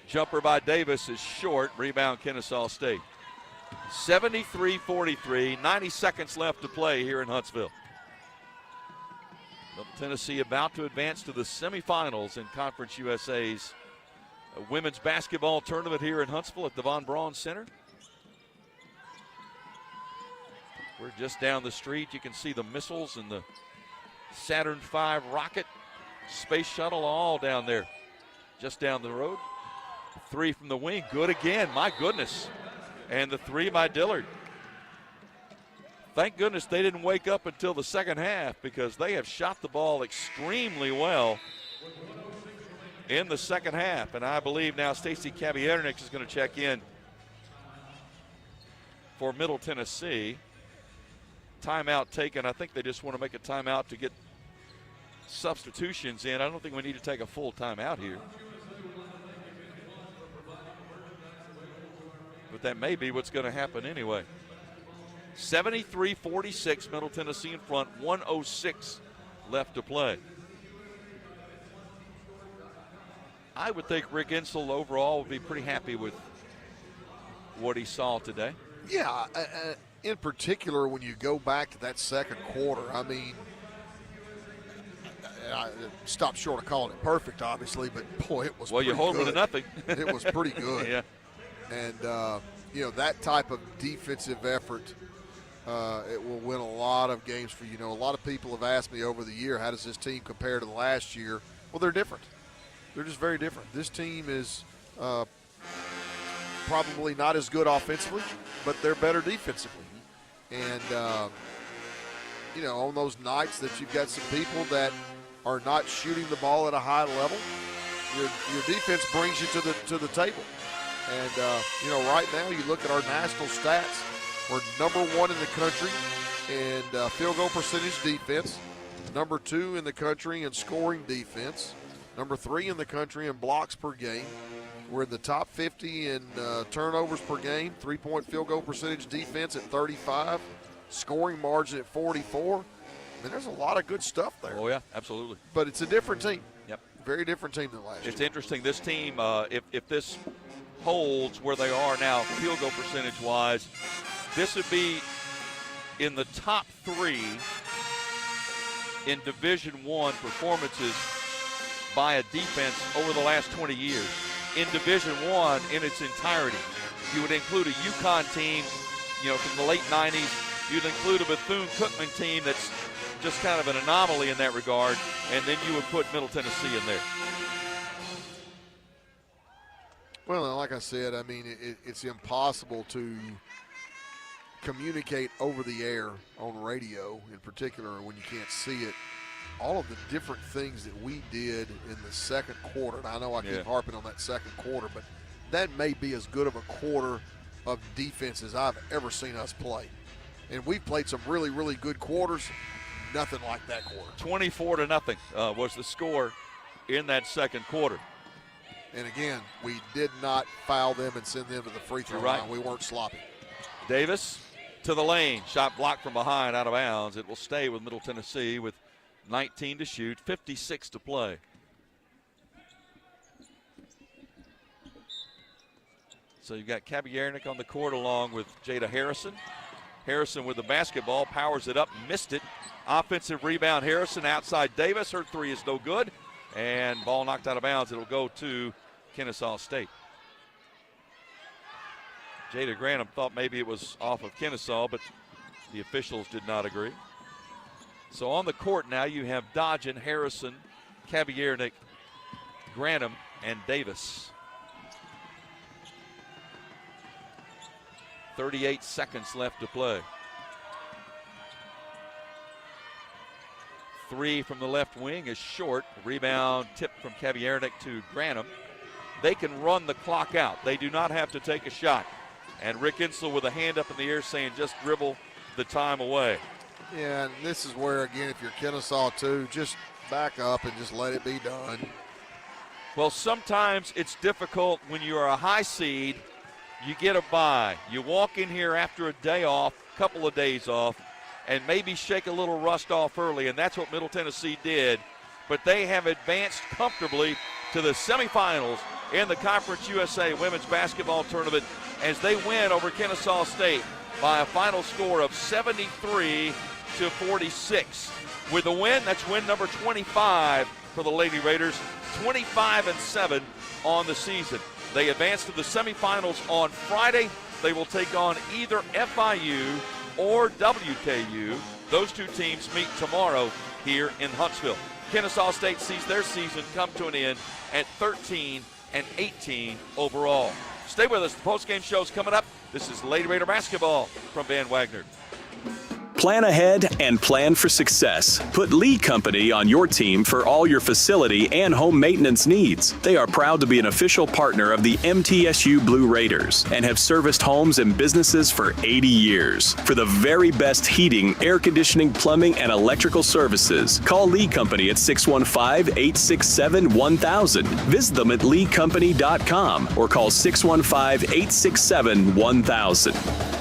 Jumper by Davis is short. Rebound Kennesaw State. 73-43, 90 seconds left to play here in Huntsville. Middle Tennessee about to advance to the semifinals in Conference USA's women's basketball tournament here in Huntsville at the Von Braun Center. We're just down the street. You can see the missiles and the Saturn V rocket space shuttle all down there, just down the road. 3 from the wing, good again, my goodness. And the 3 by Dillard. Thank goodness they didn't wake up until the second half, because they have shot the ball extremely well in the second half. And I believe now Stacy Kaviernix is going to check in for Middle Tennessee. Timeout taken. I think they just want to make a timeout to get substitutions in. I don't think we need to take a full timeout here. But that may be what's going to happen anyway. 73-46, Middle Tennessee in front, 1:06 left to play. I would think Rick Insel overall would be pretty happy with what he saw today. Yeah, in particular, when you go back to that second quarter, I mean, I stopped short of calling it perfect, obviously, but boy, it was well, you hold good. it to nothing. It was pretty good. Yeah. And, you know, that type of defensive effort, it will win a lot of games for you. You know, a lot of people have asked me over the year, how does this team compare to the last year? Well, they're different. They're just very different. This team is probably not as good offensively, but they're better defensively. And, you know, on those nights that you've got some people that are not shooting the ball at a high level, your defense brings you to the table. And, you know, right now you look at our national stats, we're number 1 in the country in field goal percentage defense, number 2 in the country in scoring defense, number 3 in the country in blocks per game. We're in the top 50 in turnovers per game, 3-point field goal percentage defense at 35, scoring margin at 44. I mean, there's a lot of good stuff there. Oh, yeah, absolutely. But it's a different team. Yep. Very different team than last year. It's interesting. This team, if this holds where they are now field goal percentage-wise, this would be in the top 3 in Division I performances by a defense over the last 20 years. In Division I in its entirety. You would include a UConn team, you know, from the late 90s. You'd include a Bethune-Cookman team that's just kind of an anomaly in that regard, and then you would put Middle Tennessee in there. Well, like I said, I mean, it's impossible to communicate over the air on radio, in particular when you can't see it. All of the different things that we did in the second quarter, and I know I keep harping on that second quarter, but that may be as good of a quarter of defense as I've ever seen us play. And we've played some really, really good quarters, nothing like that quarter. 24-0 was the score in that second quarter. And again, we did not foul them and send them to the free throw line. We weren't sloppy. Davis to the lane. Shot blocked from behind, out of bounds. It will stay with Middle Tennessee with 19 to shoot, 56 to play. So you've got Kabiernik on the court along with Jada Harrison. Harrison with the basketball, powers it up, missed it. Offensive rebound, Harrison outside Davis. Her three is no good. And ball knocked out of bounds. It'll go to Kennesaw State. Jada Granum thought maybe it was off of Kennesaw, but the officials did not agree. So on the court now you have Dodgen, Harrison, Kabiernik, Granum, and Davis. 38 seconds left to play. Three from the left wing is short. Rebound tipped from Kabiernik to Granum. They can run the clock out. They do not have to take a shot. And Rick Insel with a hand up in the air saying just dribble the time away. Yeah, and this is where, again, if you're Kennesaw too, just back up and just let it be done. Well, sometimes it's difficult when you're a high seed. You get a bye. You walk in here after a day off, couple of days off, and maybe shake a little rust off early, and that's what Middle Tennessee did. But they have advanced comfortably to the semifinals in the Conference USA Women's Basketball Tournament as they win over Kennesaw State by a final score of 73-46. With the win, that's win number 25 for the Lady Raiders, 25-7 on the season. They advance to the semifinals on Friday. They will take on either FIU or WKU. Those two teams meet tomorrow here in Huntsville. Kennesaw State sees their season come to an end at 13-18 overall. Stay with us. The postgame show's coming up. This is Lady Raider basketball from Van Wagner. Plan ahead and plan for success. Put Lee Company on your team for all your facility and home maintenance needs. They are proud to be an official partner of the MTSU Blue Raiders and have serviced homes and businesses for 80 years. For the very best heating, air conditioning, plumbing, and electrical services, call Lee Company at 615-867-1000. Visit them at leecompany.com or call 615-867-1000.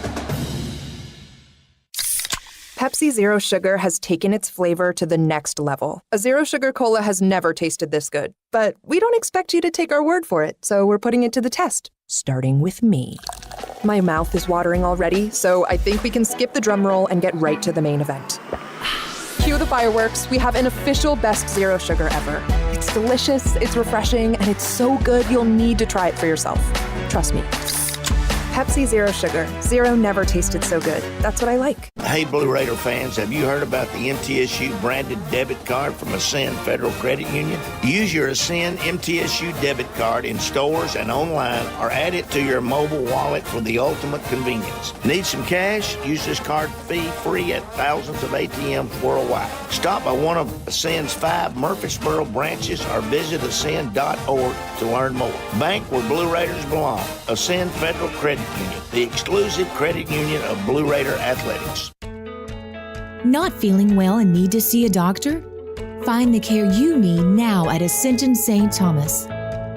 Pepsi Zero Sugar has taken its flavor to the next level. A Zero Sugar Cola has never tasted this good. But we don't expect you to take our word for it, so we're putting it to the test, starting with me. My mouth is watering already, so I think we can skip the drum roll and get right to the main event. Cue the fireworks. We have an official best Zero Sugar ever. It's delicious, it's refreshing, and it's so good you'll need to try it for yourself. Trust me. Pepsi Zero Sugar. Zero never tasted so good. That's what I like. Hey, Blue Raider fans, have you heard about the MTSU branded debit card from Ascend Federal Credit Union? Use your Ascend MTSU debit card in stores and online or add it to your mobile wallet for the ultimate convenience. Need some cash? Use this card fee-free at thousands of ATMs worldwide. Stop by one of Ascend's 5 Murfreesboro branches or visit ascend.org to learn more. Bank where Blue Raiders belong. Ascend Federal Credit Union, the exclusive credit union of Blue Raider Athletics. Not feeling well and need to see a doctor? Find the care you need now at Ascension St. Thomas.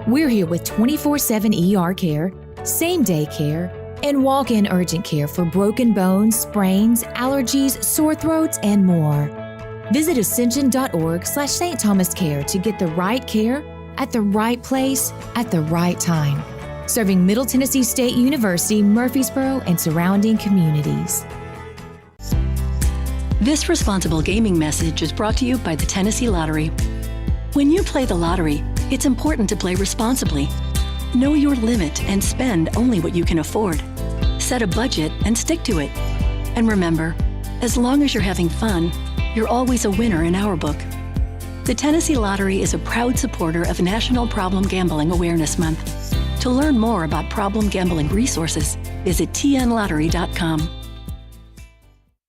We're here with 24/7 ER care, same-day care, and walk-in urgent care for broken bones, sprains, allergies, sore throats, and more. Visit ascension.org/St. Thomas Care to get the right care at the right place at the right time. Serving Middle Tennessee State University, Murfreesboro, and surrounding communities. This responsible gaming message is brought to you by the Tennessee Lottery. When you play the lottery, it's important to play responsibly. Know your limit and spend only what you can afford. Set a budget and stick to it. And remember, as long as you're having fun, you're always a winner in our book. The Tennessee Lottery is a proud supporter of National Problem Gambling Awareness Month. To learn more about problem gambling resources, visit tnlottery.com.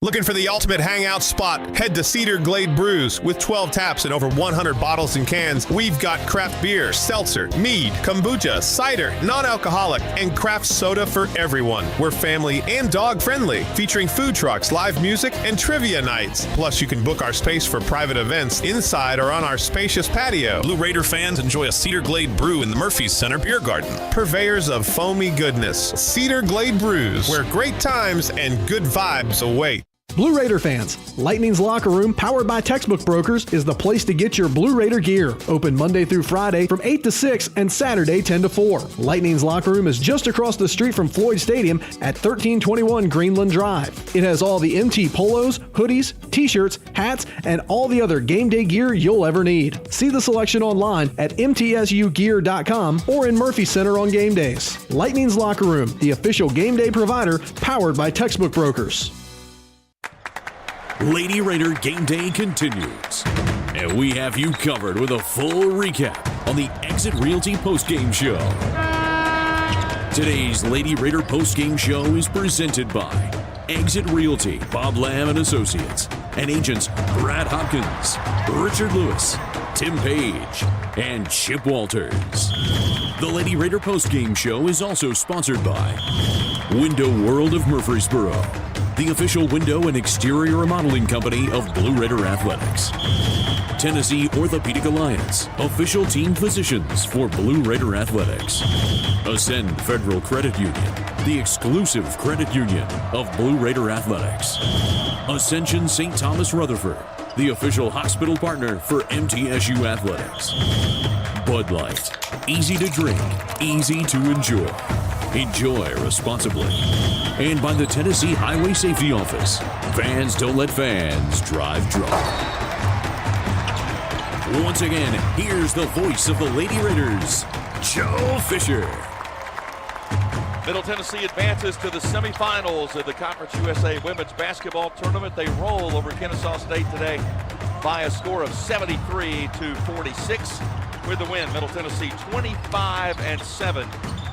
Looking for the ultimate hangout spot? Head to Cedar Glade Brews. With 12 taps and over 100 bottles and cans, we've got craft beer, seltzer, mead, kombucha, cider, non-alcoholic, and craft soda for everyone. We're family and dog friendly, featuring food trucks, live music, and trivia nights. Plus, you can book our space for private events inside or on our spacious patio. Blue Raider fans enjoy a Cedar Glade brew in the Murphy's Center Beer Garden. Purveyors of foamy goodness, Cedar Glade Brews, where great times and good vibes await. Blue Raider fans, Lightning's Locker Room, powered by Textbook Brokers, is the place to get your Blue Raider gear. Open Monday through Friday from 8 to 6 and Saturday 10 to 4. Lightning's Locker Room is just across the street from Floyd Stadium at 1321 Greenland Drive. It has all the MT polos, hoodies, t-shirts, hats, and all the other game day gear you'll ever need. See the selection online at mtsugear.com or in Murphy Center on game days. Lightning's Locker Room, the official game day provider, powered by Textbook Brokers. Lady Raider Game Day continues, and we have you covered with a full recap on the Exit Realty postgame show. Today's Lady Raider postgame show is presented by Exit Realty, Bob Lamb and Associates, and agents Brad Hopkins, Richard Lewis, Tim Page, and Chip Walters. The Lady Raider postgame show is also sponsored by Window World of Murfreesboro, the official window and exterior remodeling company of Blue Raider Athletics. Tennessee Orthopedic Alliance, official team physicians for Blue Raider Athletics. Ascend Federal Credit Union, the exclusive credit union of Blue Raider Athletics. Ascension St. Thomas Rutherford, the official hospital partner for MTSU Athletics. Bud Light, easy to drink, easy to enjoy. Enjoy responsibly. And by the Tennessee Highway Safety Office. Fans don't let fans drive drunk. Once again, here's the voice of the Lady Raiders, Joe Fisher. Middle Tennessee advances to the semifinals of the Conference USA Women's Basketball Tournament. They roll over Kennesaw State today by a score of 73-46. With the win, Middle Tennessee 25-7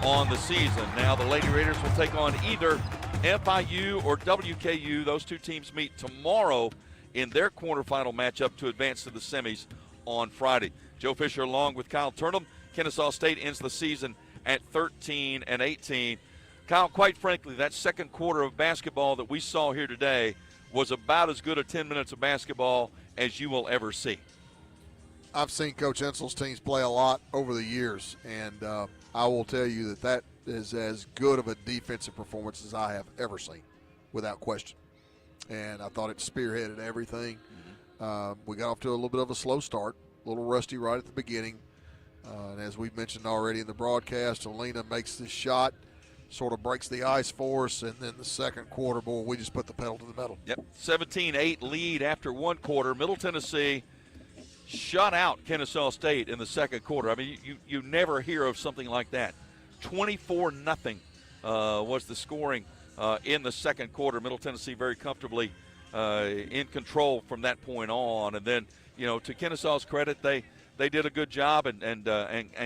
on the season. Now the Lady Raiders will take on either FIU or WKU. Those two teams meet tomorrow in their quarterfinal matchup to advance to the semis on Friday. Joe Fisher along with Kyle Turnham. Kennesaw State ends the season at 13-18. Kyle, quite frankly, that second quarter of basketball that we saw here today was about as good a 10 minutes of basketball as you will ever see. I've seen Coach Ensel's teams play a lot over the years, and I will tell you that is as good of a defensive performance as I have ever seen, without question. And I thought it spearheaded everything. We got off to a little bit of a slow start, a little rusty right at the beginning. And as we've mentioned already in the broadcast, Alina makes this shot, sort of breaks the ice for us, and then the second quarter, boy, we just put the pedal to the metal. Yep, 17-8 lead after one quarter. Middle Tennessee shut out Kennesaw State in the second quarter. I mean, you never hear of something like that. 24-0 was the scoring in the second quarter. Middle Tennessee very comfortably in control from that point on. And then, to Kennesaw's credit, they did a good job and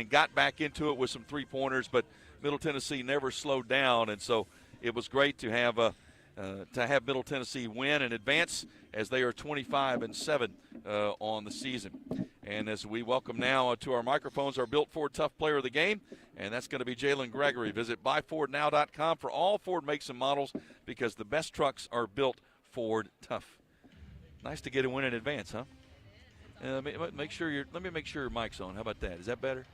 got back into it with some three-pointers, but Middle Tennessee never slowed down. And so it was great to have Middle Tennessee win and advance as they are 25-7 on the season. And as we welcome now to our microphones our Built Ford Tough Player of the Game, and that's going to be Jalen Gregory. Visit buyfordnow.com for all Ford makes and models because the best trucks are built Ford tough. Nice to get a win in advance, huh? Let me make sure your mic's on. How about that? Is that better?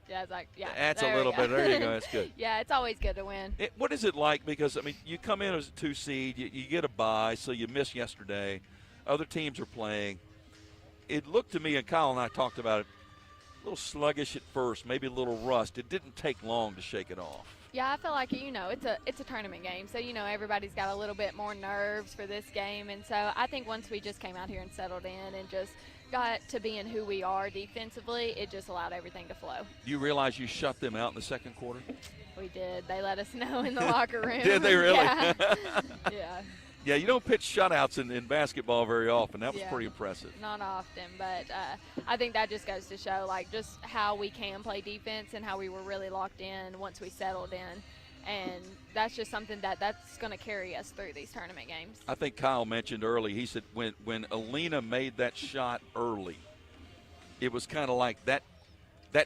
Yeah, it's like, yeah. That's a little bit. There you go. That's good. Yeah, it's always good to win. What is it like? Because, I mean, you come in as a 2 seed, you get a bye, so you miss yesterday. Other teams are playing. It looked to me, and Kyle and I talked about it, a little sluggish at first, maybe a little rust. It didn't take long to shake it off. Yeah, I feel like, it's a tournament game. So, everybody's got a little bit more nerves for this game. And so I think once we just came out here and settled in and just got to being who we are defensively, it just allowed everything to flow. Do you realize you shut them out in the second quarter? We did. They let us know in the locker room. Did they really? Yeah. Yeah. Yeah, you don't pitch shutouts in basketball very often. That was pretty impressive. Not often, but I think that just goes to show, just how we can play defense and how we were really locked in once we settled in. And that's just something that's going to carry us through these tournament games. I think Kyle mentioned early, he said when Alina made that shot early, it was kind of like that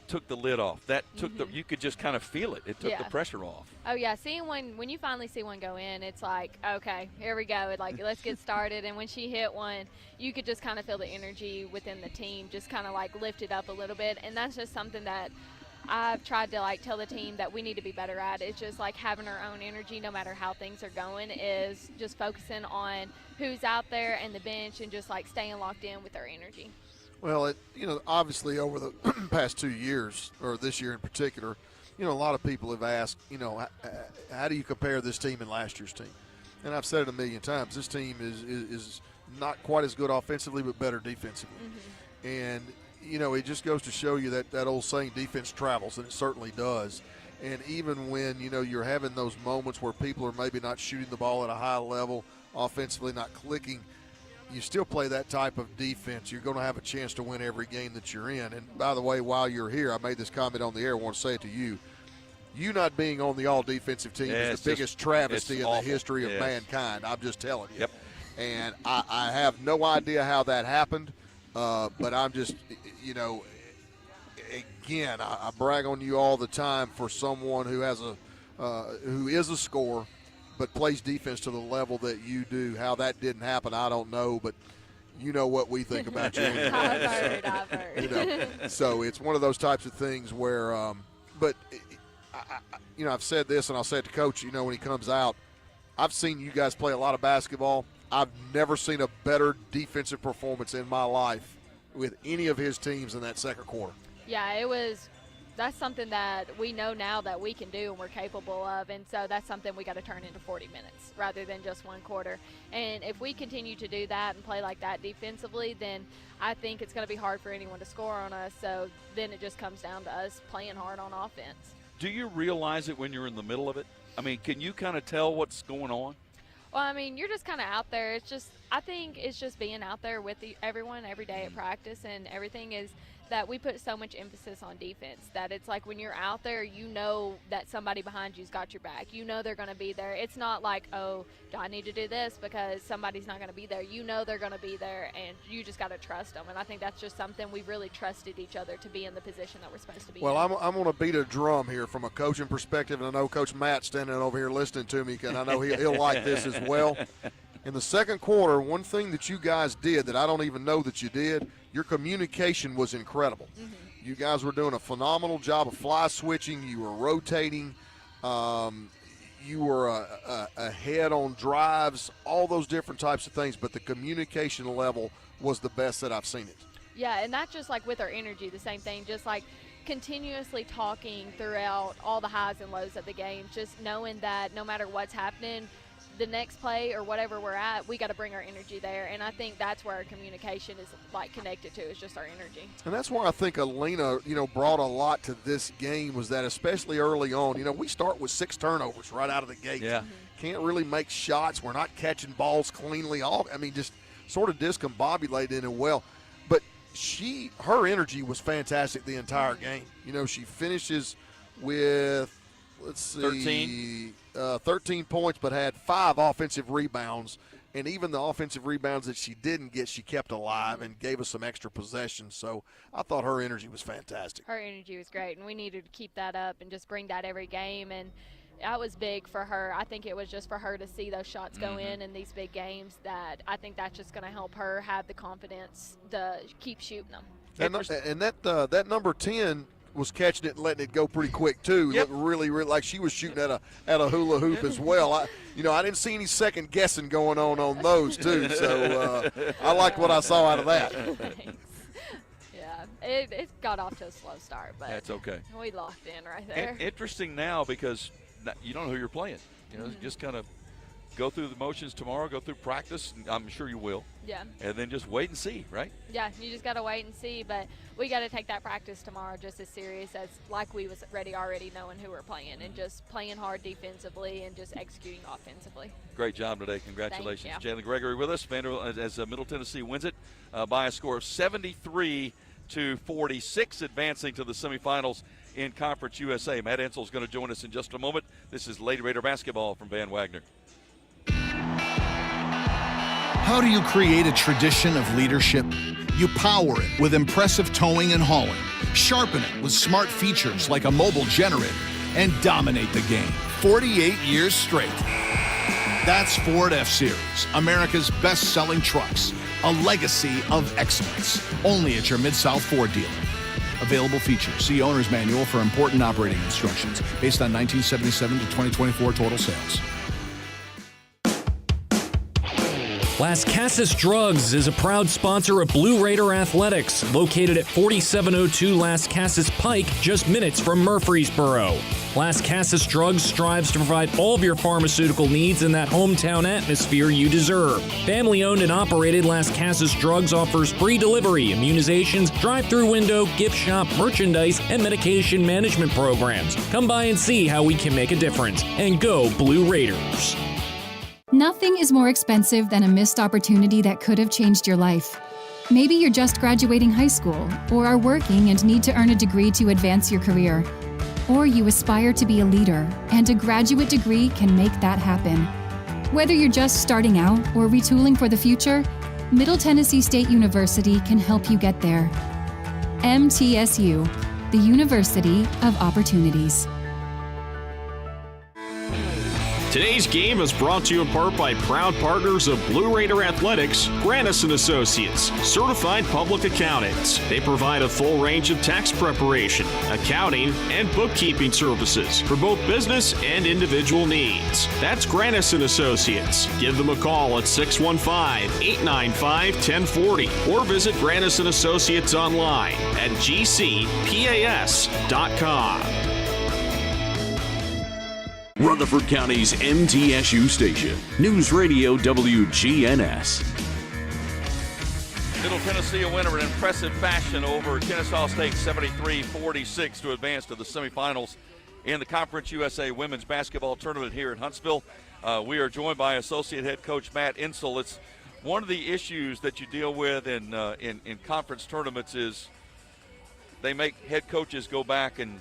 took the lid off. That took you could just kind of feel it. It took the pressure off. Oh, yeah. Seeing when you finally see one go in, it's like, okay, here we go. Like, let's get started. And when she hit one, you could just kind of feel the energy within the team just kind of, like, lift it up a little bit. And that's just something that I've tried to, like, tell the team that we need to be better at. It's just, like, having our own energy no matter how things are going is just focusing on who's out there and the bench and just, like, staying locked in with our energy. Well, obviously over the past 2 years, or this year in particular, a lot of people have asked, how do you compare this team and last year's team? And I've said it a million times. This team is not quite as good offensively, but better defensively. And, it just goes to show you that old saying, defense travels, and it certainly does. And even when, you're having those moments where people are maybe not shooting the ball at a high level, offensively not clicking, you still play that type of defense, you're going to have a chance to win every game that you're in. And by the way, while you're here, I made this comment on the air. I want to say it to you. You not being on the all-defensive team is the biggest travesty in the history of mankind. I'm just telling you. Yep. And I have no idea how that happened, but I'm just, again, I brag on you all the time for someone who has who is a scorer, but plays defense to the level that you do. How that didn't happen, I don't know, but you know what we think about you. I've heard. So it's one of those types of things where, I've said this, and I'll say it to Coach, when he comes out, I've seen you guys play a lot of basketball. I've never seen a better defensive performance in my life with any of his teams in that second quarter. Yeah, that's something that we know now that we can do and we're capable of, and so that's something we got to turn into 40 minutes rather than just one quarter. And if we continue to do that and play like that defensively, then I think it's going to be hard for anyone to score on us, so then it just comes down to us playing hard on offense. Do you realize it when you're in the middle of it? I mean, can you kind of tell what's going on? Well, I mean, you're just kind of out there. I think it's just being out there with everyone every day at practice, and everything is that we put so much emphasis on defense that it's like when you're out there, you know that somebody behind you's got your back. You know they're going to be there. It's not like, oh, do I need to do this because somebody's not going to be there. You know they're going to be there, and you just got to trust them. And I think that's just something we really trusted each other to be in the position that we're supposed to be Well, in. I'm going to beat a drum here from a coaching perspective, and I know Coach Matt's standing over here listening to me, and I know he'll like this as well. In the second quarter, one thing that you guys did that I don't even know that you did, your communication was incredible. You guys were doing a phenomenal job of fly switching. You were rotating. You were ahead on drives, all those different types of things, but the communication level was the best that I've seen it. Yeah, and not just like with our energy, the same thing, just like continuously talking throughout all the highs and lows of the game, just knowing that no matter what's happening, the next play or whatever we're at, we got to bring our energy there. And I think that's where our communication is like connected to, is just our energy. And that's where I think Alina, brought a lot to this game, was that especially early on, we start with 6 turnovers right out of the gate. Yeah. Can't really make shots. We're not catching balls cleanly. Just sort of discombobulated and well. But her energy was fantastic the entire game. She finishes with, 13 points, but had 5 offensive rebounds. And even the offensive rebounds that she didn't get, she kept alive and gave us some extra possessions. So I thought her energy was fantastic. Her energy was great, and we needed to keep that up and just bring that every game. And that was big for her. I think it was just for her to see those shots go in these big games, that I think that's just going to help her have the confidence to keep shooting them. And that number 10 was catching it and letting it go pretty quick too. Yep. Looked really like she was shooting at a hula hoop as well. I didn't see any second guessing going on those too. So I liked what I saw out of that. Yeah, it got off to a slow start, but that's okay. We locked in right there. Interesting now because you don't know who you're playing. Just kind of go through the motions tomorrow, go through practice. I'm sure you will. Yeah. And then just wait and see, right? Yeah, you just got to wait and see. But we got to take that practice tomorrow just as serious as like we was already knowing who we're playing and just playing hard defensively and just executing offensively. Great job today. Congratulations. Jalen Gregory with us. Vanderbilt as Middle Tennessee wins it by a score of 73 42-46, advancing to the semifinals in Conference USA. Matt Ensel is going to join us in just a moment. This is Lady Raider basketball from Van Wagner. How do you create a tradition of leadership? You power it with impressive towing and hauling, sharpen it with smart features like a mobile generator, and dominate the game 48 years straight. That's Ford F-Series, America's best-selling trucks, a legacy of excellence. Only at your Mid-South Ford dealer. Available features. See Owner's Manual for important operating instructions based on 1977 to 2024 total sales. Las Casas Drugs is a proud sponsor of Blue Raider Athletics, located at 4702 Las Casas Pike, just minutes from Murfreesboro. Las Casas Drugs strives to provide all of your pharmaceutical needs in that hometown atmosphere you deserve. Family-owned and operated, Las Casas Drugs offers free delivery, immunizations, drive-through window, gift shop, merchandise, and medication management programs. Come by and see how we can make a difference. And go Blue Raiders. Nothing is more expensive than a missed opportunity that could have changed your life. Maybe you're just graduating high school, or are working and need to earn a degree to advance your career. Or you aspire to be a leader, and a graduate degree can make that happen. Whether you're just starting out or retooling for the future, Middle Tennessee State University can help you get there. MTSU, the University of Opportunities. Today's game is brought to you in part by proud partners of Blue Raider Athletics, Grannis & Associates, certified public accountants. They provide a full range of tax preparation, accounting, and bookkeeping services for both business and individual needs. That's Grannis & Associates. Give them a call at 615-895-1040 or visit Grannis & Associates online at gcpas.com. Rutherford County's MTSU station, News Radio WGNS. Middle Tennessee a winner in impressive fashion over Kennesaw State 73-46 to advance to the semifinals in the Conference USA Women's Basketball Tournament here in Huntsville. We are joined by Associate Head Coach Matt Ensel. It's one of the issues that you deal with in conference tournaments is they make head coaches go back and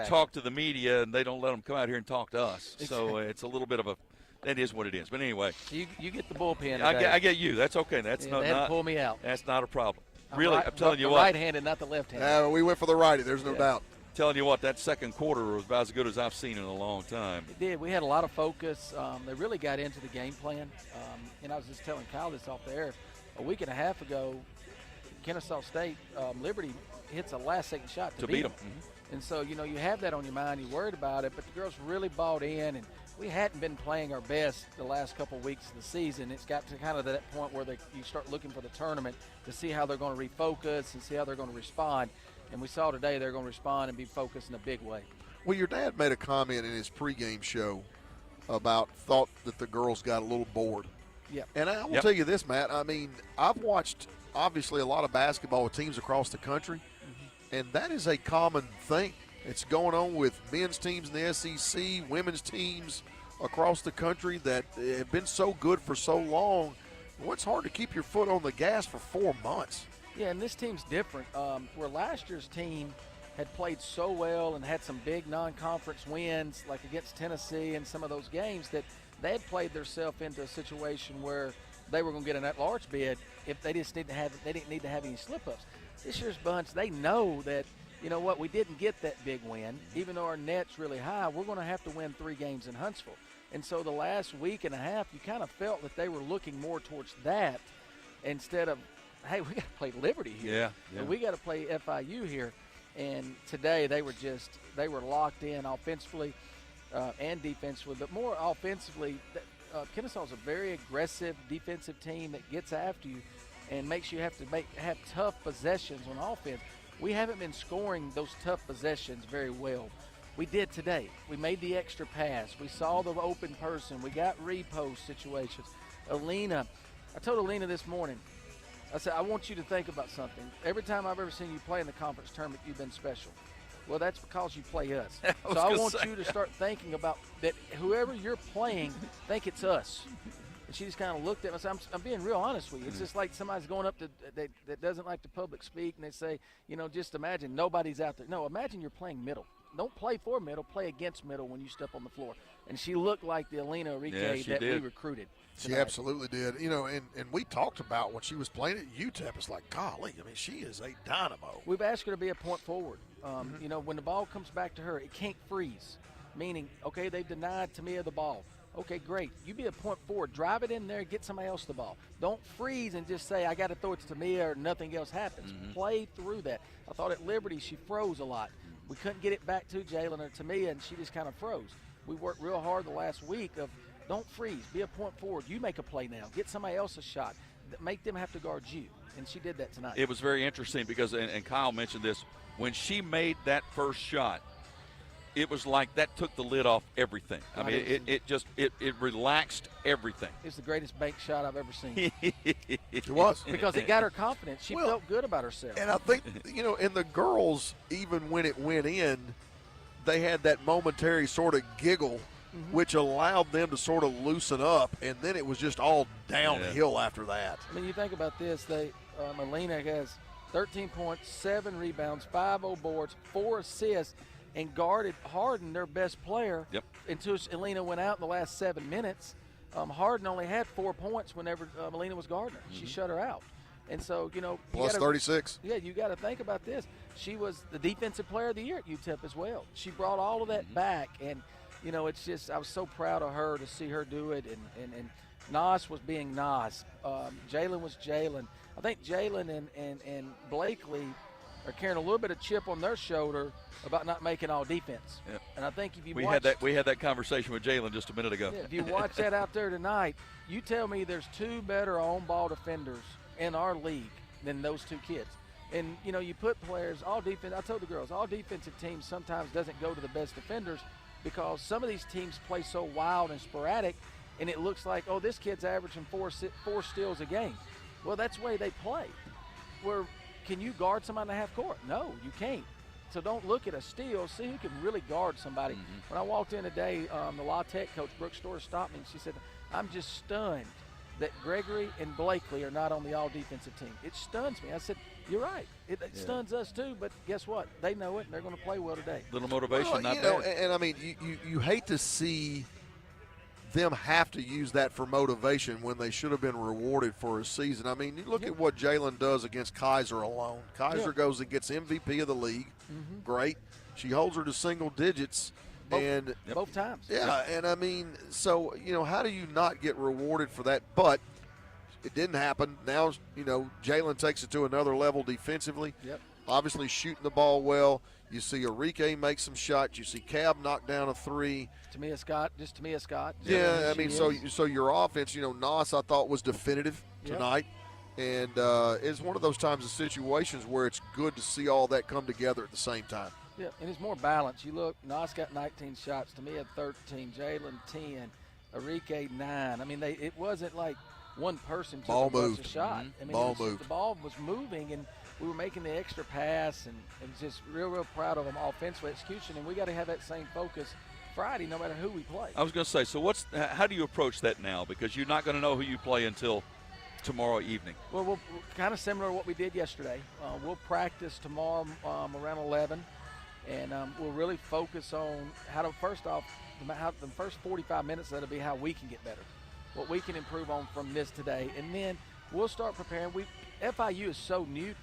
talk to the media, and they don't let them come out here and talk to us. So it's a little bit of a – that is what it is. But anyway. You get the bullpen today. I get you. That's okay. That's they had to pull me out. That's not a problem. Really, I'm telling you what. The right-handed, not the left-handed. We went for the righty. There's no doubt. Telling you what, that second quarter was about as good as I've seen in a long time. It did. We had a lot of focus. They really got into the game plan. And I was just telling Kyle this off the air. A week and a half ago, Kennesaw State, Liberty hits a last-second shot to beat them. Mm-hmm. And so, you have that on your mind. You're worried about it. But the girls really bought in, and we hadn't been playing our best the last couple of weeks of the season. It's got to kind of that point where you start looking for the tournament to see how they're going to refocus and see how they're going to respond. And we saw today they're going to respond and be focused in a big way. Well, your dad made a comment in his pregame show about thought that the girls got a little bored. Yeah. And I will tell you this, Matt. I mean, I've watched, obviously, a lot of basketball with teams across the country. And that is a common thing. It's going on with men's teams in the SEC, women's teams across the country that have been so good for so long. Well, it's hard to keep your foot on the gas for 4 months. Yeah, and this team's different. Where last year's team had played so well and had some big non-conference wins, like against Tennessee and some of those games, that they had played themselves into a situation where they were going to get an at-large bid if they didn't need to have any slip-ups. This year's bunch, they know that, we didn't get that big win. Even though our net's really high, we're going to have to win 3 games in Huntsville. And so the last week and a half, you kind of felt that they were looking more towards that instead of, hey, we got to play Liberty here. Yeah. We got to play FIU here. And today they were locked in offensively and defensively, but more offensively. Kennesaw's a very aggressive defensive team that gets after you and makes you have to have tough possessions on offense. We haven't been scoring those tough possessions very well. We did today. We made the extra pass. We saw the open person. We got repost situations. Alina, I told Alina this morning, I said, I want you to think about something. Every time I've ever seen you play in the conference tournament, you've been special. Well, that's because you play us. So I want you to start thinking about that. Whoever you're playing, think it's us. And she just kind of looked at me. I said, I'm being real honest with you. It's just like somebody's going up to that doesn't like to public speak, and they say, just imagine nobody's out there. No, imagine you're playing middle. Don't play for middle, play against middle when you step on the floor. And she looked like the Alina Enrique that we recruited tonight. She absolutely did. And we talked about when she was playing at UTEP, it's like, golly, she is a dynamo. We've asked her to be a point forward. When the ball comes back to her, it can't freeze, meaning, okay, they've denied Tamia the ball. Okay, great. You be a point forward. Drive it in there, get somebody else the ball. Don't freeze and just say, I got to throw it to Tamia or nothing else happens. Play through that. I thought at Liberty she froze a lot. We couldn't get it back to Jalen or Tamia, and she just kind of froze. We worked real hard the last week of don't freeze. Be a point forward. You make a play now. Get somebody else a shot. Make them have to guard you, and she did that tonight. It was very interesting because, and Kyle mentioned this, when she made that first shot, it was like that took the lid off everything. I mean, it relaxed everything. It's the greatest bank shot I've ever seen. It was. Because it got her confidence. She felt good about herself. And I think, and the girls, even when it went in, they had that momentary sort of giggle, which allowed them to sort of loosen up, and then it was just all downhill after that. I mean, you think about this. Alina has 13 points, 7 rebounds, 5 boards, 4 assists, and guarded Harden, their best player, until Alina went out in the last 7 minutes. Harden only had 4 points whenever Alina was guarding her. She shut her out. And so, plus 36. Yeah, you got to think about this. She was the defensive player of the year at UTEP as well. She brought all of that back, and, it's just I was so proud of her to see her do it, and Nas was being Nas. Jalen was Jalen. I think Jalen and Blakely are carrying a little bit of chip on their shoulder about not making all defense. Yep. And I think if you we had that conversation with Jalen just a minute ago. Yeah, if you watch that out there tonight, you tell me there's 2 better on-ball defenders in our league than those 2 kids. And, you put players, all defense, I told the girls, all defensive teams sometimes doesn't go to the best defenders because some of these teams play so wild and sporadic, and it looks like, this kid's averaging 4 steals a game. Well, that's the way they play. Can you guard somebody in the half court? No, you can't. So don't look at a steal. See who can really guard somebody. When I walked in today, the La Tech coach, Brooke Storrs, stopped me, and she said, I'm just stunned that Gregory and Blakely are not on the all-defensive team. It stuns me. I said, you're right. It stuns us too, but guess what? They know it, and they're going to play well today. Little motivation, not bad. And, I mean, you hate to see them have to use that for motivation when they should have been rewarded for a season. I mean, you look at what Jalen does against Kaiser alone. Kaiser goes and gets MVP of the league. Great. She holds her to single digits. Both times. Yeah, and I mean, so, how do you not get rewarded for that? But it didn't happen. Now, Jalen takes it to another level defensively. Yep. Obviously shooting the ball well. You see Enrique make some shots. You see Cab knock down a 3. Tamia Scott. Yeah, I mean, so your offense, Nas I thought was definitive tonight. And it's one of those times of situations where it's good to see all that come together at the same time. Yeah, and it's more balanced. You look, Nas got 19 shots. Tamia 13. Jalen 10. Enrique 9. I mean, it wasn't like one person took a bunch of shot. I mean, the ball was moving, and we were making the extra pass, and it was just real proud of them offensive execution. And we got to have that same focus Friday, no matter who we play. I was going to say, so how do you approach that now? Because you're not going to know who you play until tomorrow evening. Well, we'll kind of similar to what we did yesterday. We'll practice tomorrow around 11, and we'll really focus on the first 45 minutes, that'll be how we can get better, what we can improve on from this today, and then we'll start preparing. FIU is so new,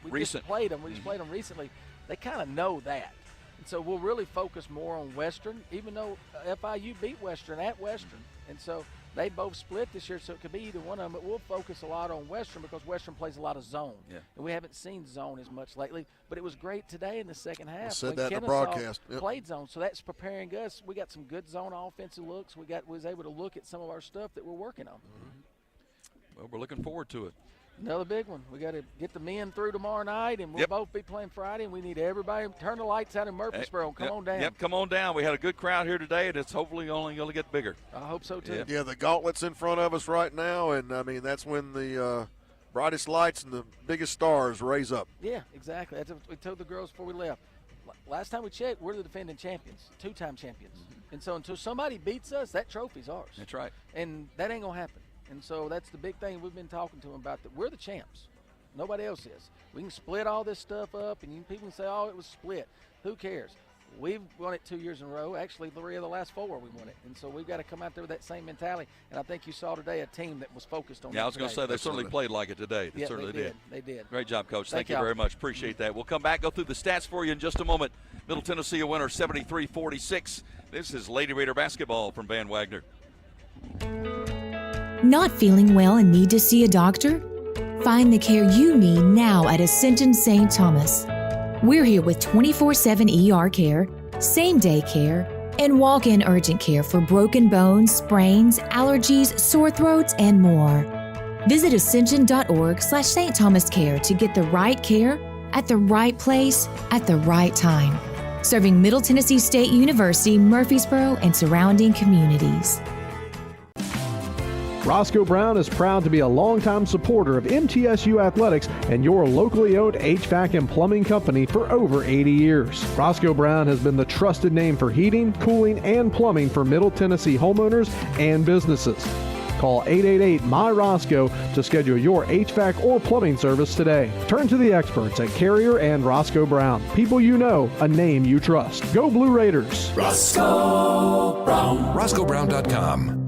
we recent. Just played them. We just played them recently. They kind of know that. And so we'll really focus more on Western, even though FIU beat Western at Western. And so they both split this year, so it could be either one of them. But we'll focus a lot on Western because Western plays a lot of zone. Yeah. And we haven't seen zone as much lately. But it was great today in the second half. I said that in the broadcast. Played zone. So that's preparing us. We got some good zone offensive looks. We was able to look at some of our stuff that we're working on. Well, we're looking forward to it. Another big one. We got to get the men through tomorrow night, and we'll both be playing Friday, and we need everybody to turn the lights out in Murfreesboro and come on down. Yep, come on down. We had a good crowd here today, and it's hopefully only going to get bigger. I hope so, too. Yeah, the gauntlet's in front of us right now, and, I mean, that's when the brightest lights and the biggest stars raise up. Yeah, exactly. That's what we told the girls before we left. last time we checked, we're the defending champions, 2-time champions. And so until somebody beats us, that trophy's ours. That's right. And that ain't going to happen. And so that's the big thing we've been talking to them about, that we're the champs. Nobody else is. We can split all this stuff up, and people can say, oh, it was split. Who cares? We've won it 2 years in a row. Actually, 3 of the last 4 we won it. And so we've got to come out there with that same mentality. And I think you saw today a team that was focused on that. Yeah, I was going to say they certainly played like it today. They certainly did. They did. Great job, Coach. Thank you very much. Appreciate that. We'll come back, go through the stats for you in just a moment. Middle Tennessee a winner 73-46. This is Lady Raider basketball from Van Wagner. Not feeling well and need to see a doctor? Find the care you need now at Ascension St. Thomas. We're here with 24/7 ER care, same-day care, and walk-in urgent care for broken bones, sprains, allergies, sore throats, and more. Visit ascension.org/St. Thomas Care to get the right care at the right place at the right time. Serving Middle Tennessee State University, Murfreesboro, and surrounding communities. Roscoe Brown is proud to be a longtime supporter of MTSU athletics and your locally owned HVAC and plumbing company for over 80 years. Roscoe Brown has been the trusted name for heating, cooling, and plumbing for Middle Tennessee homeowners and businesses. Call 888-MY-ROSCOE to schedule your HVAC or plumbing service today. Turn to the experts at Carrier and Roscoe Brown. People you know, a name you trust. Go Blue Raiders. Roscoe Brown. RoscoeBrown.com.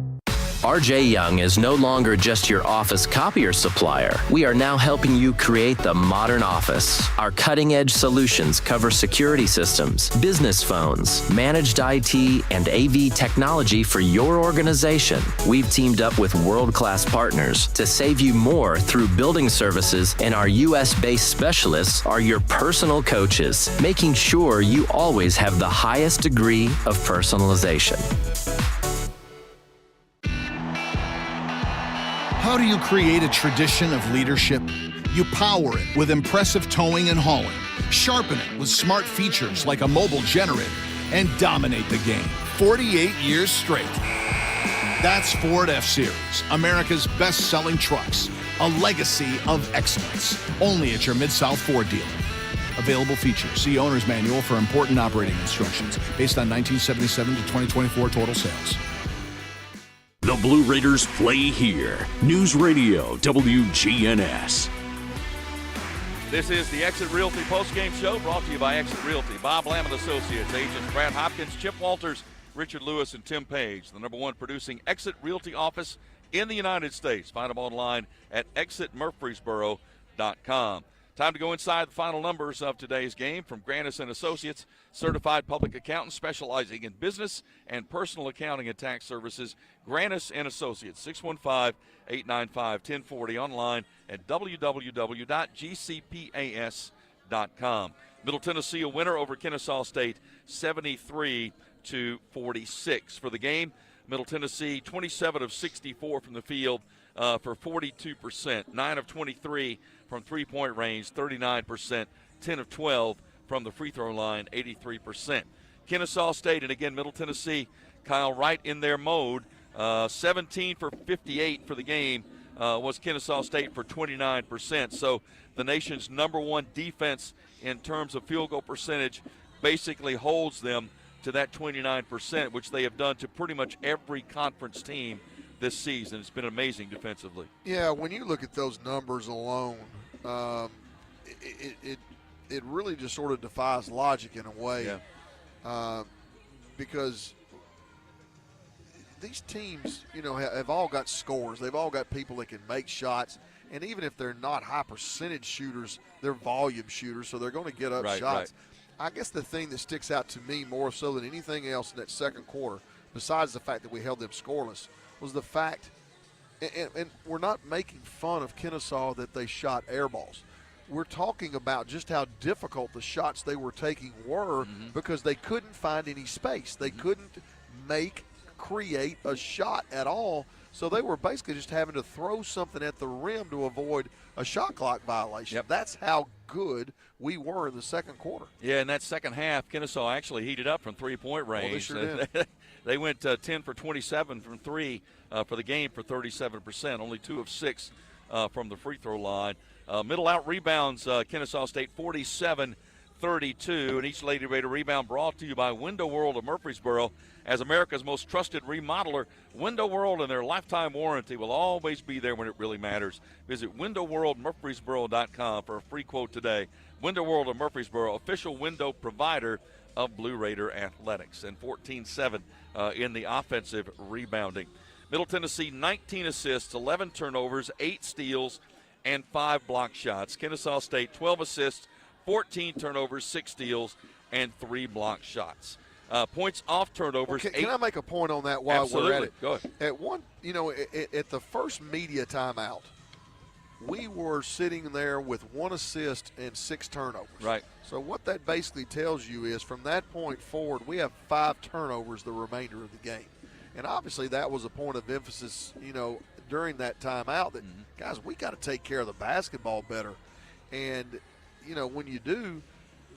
RJ Young is no longer just your office copier supplier. We are now helping you create the modern office. Our cutting-edge solutions cover security systems, business phones, managed IT, and AV technology for your organization. We've teamed up with world-class partners to save you more through building services, and our U.S.-based specialists are your personal coaches, making sure you always have the highest degree of personalization. How do you create a tradition of leadership? You power it with impressive towing and hauling, sharpen it with smart features like a mobile generator, and dominate the game 48 years straight. That's Ford F-Series, America's best-selling trucks, a legacy of excellence. Only at your Mid-South Ford dealer. Available features. See Owner's Manual for important operating instructions based on 1977 to 2024 total sales. The Blue Raiders play here. News Radio WGNS. This is the Exit Realty postgame show brought to you by Exit Realty. Bob Lamb and Associates, agents Brad Hopkins, Chip Walters, Richard Lewis, and Tim Page. The #1 producing Exit Realty office in the United States. Find them online at exitmurfreesboro.com. Time to go inside the final numbers of today's game from Granis and Associates, certified public accountants specializing in business and personal accounting and tax services. Granis and Associates, 615-895-1040, online at www.gcpas.com. Middle Tennessee a winner over Kennesaw State, 73-46 for the game. Middle Tennessee 27 of 64 from the field for 42%, 9 of 23 from three-point range, 39%, 10 of 12 from the free throw line, 83%. Kennesaw State, and again, Middle Tennessee, Kyle, right in their mode, 17 for 58 for the game was Kennesaw State for 29%. So the nation's #1 defense in terms of field goal percentage basically holds them to that 29%, which they have done to pretty much every conference team this season. It's been amazing defensively. Yeah, when you look at those numbers alone, it really just sort of defies logic in a way, because these teams, have all got scores. They've all got people that can make shots, and even if they're not high percentage shooters, they're volume shooters, so they're going to get up shots. Right. I guess the thing that sticks out to me more so than anything else in that second quarter, besides the fact that we held them scoreless, was the fact, and we're not making fun of Kennesaw that they shot air balls. We're talking about just how difficult the shots they were taking were because they couldn't find any space. They couldn't create a shot at all. So they were basically just having to throw something at the rim to avoid a shot clock violation. That's how good we were in the second quarter. Yeah, in that second half, Kennesaw actually heated up from three-point range. Well, they sure did. They went 10 for 27 from three for the game for 37%, only 2 of 6 from the free throw line. Middle out rebounds, Kennesaw State 47 32. And each Lady Raider rebound brought to you by Window World of Murfreesboro. As America's most trusted remodeler, Window World and their lifetime warranty will always be there when it really matters. Visit windowworldmurfreesboro.com for a free quote today. Window World of Murfreesboro, official window provider of Blue Raider Athletics. And 14-7 in the offensive rebounding. Middle Tennessee, 19 assists, 11 turnovers, 8 steals, and 5 block shots. Kennesaw State, 12 assists, 14 turnovers, 6 steals, and 3 block shots. Points off turnovers. Well, can I make a point on that while Absolutely. we're at it? Go ahead. At one, at the first media timeout, we were sitting there with 1 assist and 6 turnovers. Right. So what that basically tells you is from that point forward, we have 5 turnovers the remainder of the game. And obviously that was a point of emphasis, during that timeout that, guys, we got to take care of the basketball better. And, when you do,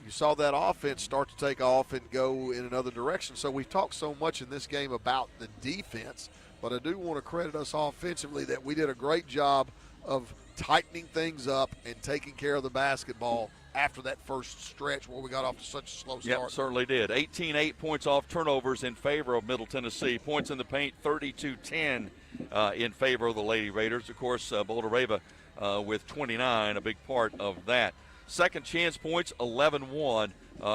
you saw that offense start to take off and go in another direction. So we've talked so much in this game about the defense, but I do want to credit us offensively that we did a great job of tightening things up and taking care of the basketball after that first stretch where we got off to such a slow start. Yep, certainly did. 18-8 points off turnovers in favor of Middle Tennessee. Points in the paint, 32-10 in favor of the Lady Raiders. Of course, Boulder Rava with 29, a big part of that. Second chance points, 11-1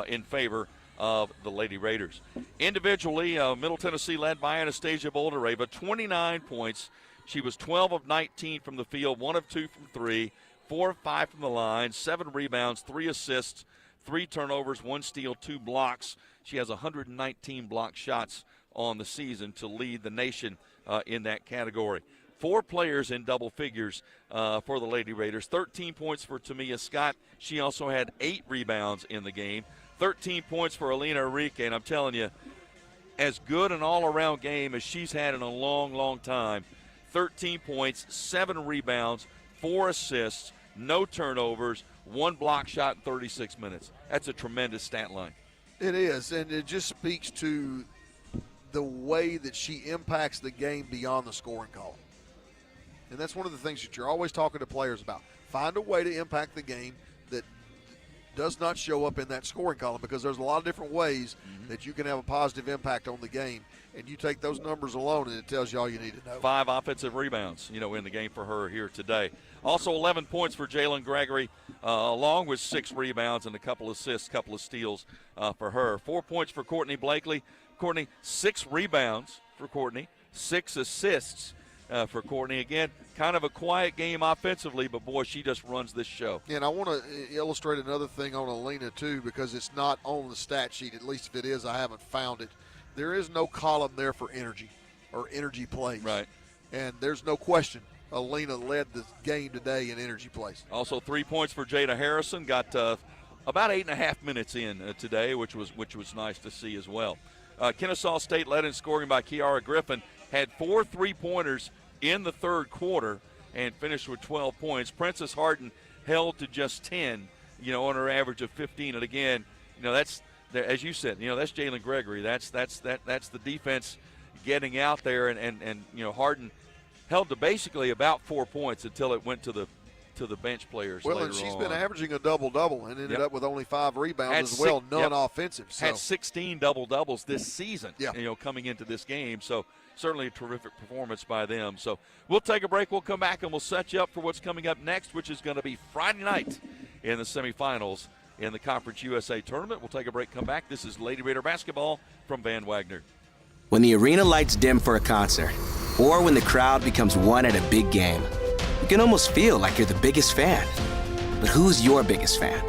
in favor of the Lady Raiders. Individually, Middle Tennessee led by Anastasia Boulder Rava, 29 points. She was 12 of 19 from the field, 1 of 2 from 3. 4 of 5 from the line, 7 rebounds, 3 assists, 3 turnovers, 1 steal, 2 blocks. She has 119 block shots on the season to lead the nation in that category. 4 players in double figures for the Lady Raiders. 13 points for Tamia Scott. She also had 8 rebounds in the game. 13 points for Alina Enrique, and I'm telling you, as good an all-around game as she's had in a long, long time. 13 points, 7 rebounds, 4 assists, no turnovers, 1 block shot in 36 minutes. That's a tremendous stat line. It is, and it just speaks to the way that she impacts the game beyond the scoring column. And that's one of the things that you're always talking to players about. Find a way to impact the game that does not show up in that scoring column, because there's a lot of different ways that you can have a positive impact on the game. And you take those numbers alone, and it tells you all you need to know. 5 offensive rebounds, in the game for her here today. Also 11 points for Jalen Gregory, along with 6 rebounds and a couple assists, couple of steals for her. 4 points for Courtney Blakely. Courtney, 6 rebounds for Courtney, 6 assists for Courtney. Again, kind of a quiet game offensively, but, boy, she just runs this show. And I want to illustrate another thing on Alina, too, because it's not on the stat sheet. At least if it is, I haven't found it. There is no column there for energy or energy plays. Right. And there's no question Alina led the game today in energy plays. Also 3 points for Jada Harrison. Got about 8.5 minutes in today, which was nice to see as well. Kennesaw State led in scoring by Kiara Griffin. Had 4 3-pointers in the third quarter and finished with 12 points. Princess Harden held to just 10, on her average of 15. And again, that's, as you said, that's Jalen Gregory. That's the defense getting out there, and Harden held to basically about 4 points until it went to the bench players. Well, later and she's on. been averaging a double-double and ended up with only 5 rebounds as well, none offensive. So. Had 16 double-doubles this season, Yeah. Coming into this game. So certainly a terrific performance by them. So we'll take a break. We'll come back, and we'll set you up for what's coming up next, which is going to be Friday night in the semifinals in the Conference USA tournament. We'll take a break, come back. This is Lady Raider basketball from Van Wagner. When the arena lights dim for a concert, or when the crowd becomes one at a big game, you can almost feel like you're the biggest fan. But who's your biggest fan?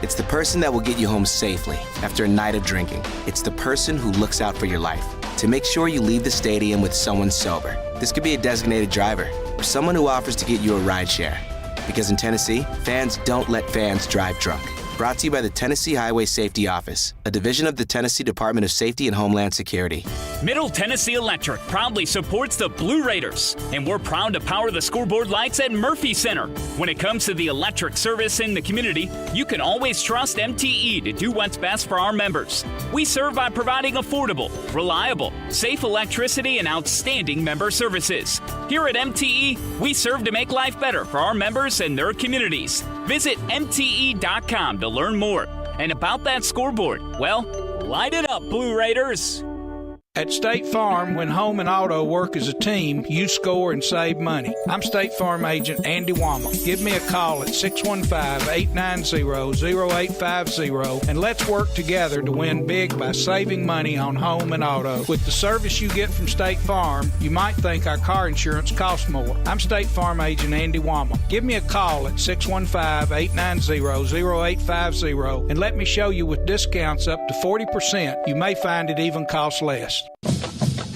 It's the person that will get you home safely after a night of drinking. It's the person who looks out for your life to make sure you leave the stadium with someone sober. This could be a designated driver or someone who offers to get you a ride share. Because in Tennessee, fans don't let fans drive drunk. Brought to you by the Tennessee Highway Safety Office, a division of the Tennessee Department of Safety and Homeland Security. Middle Tennessee Electric proudly supports the Blue Raiders, and we're proud to power the scoreboard lights at Murphy Center. When it comes to the electric service in the community, you can always trust MTE to do what's best for our members. We serve by providing affordable, reliable, safe electricity and outstanding member services. Here at MTE, we serve to make life better for our members and their communities. Visit MTE.com to learn more. And about that scoreboard, well, light it up, Blue Raiders. At State Farm, when home and auto work as a team, you score and save money. I'm State Farm agent Andy Wama. Give me a call at 615-890-0850 and let's work together to win big by saving money on home and auto. With the service you get from State Farm, you might think our car insurance costs more. I'm State Farm agent Andy Wama. Give me a call at 615-890-0850 and let me show you with discounts up to 40%. You may find it even costs less.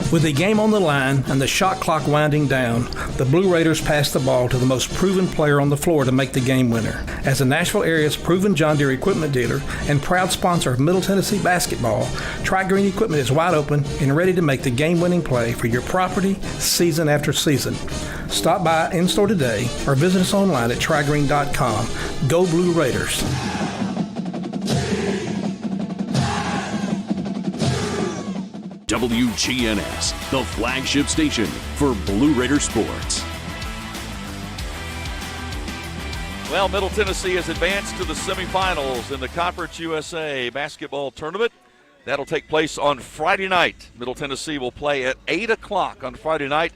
With the game on the line and the shot clock winding down, the Blue Raiders pass the ball to the most proven player on the floor to make the game winner. As the Nashville area's proven John Deere equipment dealer and proud sponsor of Middle Tennessee basketball, Tri-Green Equipment is wide open and ready to make the game-winning play for your property season after season. Stop by in-store today or visit us online at trigreen.com. Go Blue Raiders. WGNS, the flagship station for Blue Raider sports. Well, Middle Tennessee has advanced to the semifinals in the Conference USA basketball tournament. That'll take place on Friday night. Middle Tennessee will play at 8 o'clock on Friday night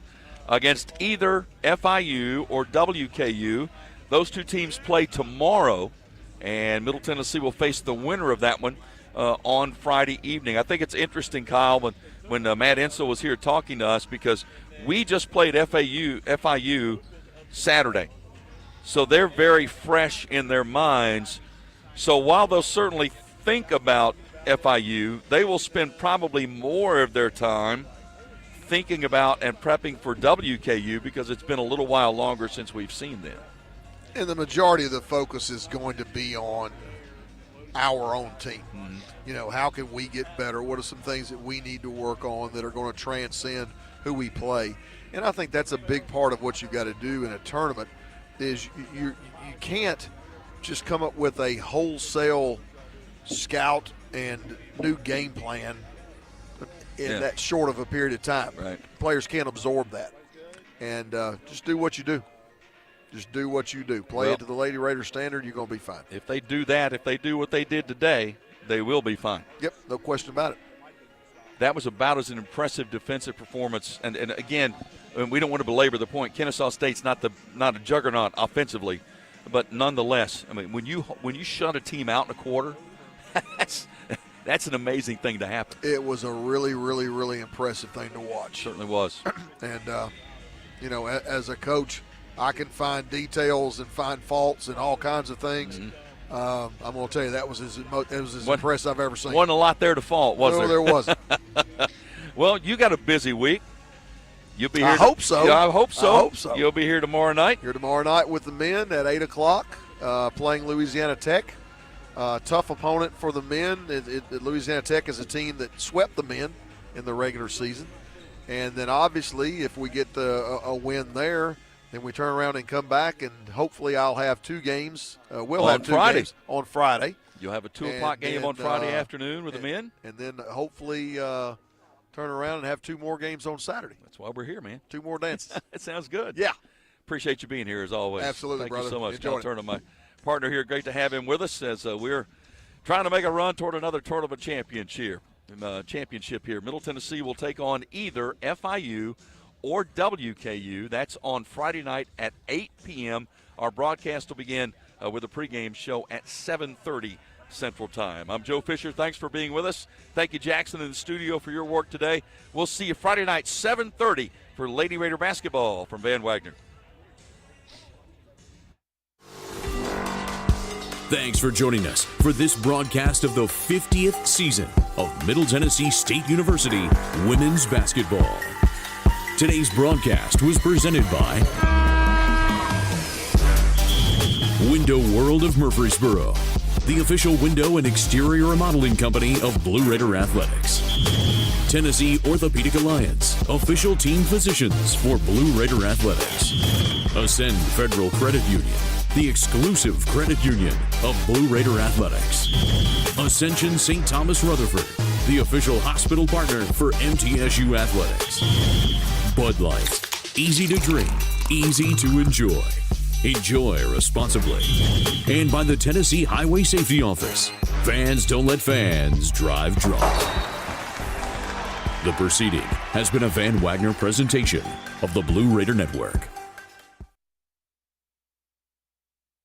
against either FIU or WKU. Those two teams play tomorrow, and Middle Tennessee will face the winner of that one on Friday evening. I think it's interesting, Kyle, when Matt Insel was here talking to us, because we just played FIU Saturday. So they're very fresh in their minds. So while they'll certainly think about FIU, they will spend probably more of their time thinking about and prepping for WKU because it's been a little while longer since we've seen them. And the majority of the focus is going to be on our own team. Mm-hmm. You know, how can we get better? What are some things that we need to work on that are going to transcend who we play? And I think that's a big part of what you've got to do in a tournament is you can't just come up with a wholesale scout and new game plan in that short of a period of time. Right. Players can't absorb that. And just do what you do. Just do what you do. Play it to the Lady Raider standard, you're going to be fine. If they do that, if they do what they did today, they will be fine. Yep, no question about it. That was about as an impressive defensive performance. And again, we don't want to belabor the point. Kennesaw State's not a juggernaut offensively, but nonetheless, I mean, when you shut a team out in a quarter, that's an amazing thing to happen. It was a really, really, really impressive thing to watch. Certainly was. And, you know, as a coach, I can find details and find faults and all kinds of things. Mm-hmm. I'm going to tell you, that was as impressive I've ever seen. Wasn't a lot there to fault, was there? No, there wasn't. Well, you got a busy week. You'll be here. I hope so. Yeah, I hope so. You'll be here tomorrow night. Here tomorrow night with the men at 8 o'clock, playing Louisiana Tech. Tough opponent for the men. Louisiana Tech is a team that swept the men in the regular season. And then obviously if we get a win there, then we turn around and come back, and hopefully I'll have two games. We'll have two games on Friday. You'll have a 2 o'clock game on Friday afternoon with the men. And then hopefully turn around and have two more games on Saturday. That's why we're here, man. Two more dances. It sounds good. Yeah. Appreciate you being here as always. Absolutely, Thank brother. you so much. Enjoy Kyle Turner, my partner here. Great to have him with us as we're trying to make a run toward another tournament championship here. Middle Tennessee will take on either FIU or WKU. That's on Friday night at 8 p.m. Our broadcast will begin with a pregame show at 7:30 Central Time. I'm Joe Fisher. Thanks for being with us. Thank you, Jackson, in the studio for your work today. We'll see you Friday night, 7:30 for Lady Raider basketball from Van Wagner. Thanks for joining us for this broadcast of the 50th season of Middle Tennessee State University women's basketball. Today's broadcast was presented by Window World of Murfreesboro, the official window and exterior remodeling company of Blue Raider Athletics. Tennessee Orthopedic Alliance, official team physicians for Blue Raider Athletics. Ascend Federal Credit Union, the exclusive credit union of Blue Raider Athletics. Ascension St. Thomas Rutherford, the official hospital partner for MTSU Athletics. Bud Light, easy to drink, easy to enjoy. Enjoy responsibly. And by the Tennessee Highway Safety Office, Fans don't let fans drive drunk. The proceeding has been a Van Wagner presentation of the Blue Raider Network.